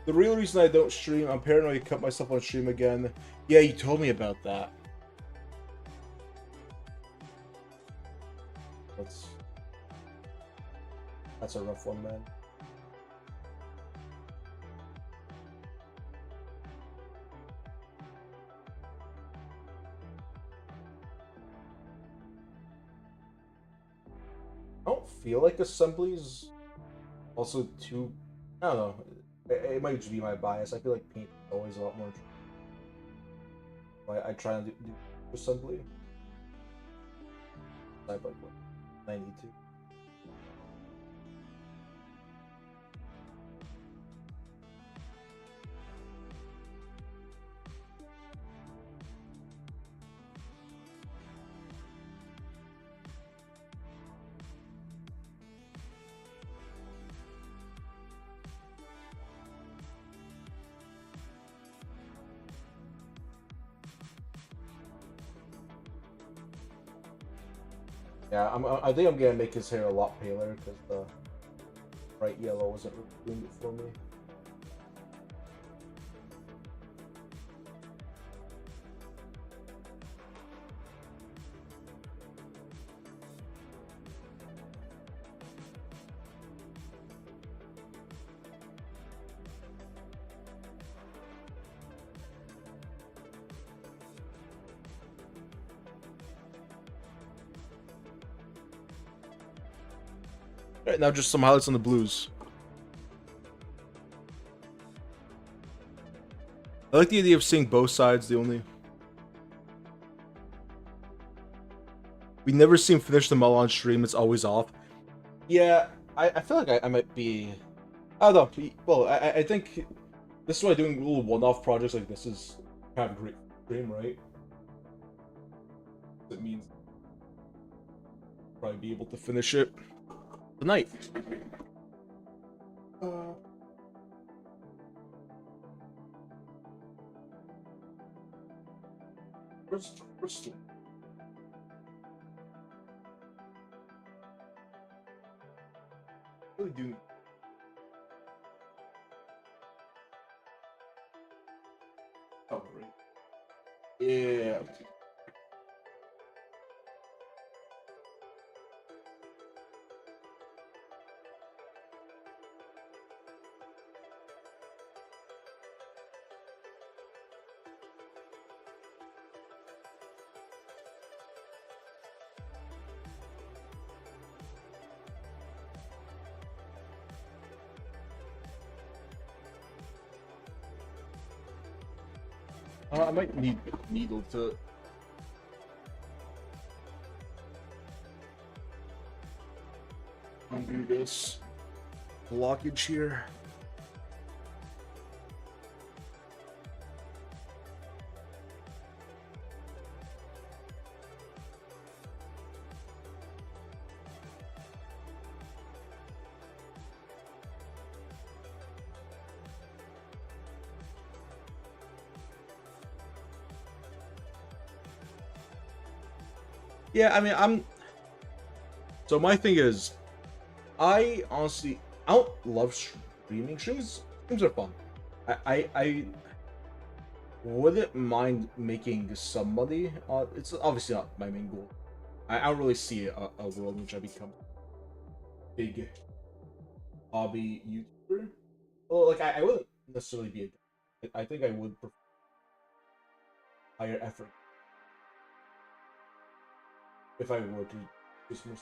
The real reason I don't stream, I'm paranoid to cut myself on stream again. Yeah, you told me about that. That's a rough one, man. I don't feel like assemblies also too. I don't know. It might just be my bias. I feel like paint is always a lot more. I try and do assembly. I like what I need to. Yeah, I think I'm gonna make his hair a lot paler because the bright yellow wasn't really doing it for me. Alright, now just some highlights on the blues. I like the idea of seeing both sides, we never see him finish them all on stream, it's always off. Yeah, I feel like I might be... I don't know, well, I think this is why doing little one-off projects like this is kind of a great stream, right? It means probably be able to finish it tonight. Where's Crystal? Really doing. Oh, right. Yeah. I might need a needle to undo this blockage here. Yeah, I mean, so my thing is, I honestly, I don't love streaming. Streams are fun. I wouldn't mind making some money. It's obviously not my main goal. I don't really see a world in which I become a big hobby YouTuber. Well, like, I wouldn't necessarily be I think I would prefer higher effort if I were to just more.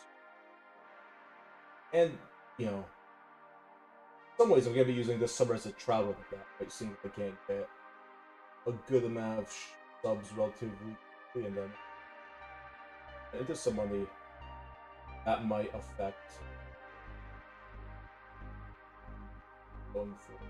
And, you know, in some ways I'm going to be using this summer as a trial run of that, right? Seeing if I can get a good amount of subs relatively quickly, and then into some money that might affect going forward.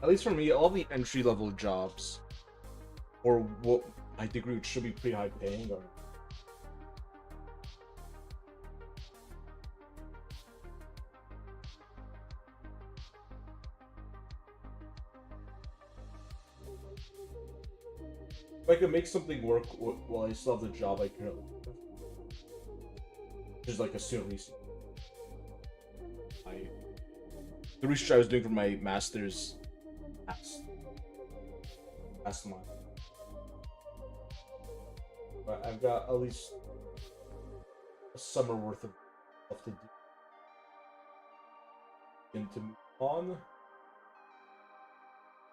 At least for me, all the entry-level jobs, or what my degree should be pretty high paying, are If I could make something work while I still have the job I currently have, which is like a soon release. The research I was doing for my master's past month. But I've got at least a summer worth of stuff to do and to move on.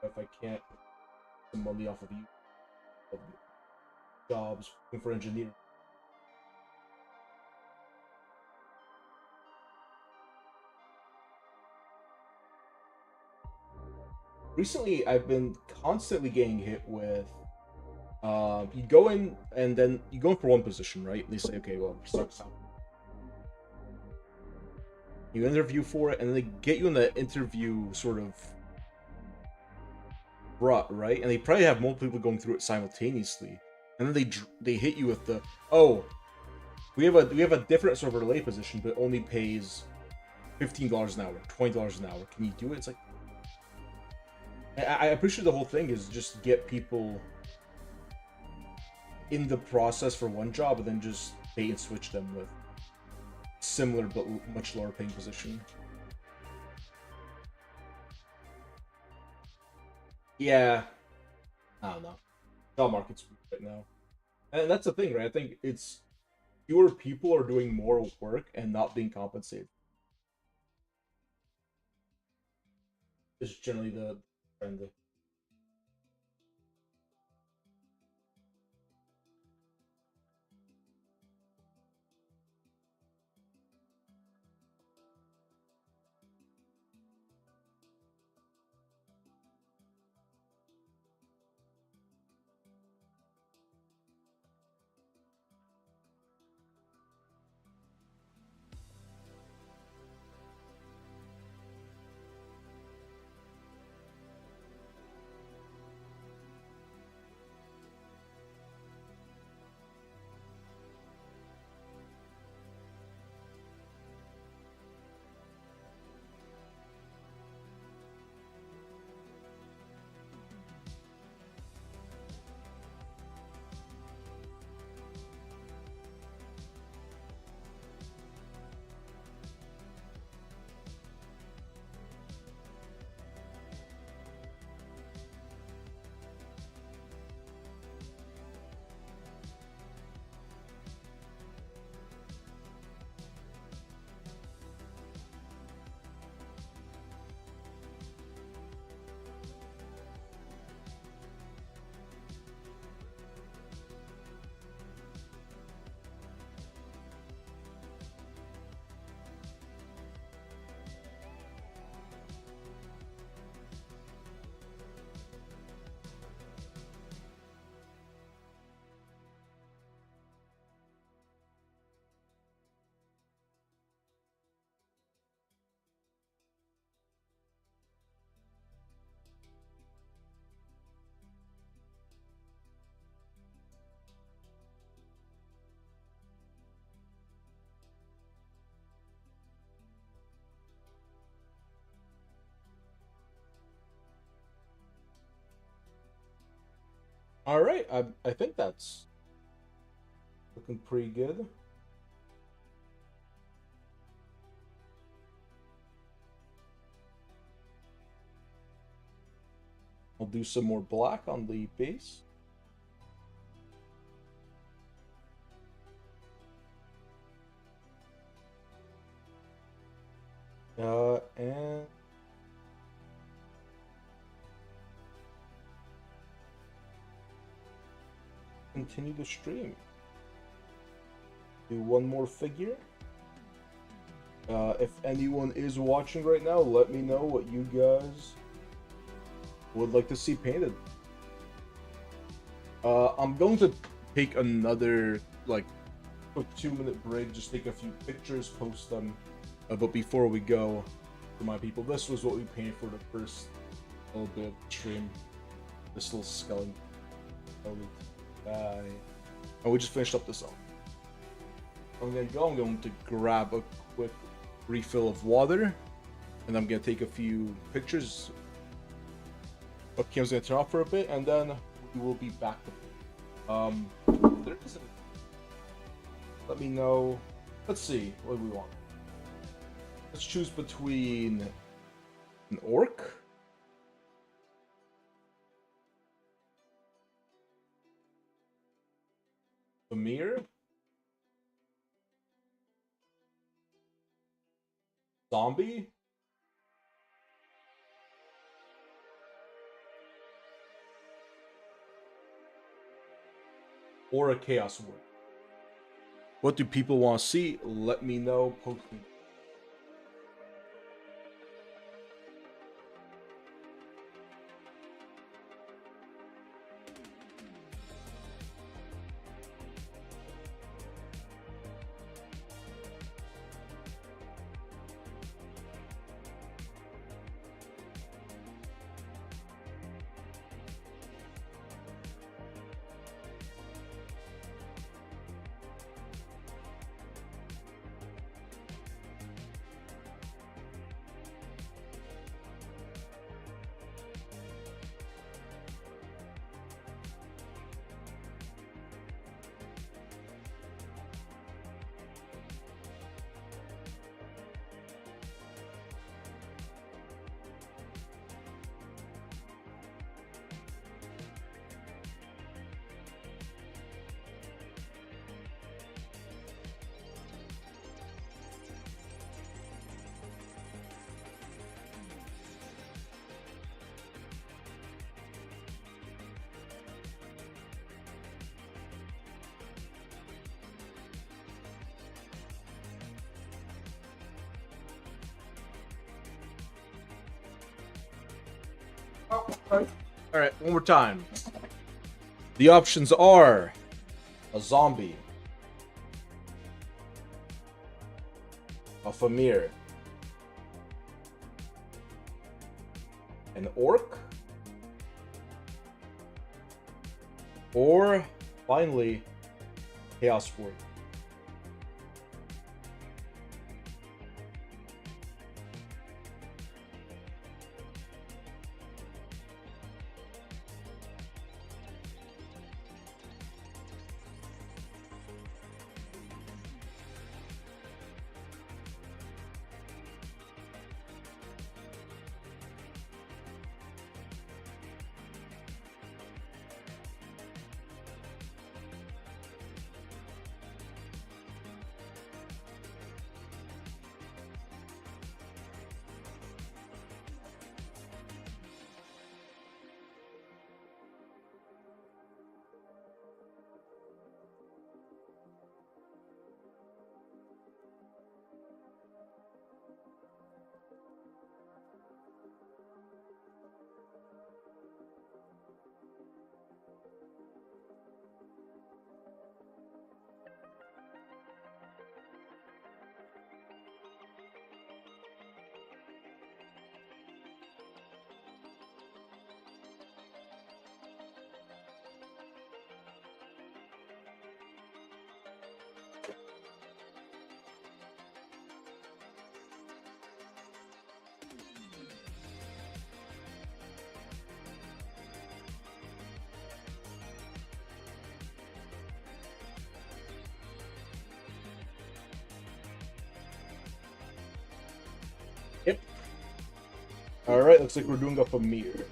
If I can't get some money off of you, jobs looking for engineering. Recently, I've been constantly getting hit with. You go in and then you go in for one position, right? They say, okay, well, sucks out. You interview for it, and then they get you in the interview sort of rut, right? And they probably have multiple people going through it simultaneously, and then they hit you with the, oh, we have a different sort of relay position, but it only pays $15 an hour, $20 an hour. Can you do it? It's like, I appreciate the whole thing is just get people in the process for one job and then just bait and switch them with similar but much lower paying position. Yeah, I don't know. Job market's weak right now, and that's the thing, right? I think it's fewer people are doing more work and not being compensated. It's generally the trend. All right, I think that's looking pretty good. I'll do some more black on the base. And continue the stream. Do one more figure. If anyone is watching right now, let me know what you guys would like to see painted. I'm going to take another like quick 2-minute break, just take a few pictures, post them. But before we go, for my people, this was what we painted for the first little bit of the stream. This little skeleton guy. And we just finished up this song. I'm going to grab a quick refill of water, and I'm gonna take a few pictures. Webcam's gonna turn off for a bit, and then we're you will be back to there isn't. Let me know. Let's see what do we want. Let's choose between an orc, Amir, zombie, or a chaos warrior. What do people want to see? Let me know. Post me. Alright, one more time. The options are a zombie, a Famir, an orc, or finally, Chaos Warrior. Yep. Alright, looks like we're doing a Famir.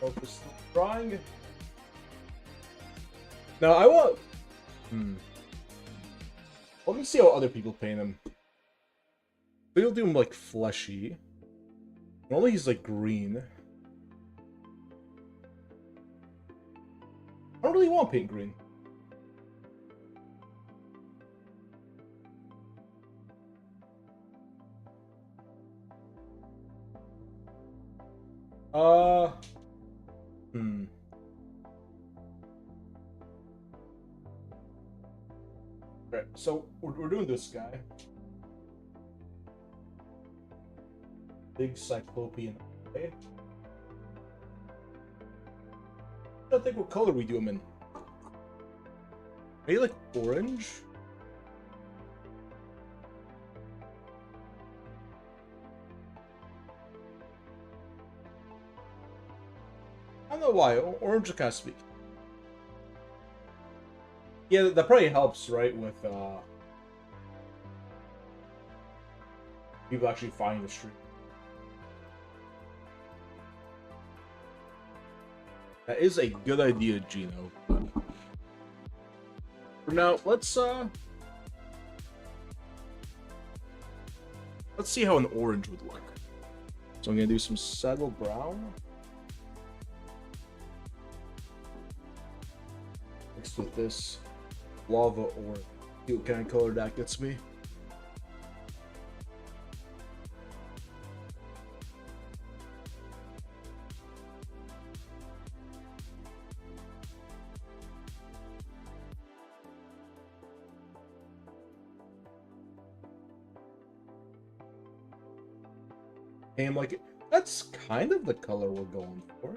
Focus drawing. Now I want. Let me see how other people paint him. They'll do him like fleshy. Normally he's like green. I don't really want to paint green. Right, so we're doing this guy. Big cyclopean eye. I think what color we do them in. Maybe like orange? I don't know why. Orange is kind of sweet. Yeah, that probably helps, right, with people actually finding the stream. That is a good idea, Gino. But for now, let's see how an orange would look. So I'm gonna do some saddle brown mixed with this lava orange. See what kind of color that gets me. And like, that's kind of the color we're going for.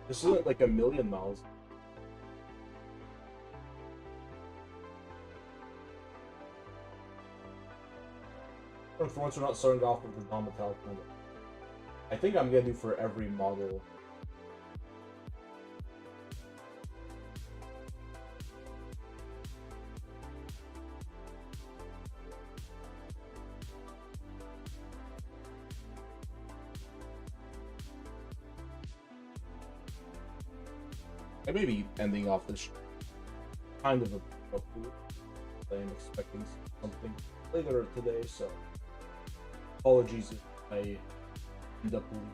This isn't like a million miles. For once, we're not starting off with the non-metallic number. I think I'm gonna do for every model. I may be ending off this kind of a pool. I'm expecting something later today, so apologies if I end up leaving.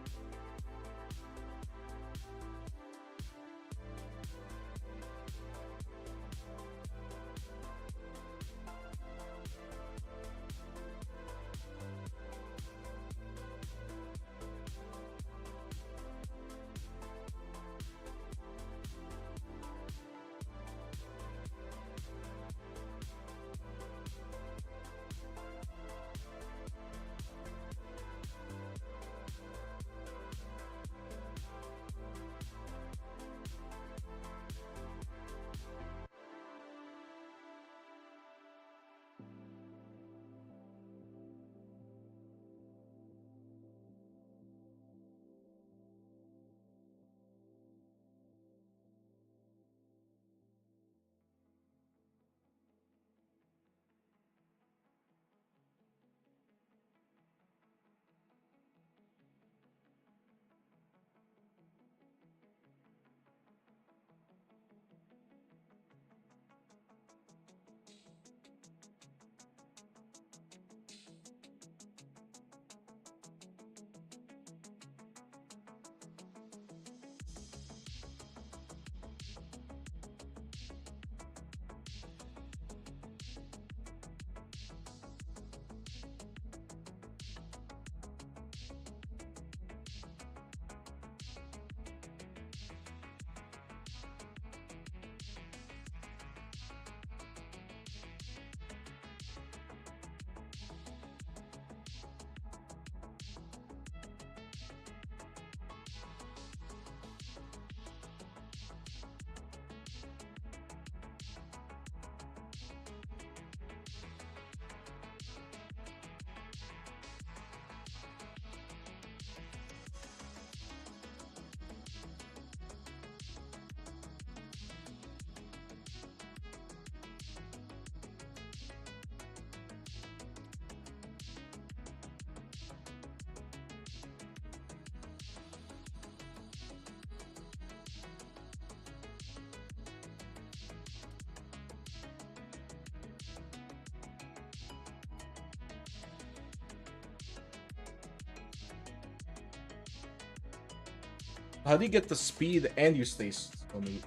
How do you get the speed and you stay swimming?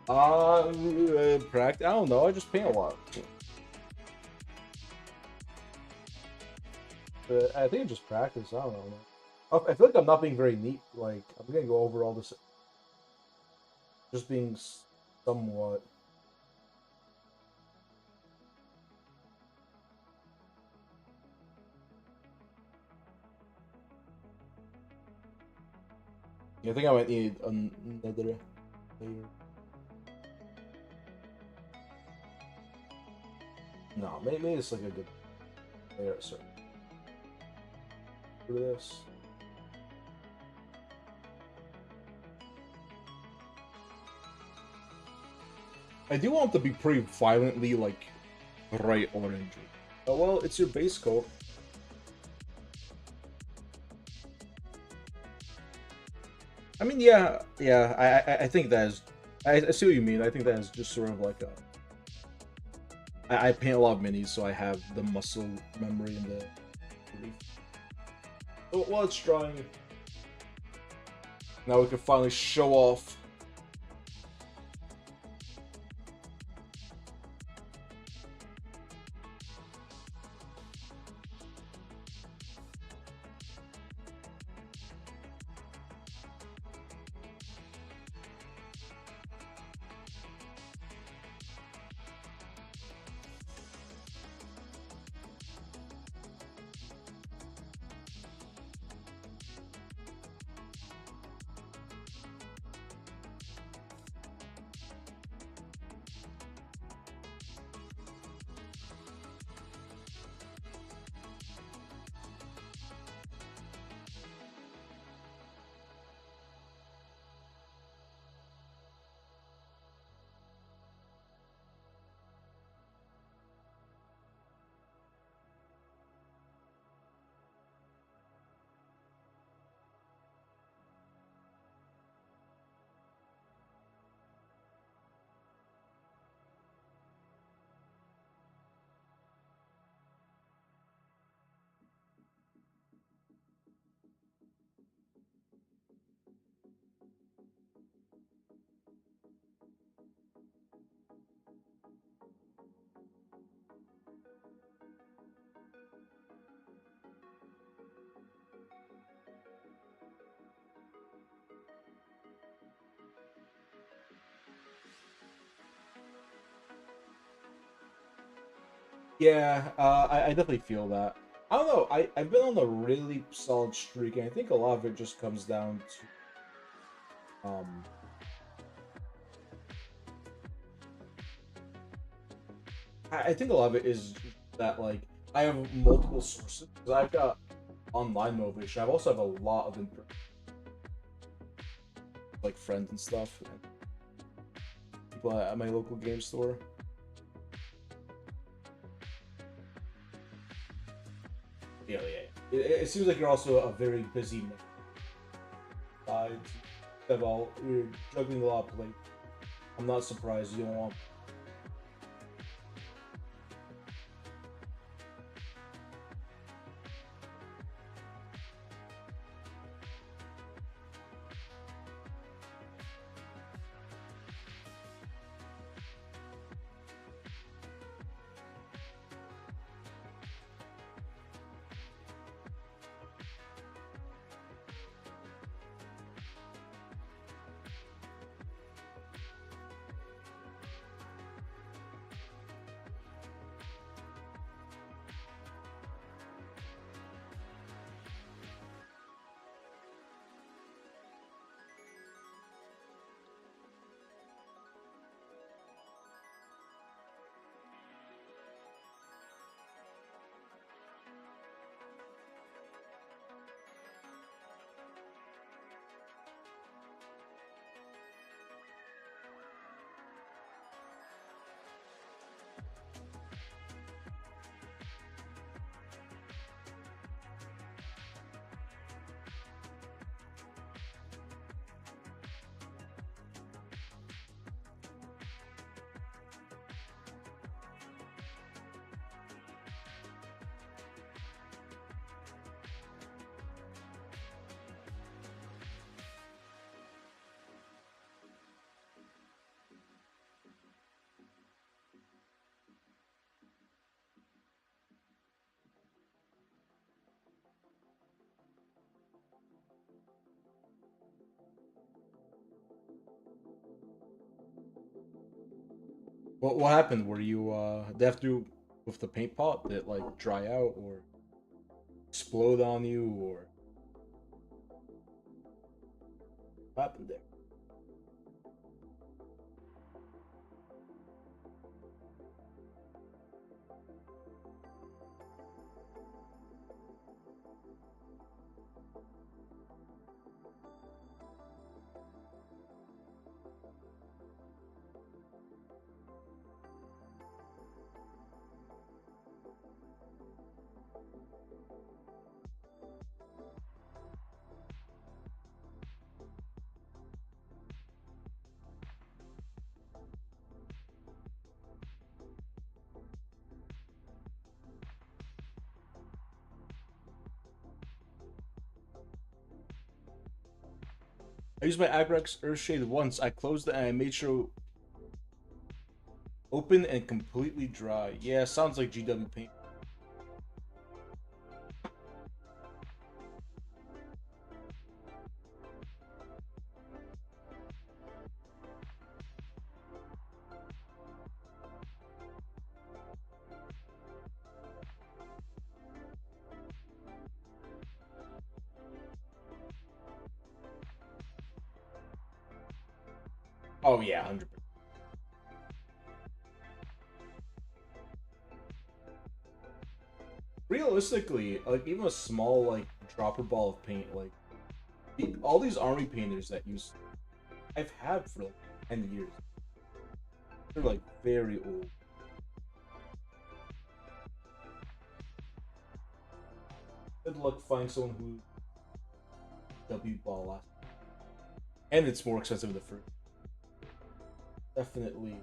Practice. I don't know. I just paint a lot. But I think I just practice. I don't know. I feel like I'm not being very neat. Like I'm gonna go over all this. Just being somewhat. Yeah, I think I might need another layer. No, maybe it's like a good layer. Sorry. For this. I do want to be pretty violently like bright orange. Oh well, it's your base coat. I mean, yeah, I think that is. I see what you mean. I think that is just sort of like a. I paint a lot of minis, so I have the muscle memory and the relief. So while it's drying, now we can finally show off. Yeah, I definitely feel that. I don't know. I've been on a really solid streak, and I think a lot of it just comes down to I think a lot of it is that like I have multiple sources. 'Cause I've got online motivation. I also have a lot of like friends and stuff, and people at my local game store. Yeah. It seems like you're also a very busy man. Of all, you're juggling a lot of plates. I'm not surprised you don't want. What happened? Were you they have to do with the paint pot? Did it like dry out or explode on you or what happened there? I used my Agrax Earthshade once. I closed it and I made sure open and completely dry. Yeah, sounds like GW paint. Oh yeah, 100%. Realistically, like even a small like dropper ball of paint, like all these army painters that use I've had for like 10 years. They're like very old. Good luck finding someone who W ball last. And it's more expensive the first. Definitely.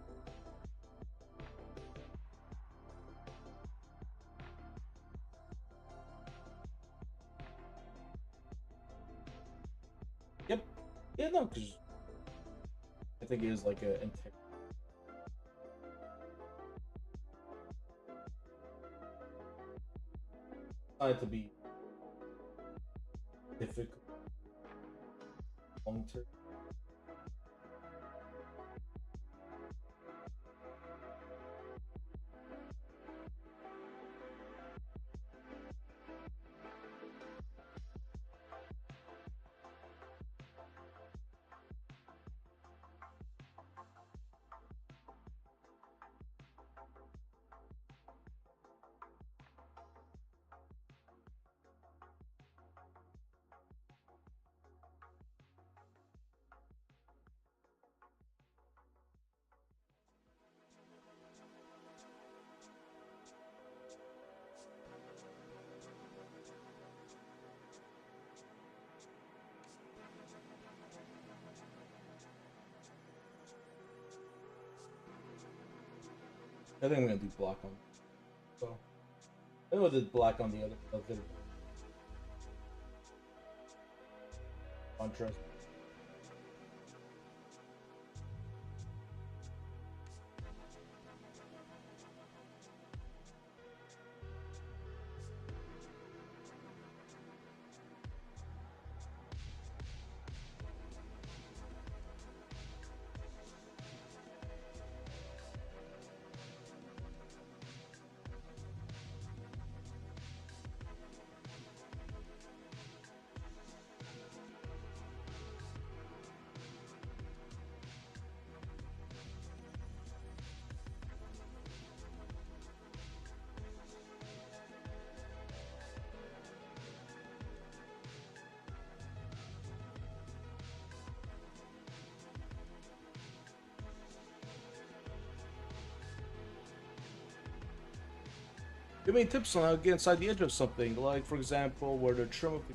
Yep. Yeah, no, because I think it is like a intech. Not to be difficult long term. I think I'm gonna do black on. So I know I did black on the other contrast. Give me tips on how to get inside the edge of something, like for example, where the trim of the.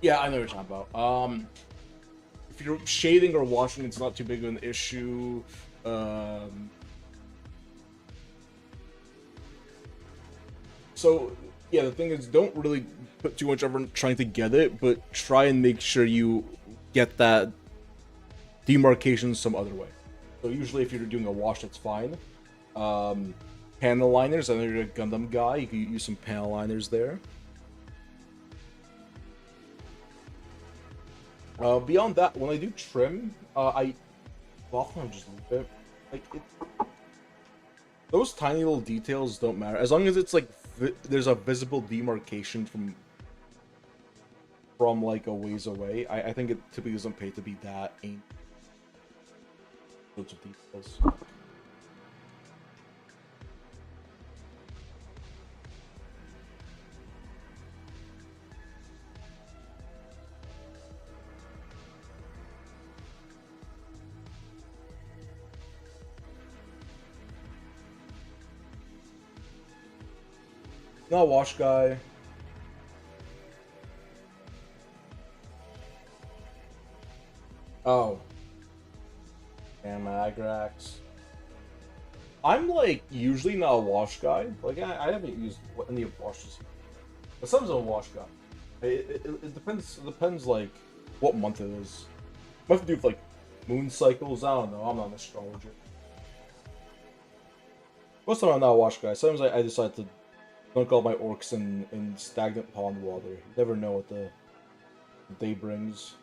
Yeah, I know what you're talking about. If you're shading or washing, it's not too big of an issue. So yeah, the thing is, don't really put too much effort in trying to get it, but try and make sure you get that demarcation some other way. So usually, if you're doing a wash, that's fine. Panel liners. I know you're a Gundam guy. You can use some panel liners there. Beyond that, when I do trim, I often just leave it. Like those tiny little details don't matter as long as it's like there's a visible demarcation from like a ways away. I think it typically doesn't pay to be that ancient. Sorts of details. Not a wash guy. Oh. And Agrax. I'm like usually not a wash guy. Like I haven't used any of washes. But sometimes I'm a wash guy. It depends. It depends like what month it is. I have to do with like moon cycles. I don't know. I'm not an astrologer. Most of the time I'm not a wash guy. Sometimes I decide to dunk all my orcs in stagnant pond water. You never know what the day brings.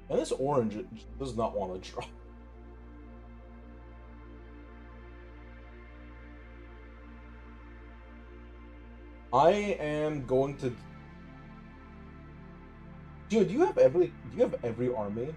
And this orange it just does not want to drop. I am going to. Dude, do you have every army?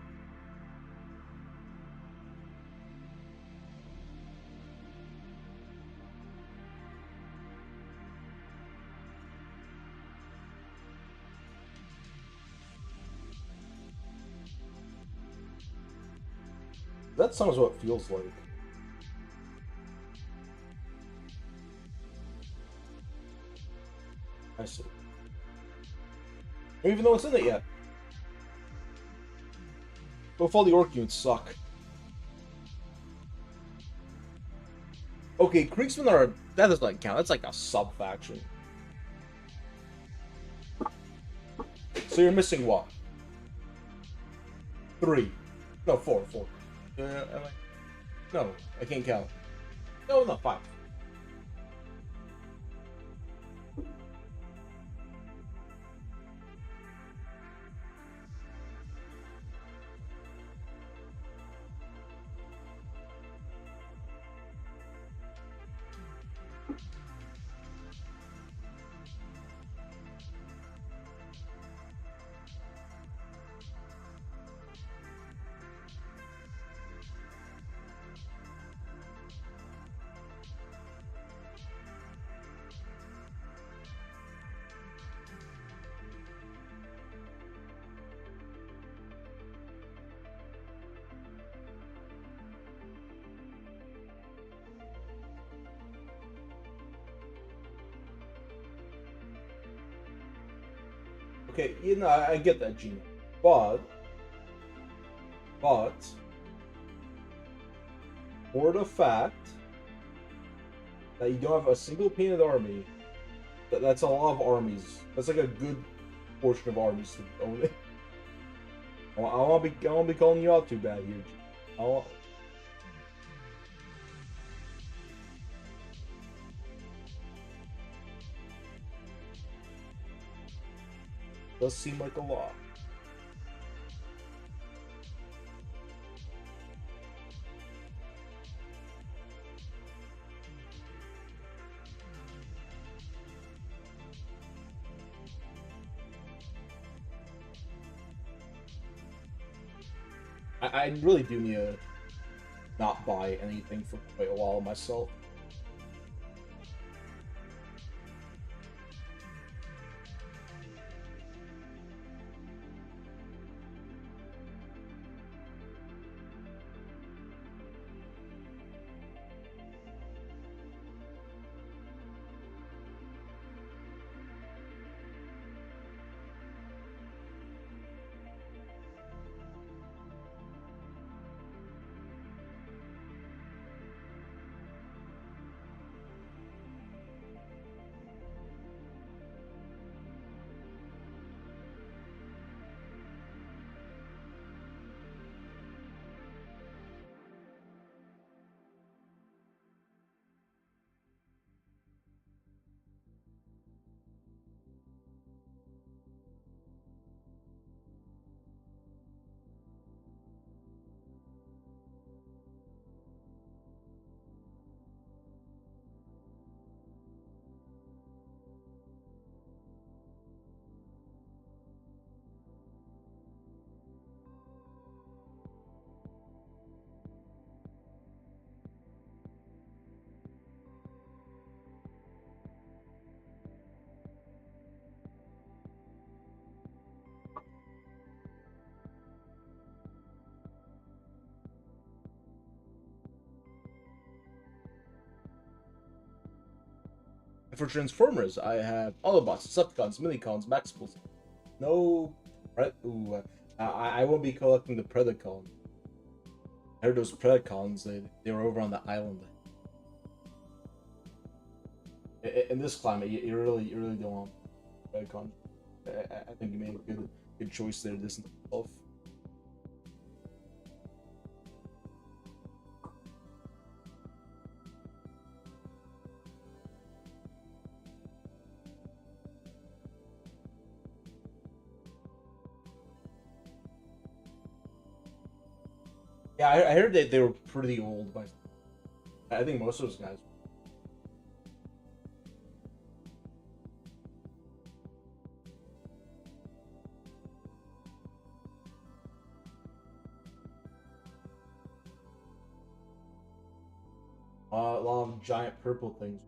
That sounds what it feels like. I see. Even though it's in it yet. But all the orc units suck. Okay, Kriegsmen are... That does not count. That's like a sub-faction. So you're missing what? 3. No, 4. Am I... No, I can't count. No, 5. Okay, you know, I get that, Gina. But... for the fact that you don't have a single painted army, that's a lot of armies. That's like a good portion of armies to own it. I won't be calling you out too bad here, Gina. Does seem like a lot. I really do need to not buy anything for quite a while myself. And for Transformers, I have Autobots, Decepticons, Minicons, Maximals. No, I won't be collecting the Predacons. I heard those Predacons, they were over on the island. In this climate, you really don't want Predacons. I think you made a good choice there, distance yourself. Yeah, I heard they were pretty old, but I think most of those guys. A lot of giant purple things.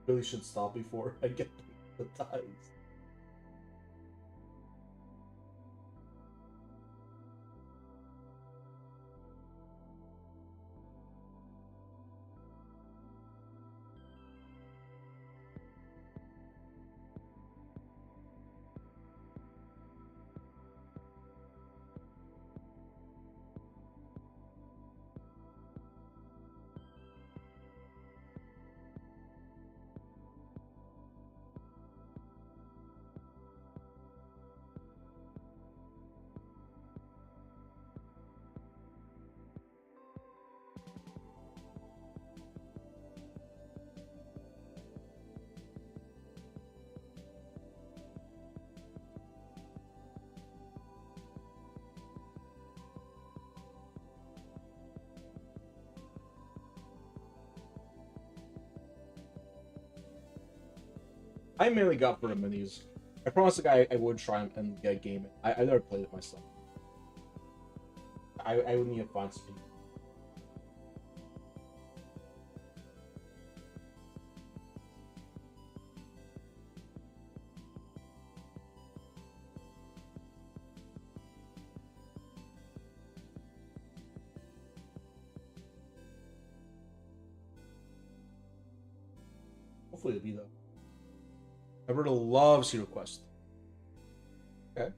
Really should stop before I get the ties. I mainly got for the minis. I promised the guy I would try and get a game. I never played it myself. I would need to find some. Hopefully it'll be though. Alberta loves Heroquest. Okay.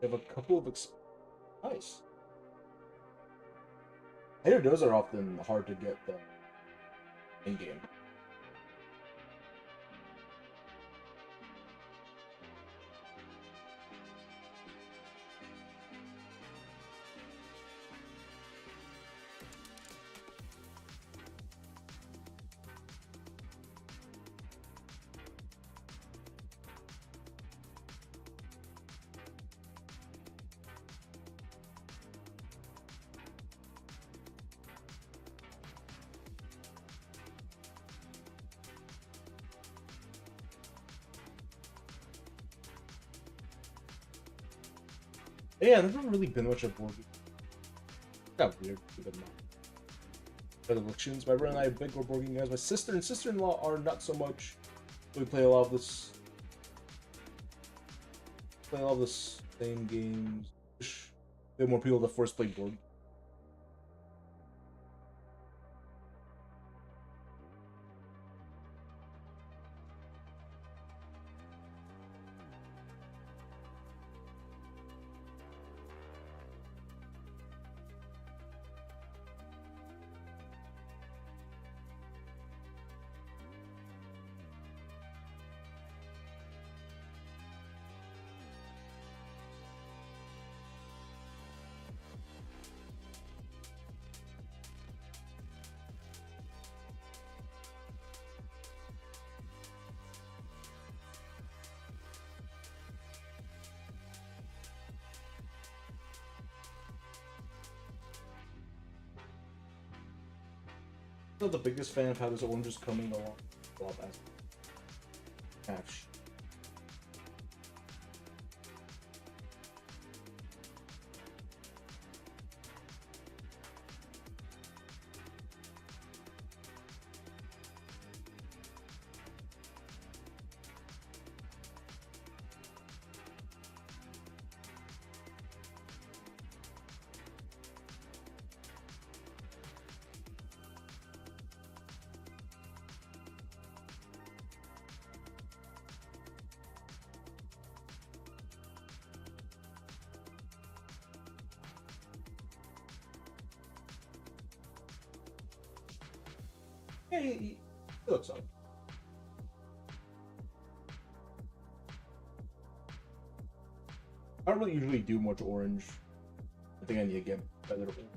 They have a couple of nice. I hear those are often hard to get in game. Yeah, I've never really been much of board game. Got weird, but not. Predilections. My brother and I are big board game guys. My sister and sister-in-law are not so much. We play a lot of this. Play a lot of the same games. We have more people to force play board. I'm not the biggest fan of how this orange is coming along. Gosh. Yeah, he looks up. I don't really usually do much orange. I think I need to get better at it.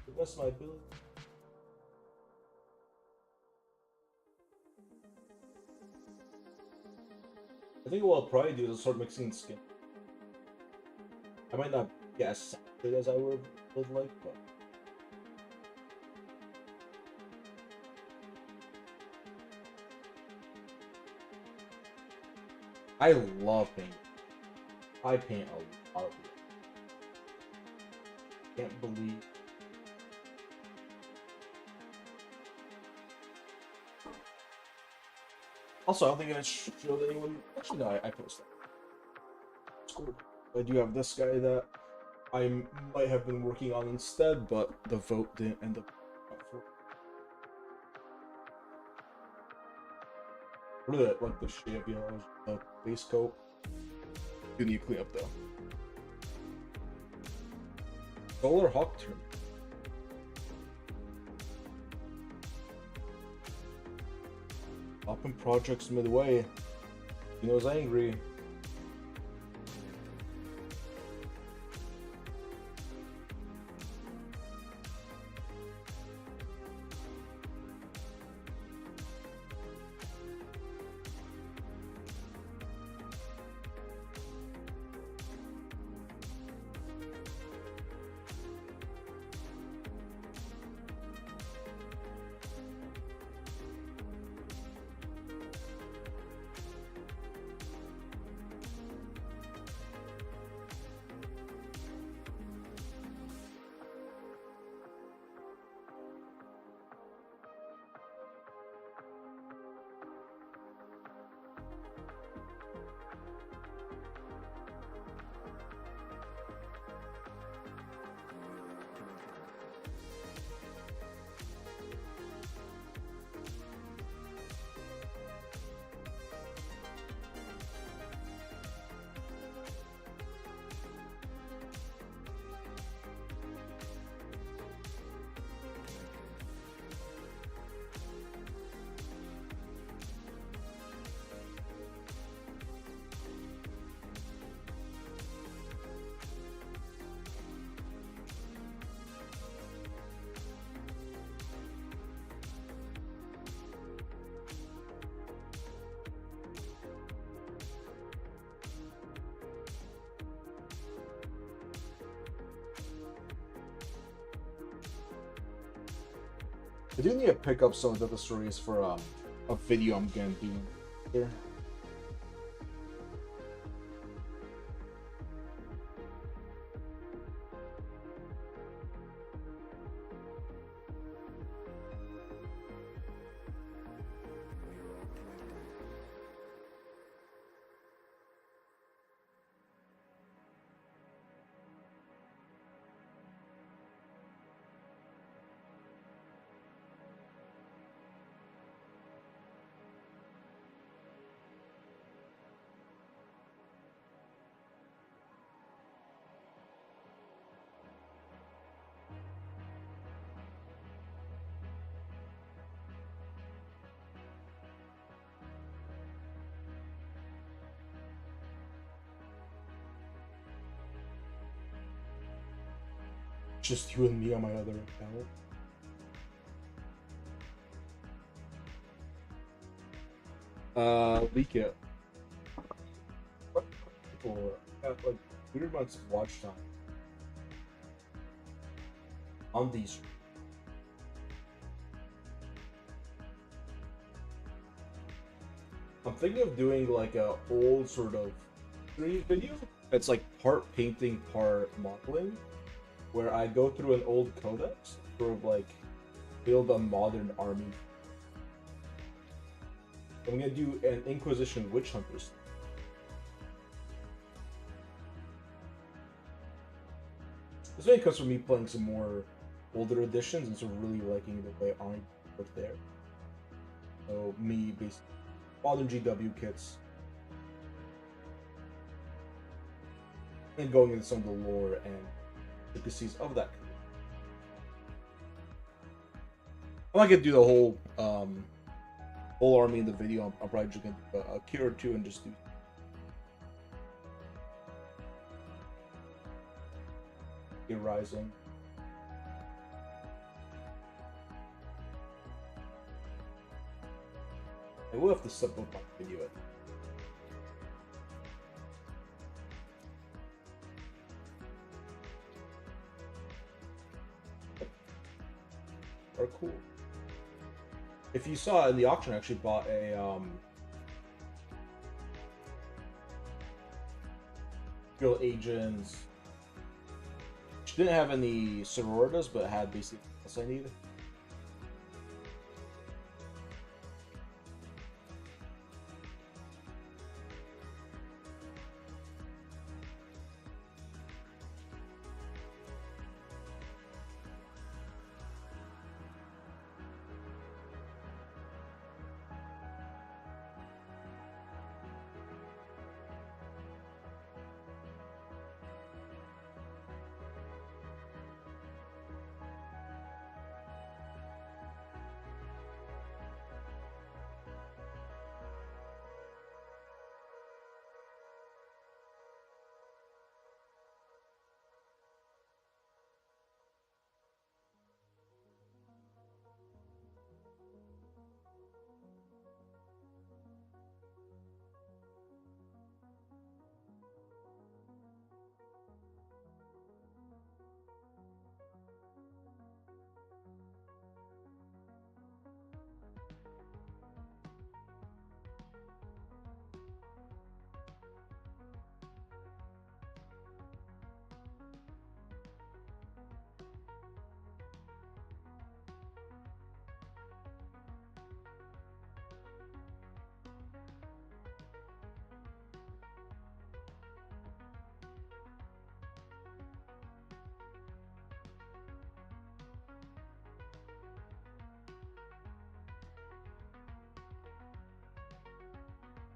The best of my ability. I think what I'll probably do is start mixing skin. I might not get as saturated as I would like, but I love paint. I paint a lot of it. Can't believe. Also, I don't think I showed anyone. Actually, no, I posted. Scored. I do have this guy that I might have been working on instead, but the vote didn't end up. Really like the shade of yellow, the base coat. You need to clean up though. Solar Hawk turn. Stopping projects midway. He knows angry. I do need to pick up some of the stories for a video I'm gonna do here. Just you and me on my other account. Leak it. People have like weird amounts of watch time on these. I'm thinking of doing like a old sort of video. It's like part painting, part modeling, where I go through an old codex, sort of like build a modern army. I'm gonna do an Inquisition Witch Hunters. This mainly comes from me playing some more older editions and sort of really liking the way army worked there. So me basically modern GW kits. And going into some of the lore and intricacies of that. I'm not gonna do the whole army in the video. I'm probably just gonna do a kill or two and just do. Rising. I will have to step up my video. Are cool. If you saw in the auction, I actually bought a Girl Agents. She didn't have any sororitas, but had basically what else I needed.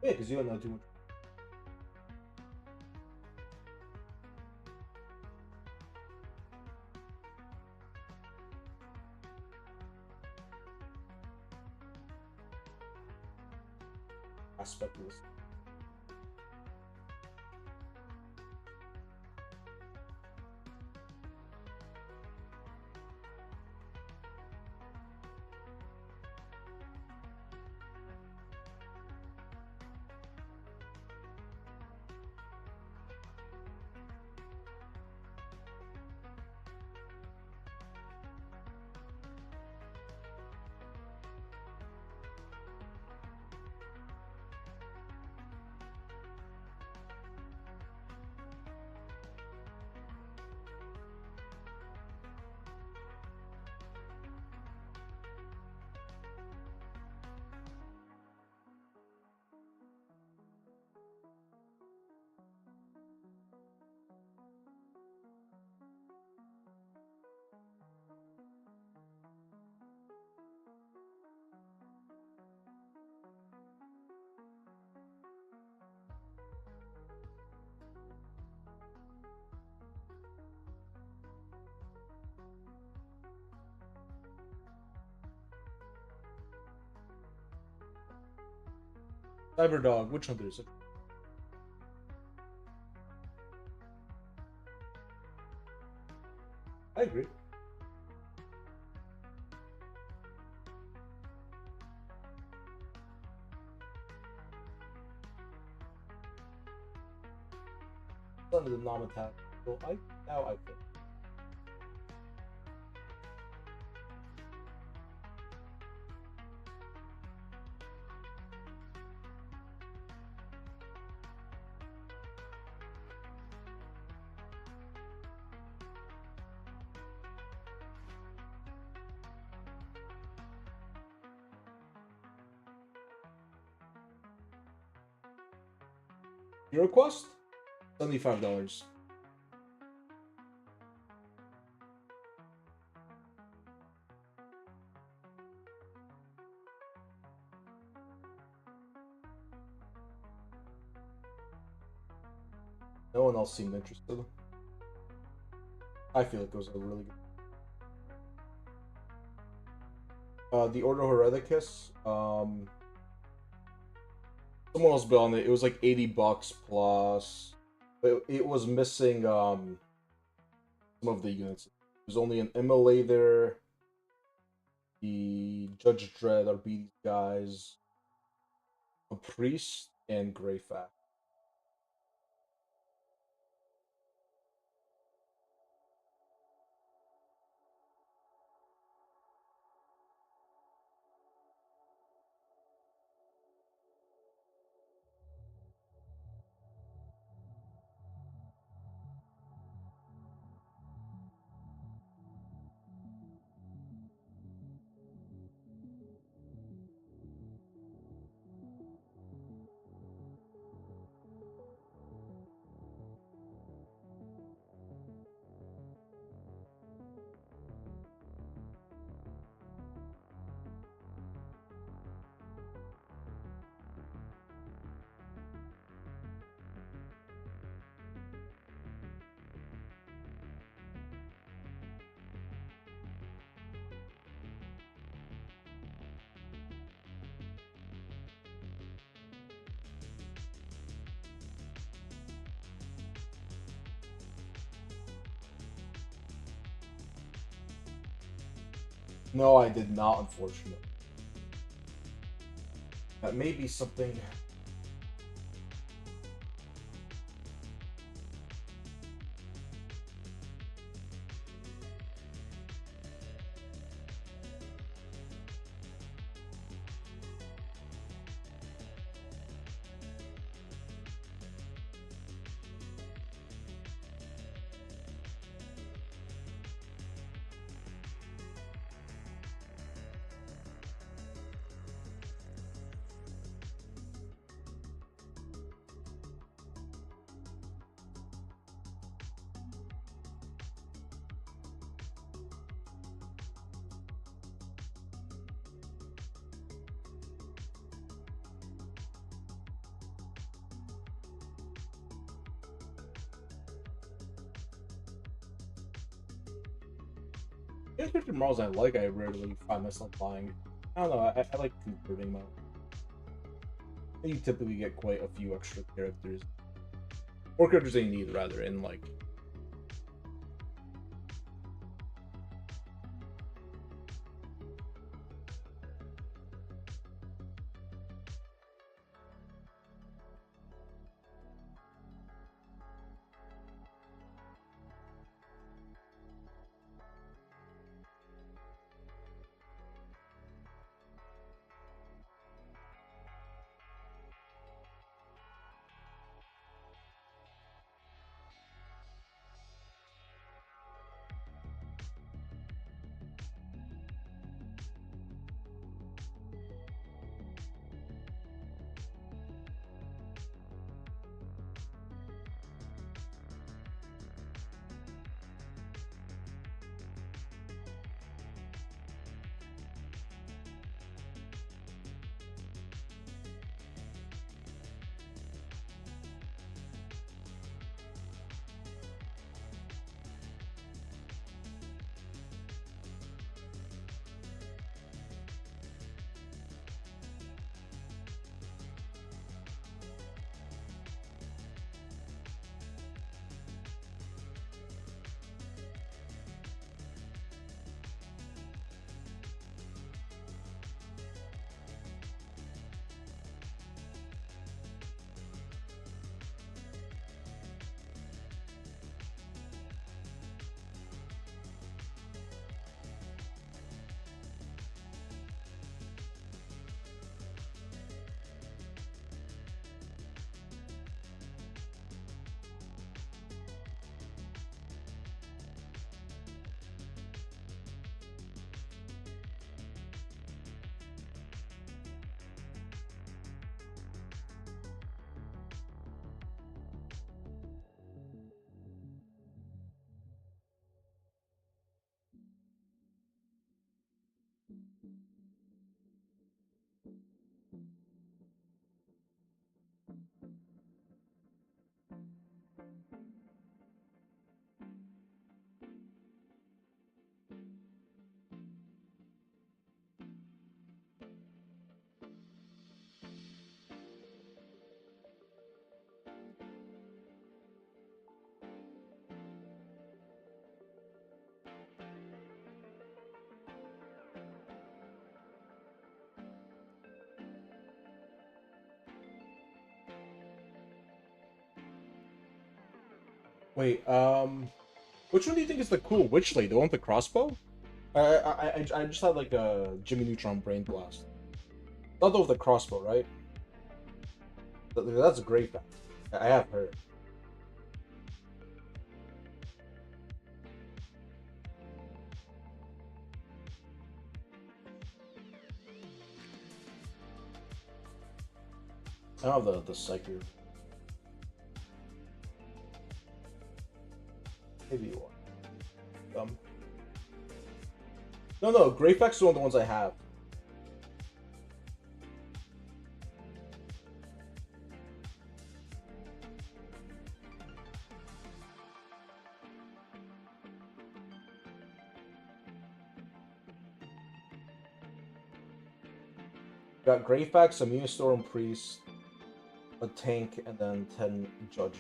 Yeah, because you don't know too much. Aspect of this. Cyberdog, which one is it? I agree. Son of the non-attack. So now I think. Heroquest? $75. No one else seemed interested. I feel it goes a really good. The Order Hereticus. Someone else bid on it. It was like $80 plus. But it was missing some of the units. There's only an Immolator, the Judge Dredd are these guys, a Priest, and Greyfat. No, I did not, unfortunately. That may be something. The character models I like, I rarely find myself buying. I don't know, I like converting them. You typically get quite a few extra characters. More characters they need, rather, in like. Wait, which one do you think is the cool Witchblade? The one with the crossbow? I just had like a Jimmy Neutron Brain Blast. Not the one with the crossbow, right? That's a great fact. I have heard. I don't have the Psyker. Maybe you want. No, Greyfax is one of the ones I have. Got Greyfax, a Munistorm Priest, a tank, and then 10 judges.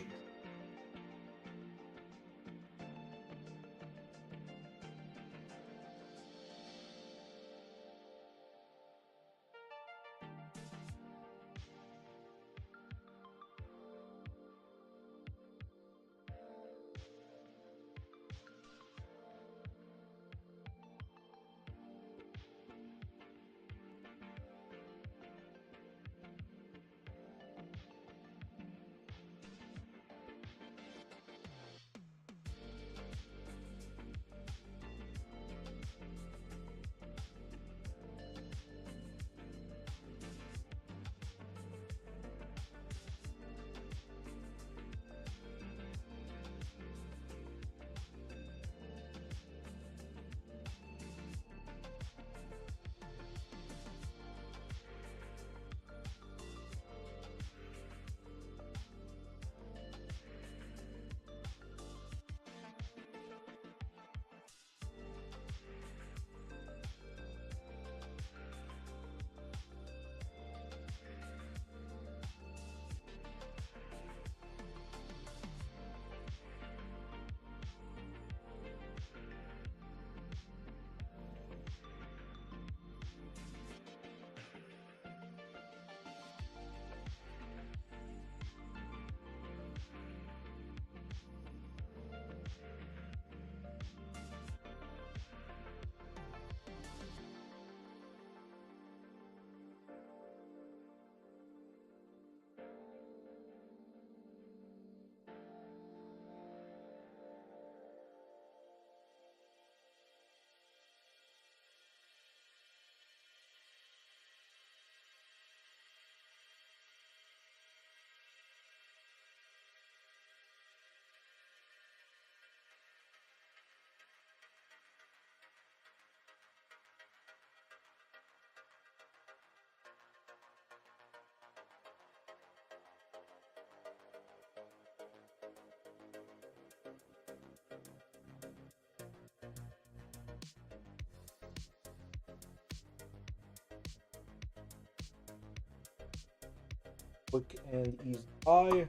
Quick and easy buy.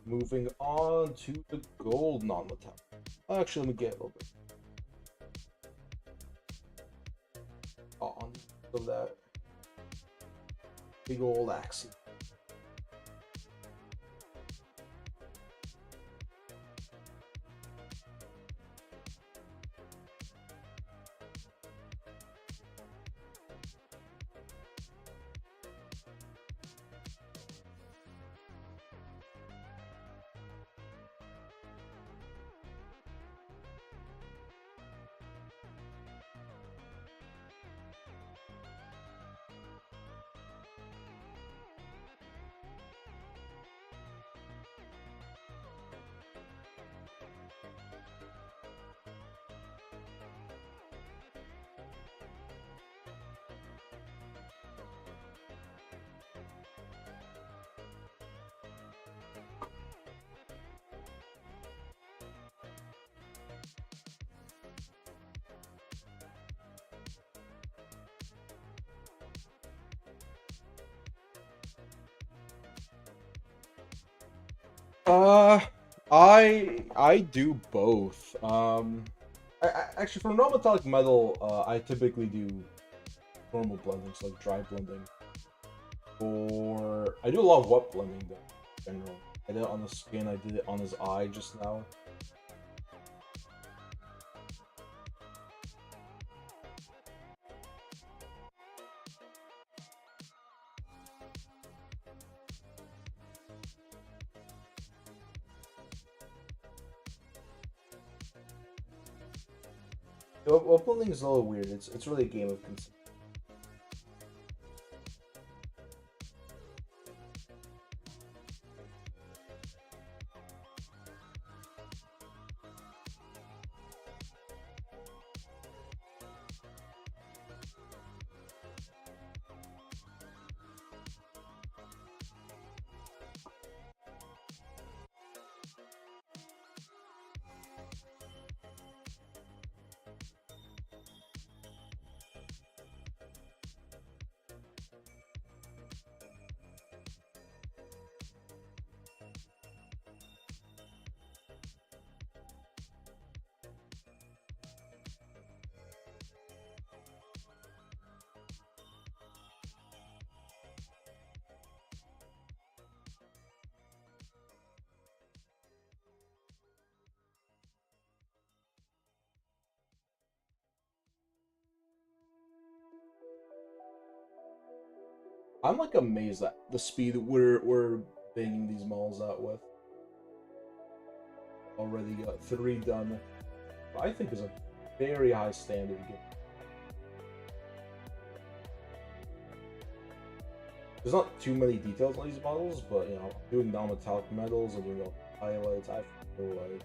Moving on to the gold non-metallic. Actually, let me get a little bit on so that big old axe. I do both. Actually for non-metallic metal, I typically do normal blending, so like dry blending. Or I do a lot of wet blending though. general. I did it on the skin, I did it on his eye just now. Opening is a little weird. It's really a game of consent. I'm like amazed at the speed we're banging these malls out with. Already got 3 done. I think is a very high standard game. There's not too many details on these models, but you know, I'm doing non-metallic metals and doing all the highlights. I feel like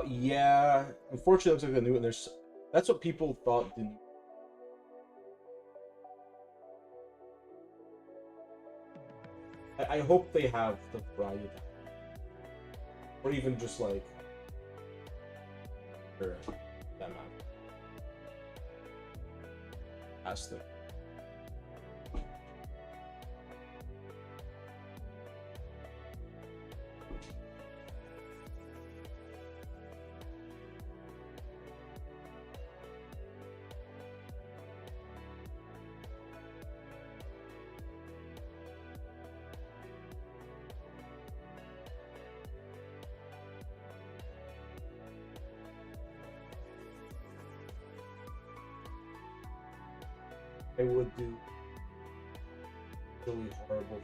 yeah. Unfortunately, it looks like the new one. That's what people thought didn't. I hope they have the variety, or even just like, or that matter. Fantastic. I would do really horrible.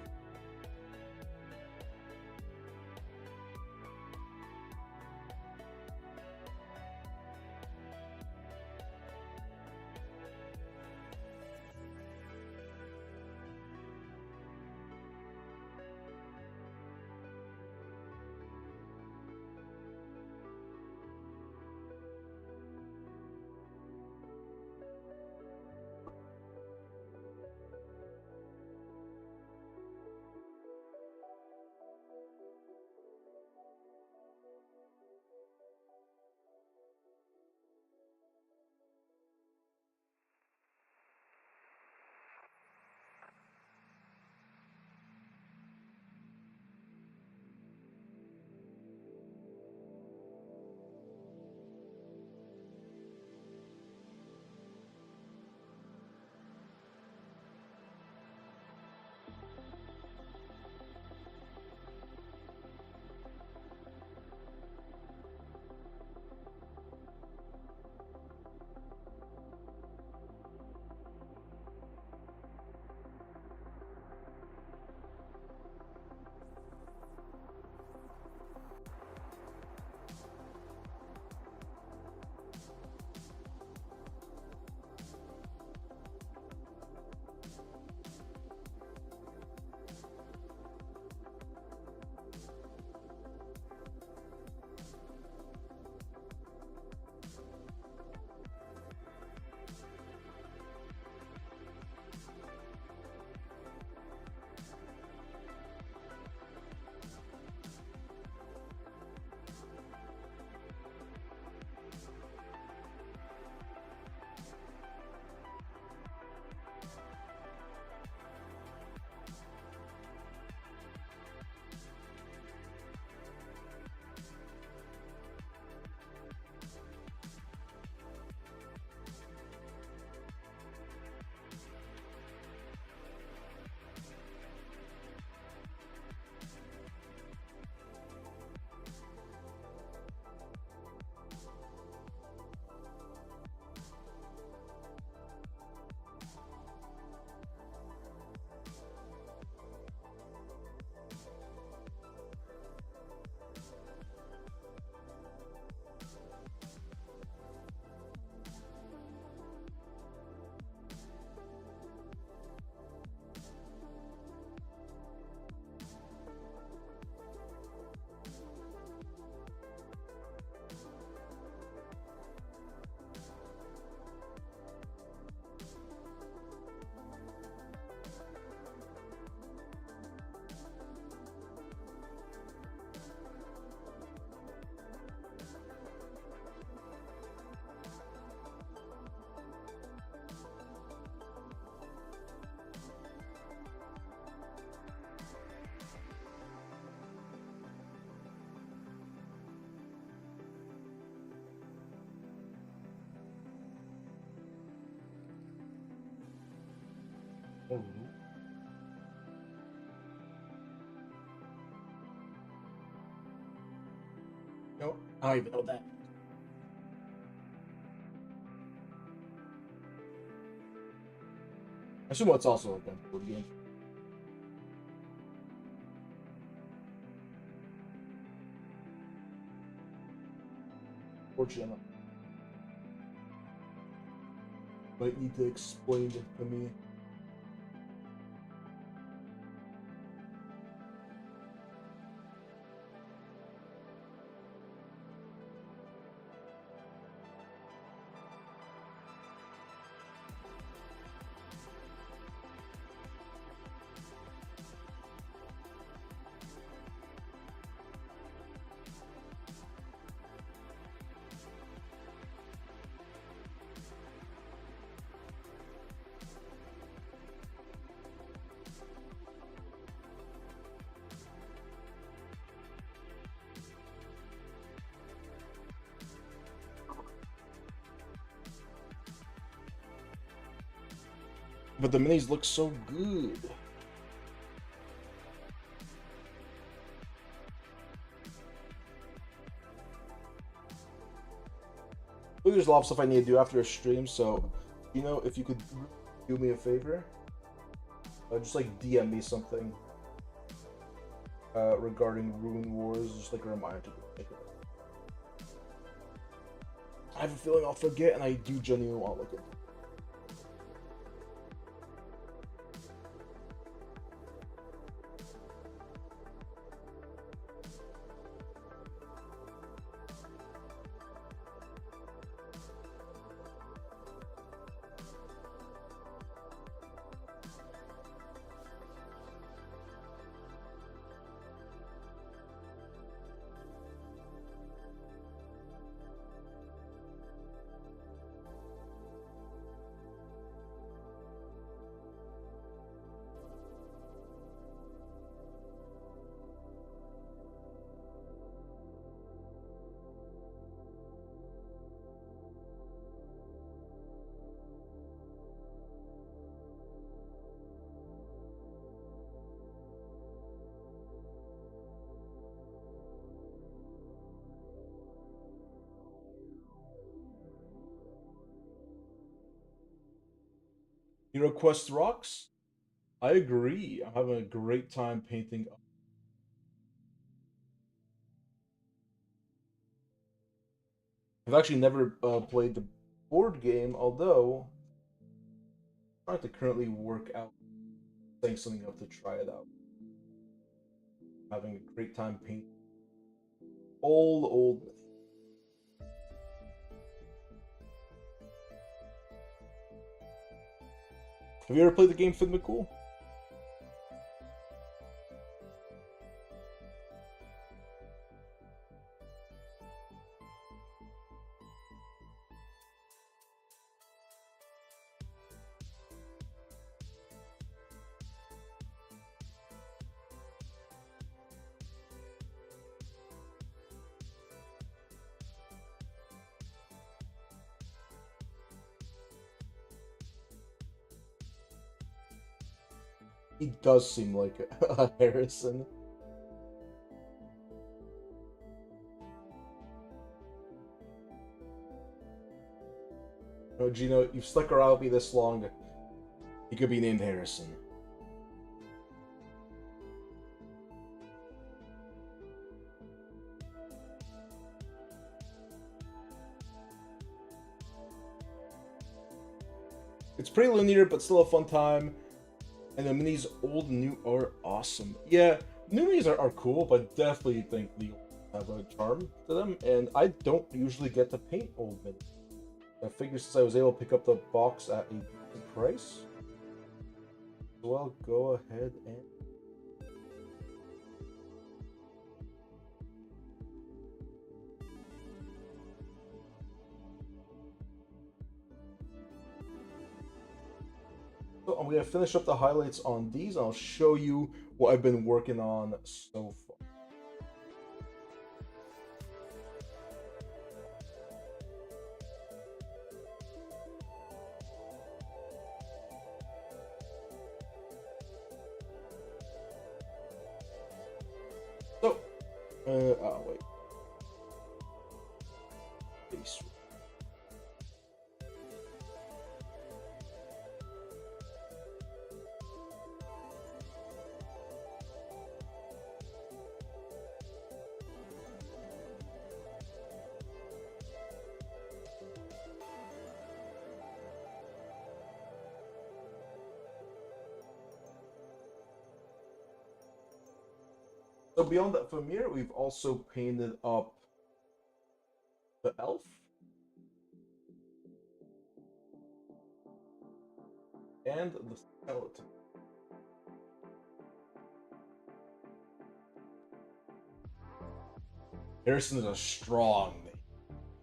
No, I don't even know that. I assume it's also like a board game. Fortunately, might need to explain it to me. But the minis look so good. There's a lot of stuff I need to do after a stream, so you know, if you could do me a favor, just like DM me something regarding Rune Wars, just like a reminder to pick it up. I have a feeling I'll forget, and I do genuinely want to look at it. Heroquest rocks? I agree. I'm having a great time painting. I've actually never played the board game, although I'm trying to currently work out setting something up to try it out. I'm having a great time painting old. Have you ever played the game Finn McCool? He does seem like a Harrison. Oh, Gino, you've stuck around with me this long. He could be named Harrison. It's pretty linear, but still a fun time. And the minis, old and new, are awesome. Yeah, new minis are cool, but definitely think the old have a charm to them. And I don't usually get to paint old minis. I figure since I was able to pick up the box at a decent price, so I'll go ahead and... So I'm going to finish up the highlights on these, and I'll show you what I've been working on so far. So, oh wait. So beyond that Famir, we've also painted up the elf. And the skeleton. Harrison is a strong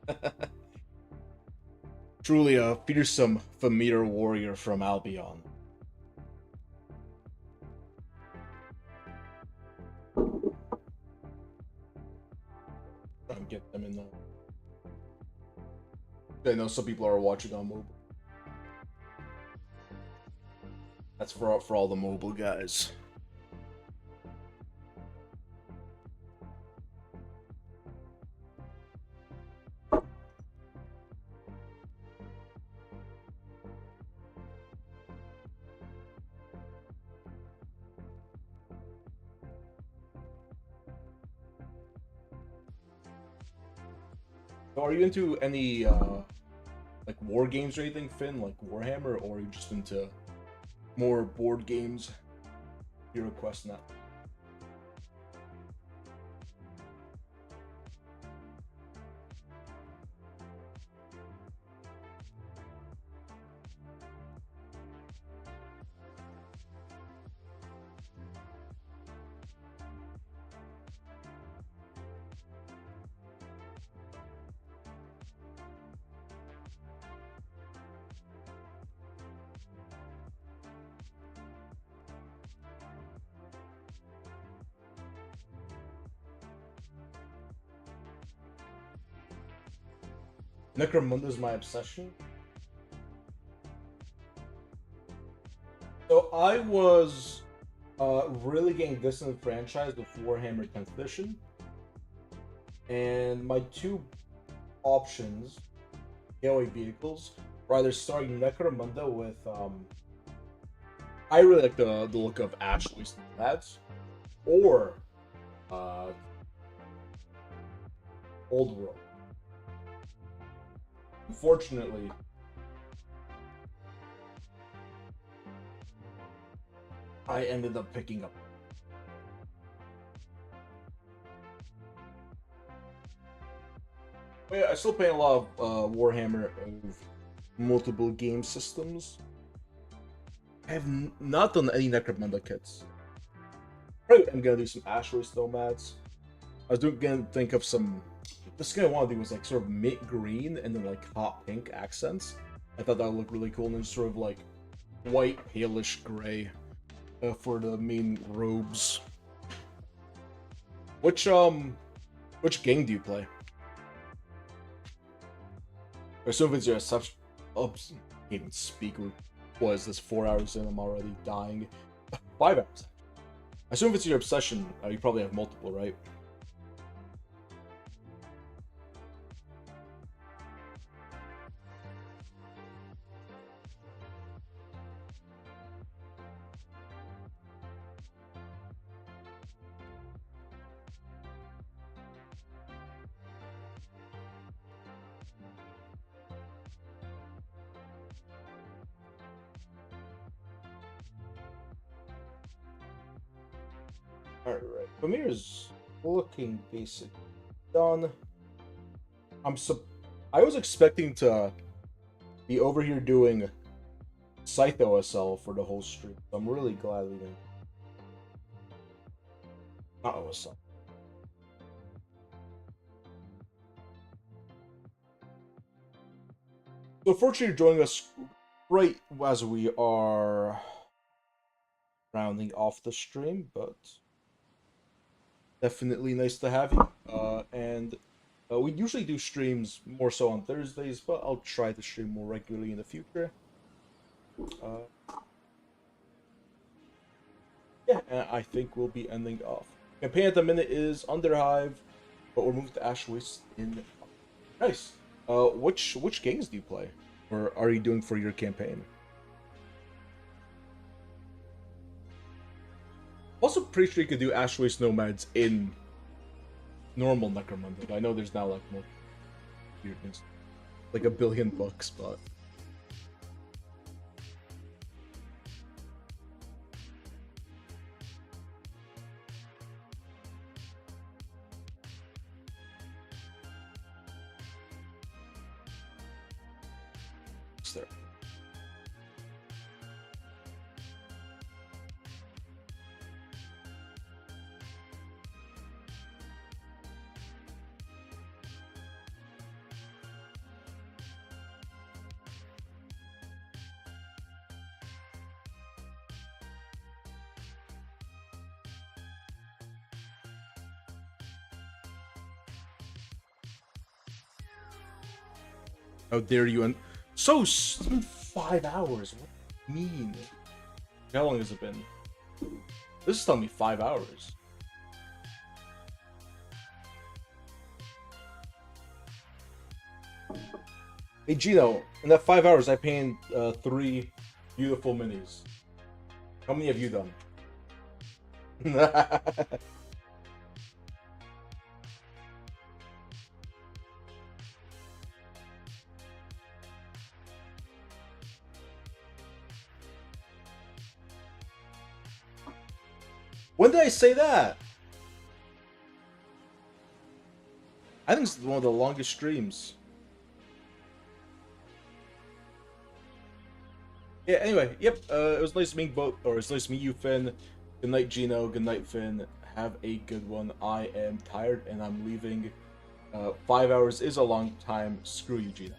man. Truly a fearsome Famir warrior from Albion. Try and get them in the... I know some people are watching on mobile. That's for all the mobile guys. So are you into any like war games or anything, Finn? Like Warhammer, or are you just into more board games? Heroquest and that. Necromunda's my obsession. So I was really getting this in the franchise with Warhammer 10th Edition. And my two options, getaway vehicles, were either starting Necromunda with I really like the look of Ashley's Lads, or Old World. Unfortunately, I ended up picking up. But yeah, I still play a lot of Warhammer of multiple game systems. I have not done any Necromunda kits. Probably I'm gonna do some Ashley's Nomads. I was gonna think of some. The skin I want to do was like sort of mint green and then like hot pink accents. I thought that would look really cool, and then sort of like white palish gray for the main robes. Which gang do you play? I assume it's your such. Oh, can't even speak. What is this? 4 hours in, I'm already dying. 5 hours. Actually. I assume if it's your obsession, you probably have multiple, right? Alright, Pamir's looking basic. Done. I was expecting to be over here doing Scythe OSL for the whole stream. So I'm really glad we didn't. Not OSL. So fortunately you're joining us right as we are rounding off the stream, but definitely nice to have you. And we usually do streams more so on Thursdays, but I'll try to stream more regularly in the future. Yeah, and I think we'll be ending off. Campaign at the minute is Underhive, but we're moving to Ash Waste in. Nice. Which games do you play, or are you doing for your campaign? Also, pretty sure you could do Ash Waste Nomads in normal Necromunda. I know there's now like more weirdness, like $1 billion, but. It's there. How dare you? And so it's been 5 hours. What do you mean? How long has it been? This is telling me 5 hours. Hey Gino, in that 5 hours I painted 3 beautiful minis. How many have you done? When did I say that? I think it's one of the longest streams. Yeah, anyway, yep, it was nice meeting both, or it's nice to meet you, Finn. Good night, Gino. Good night, Finn. Have a good one. I am tired and I'm leaving. 5 hours is a long time. Screw you, Gino.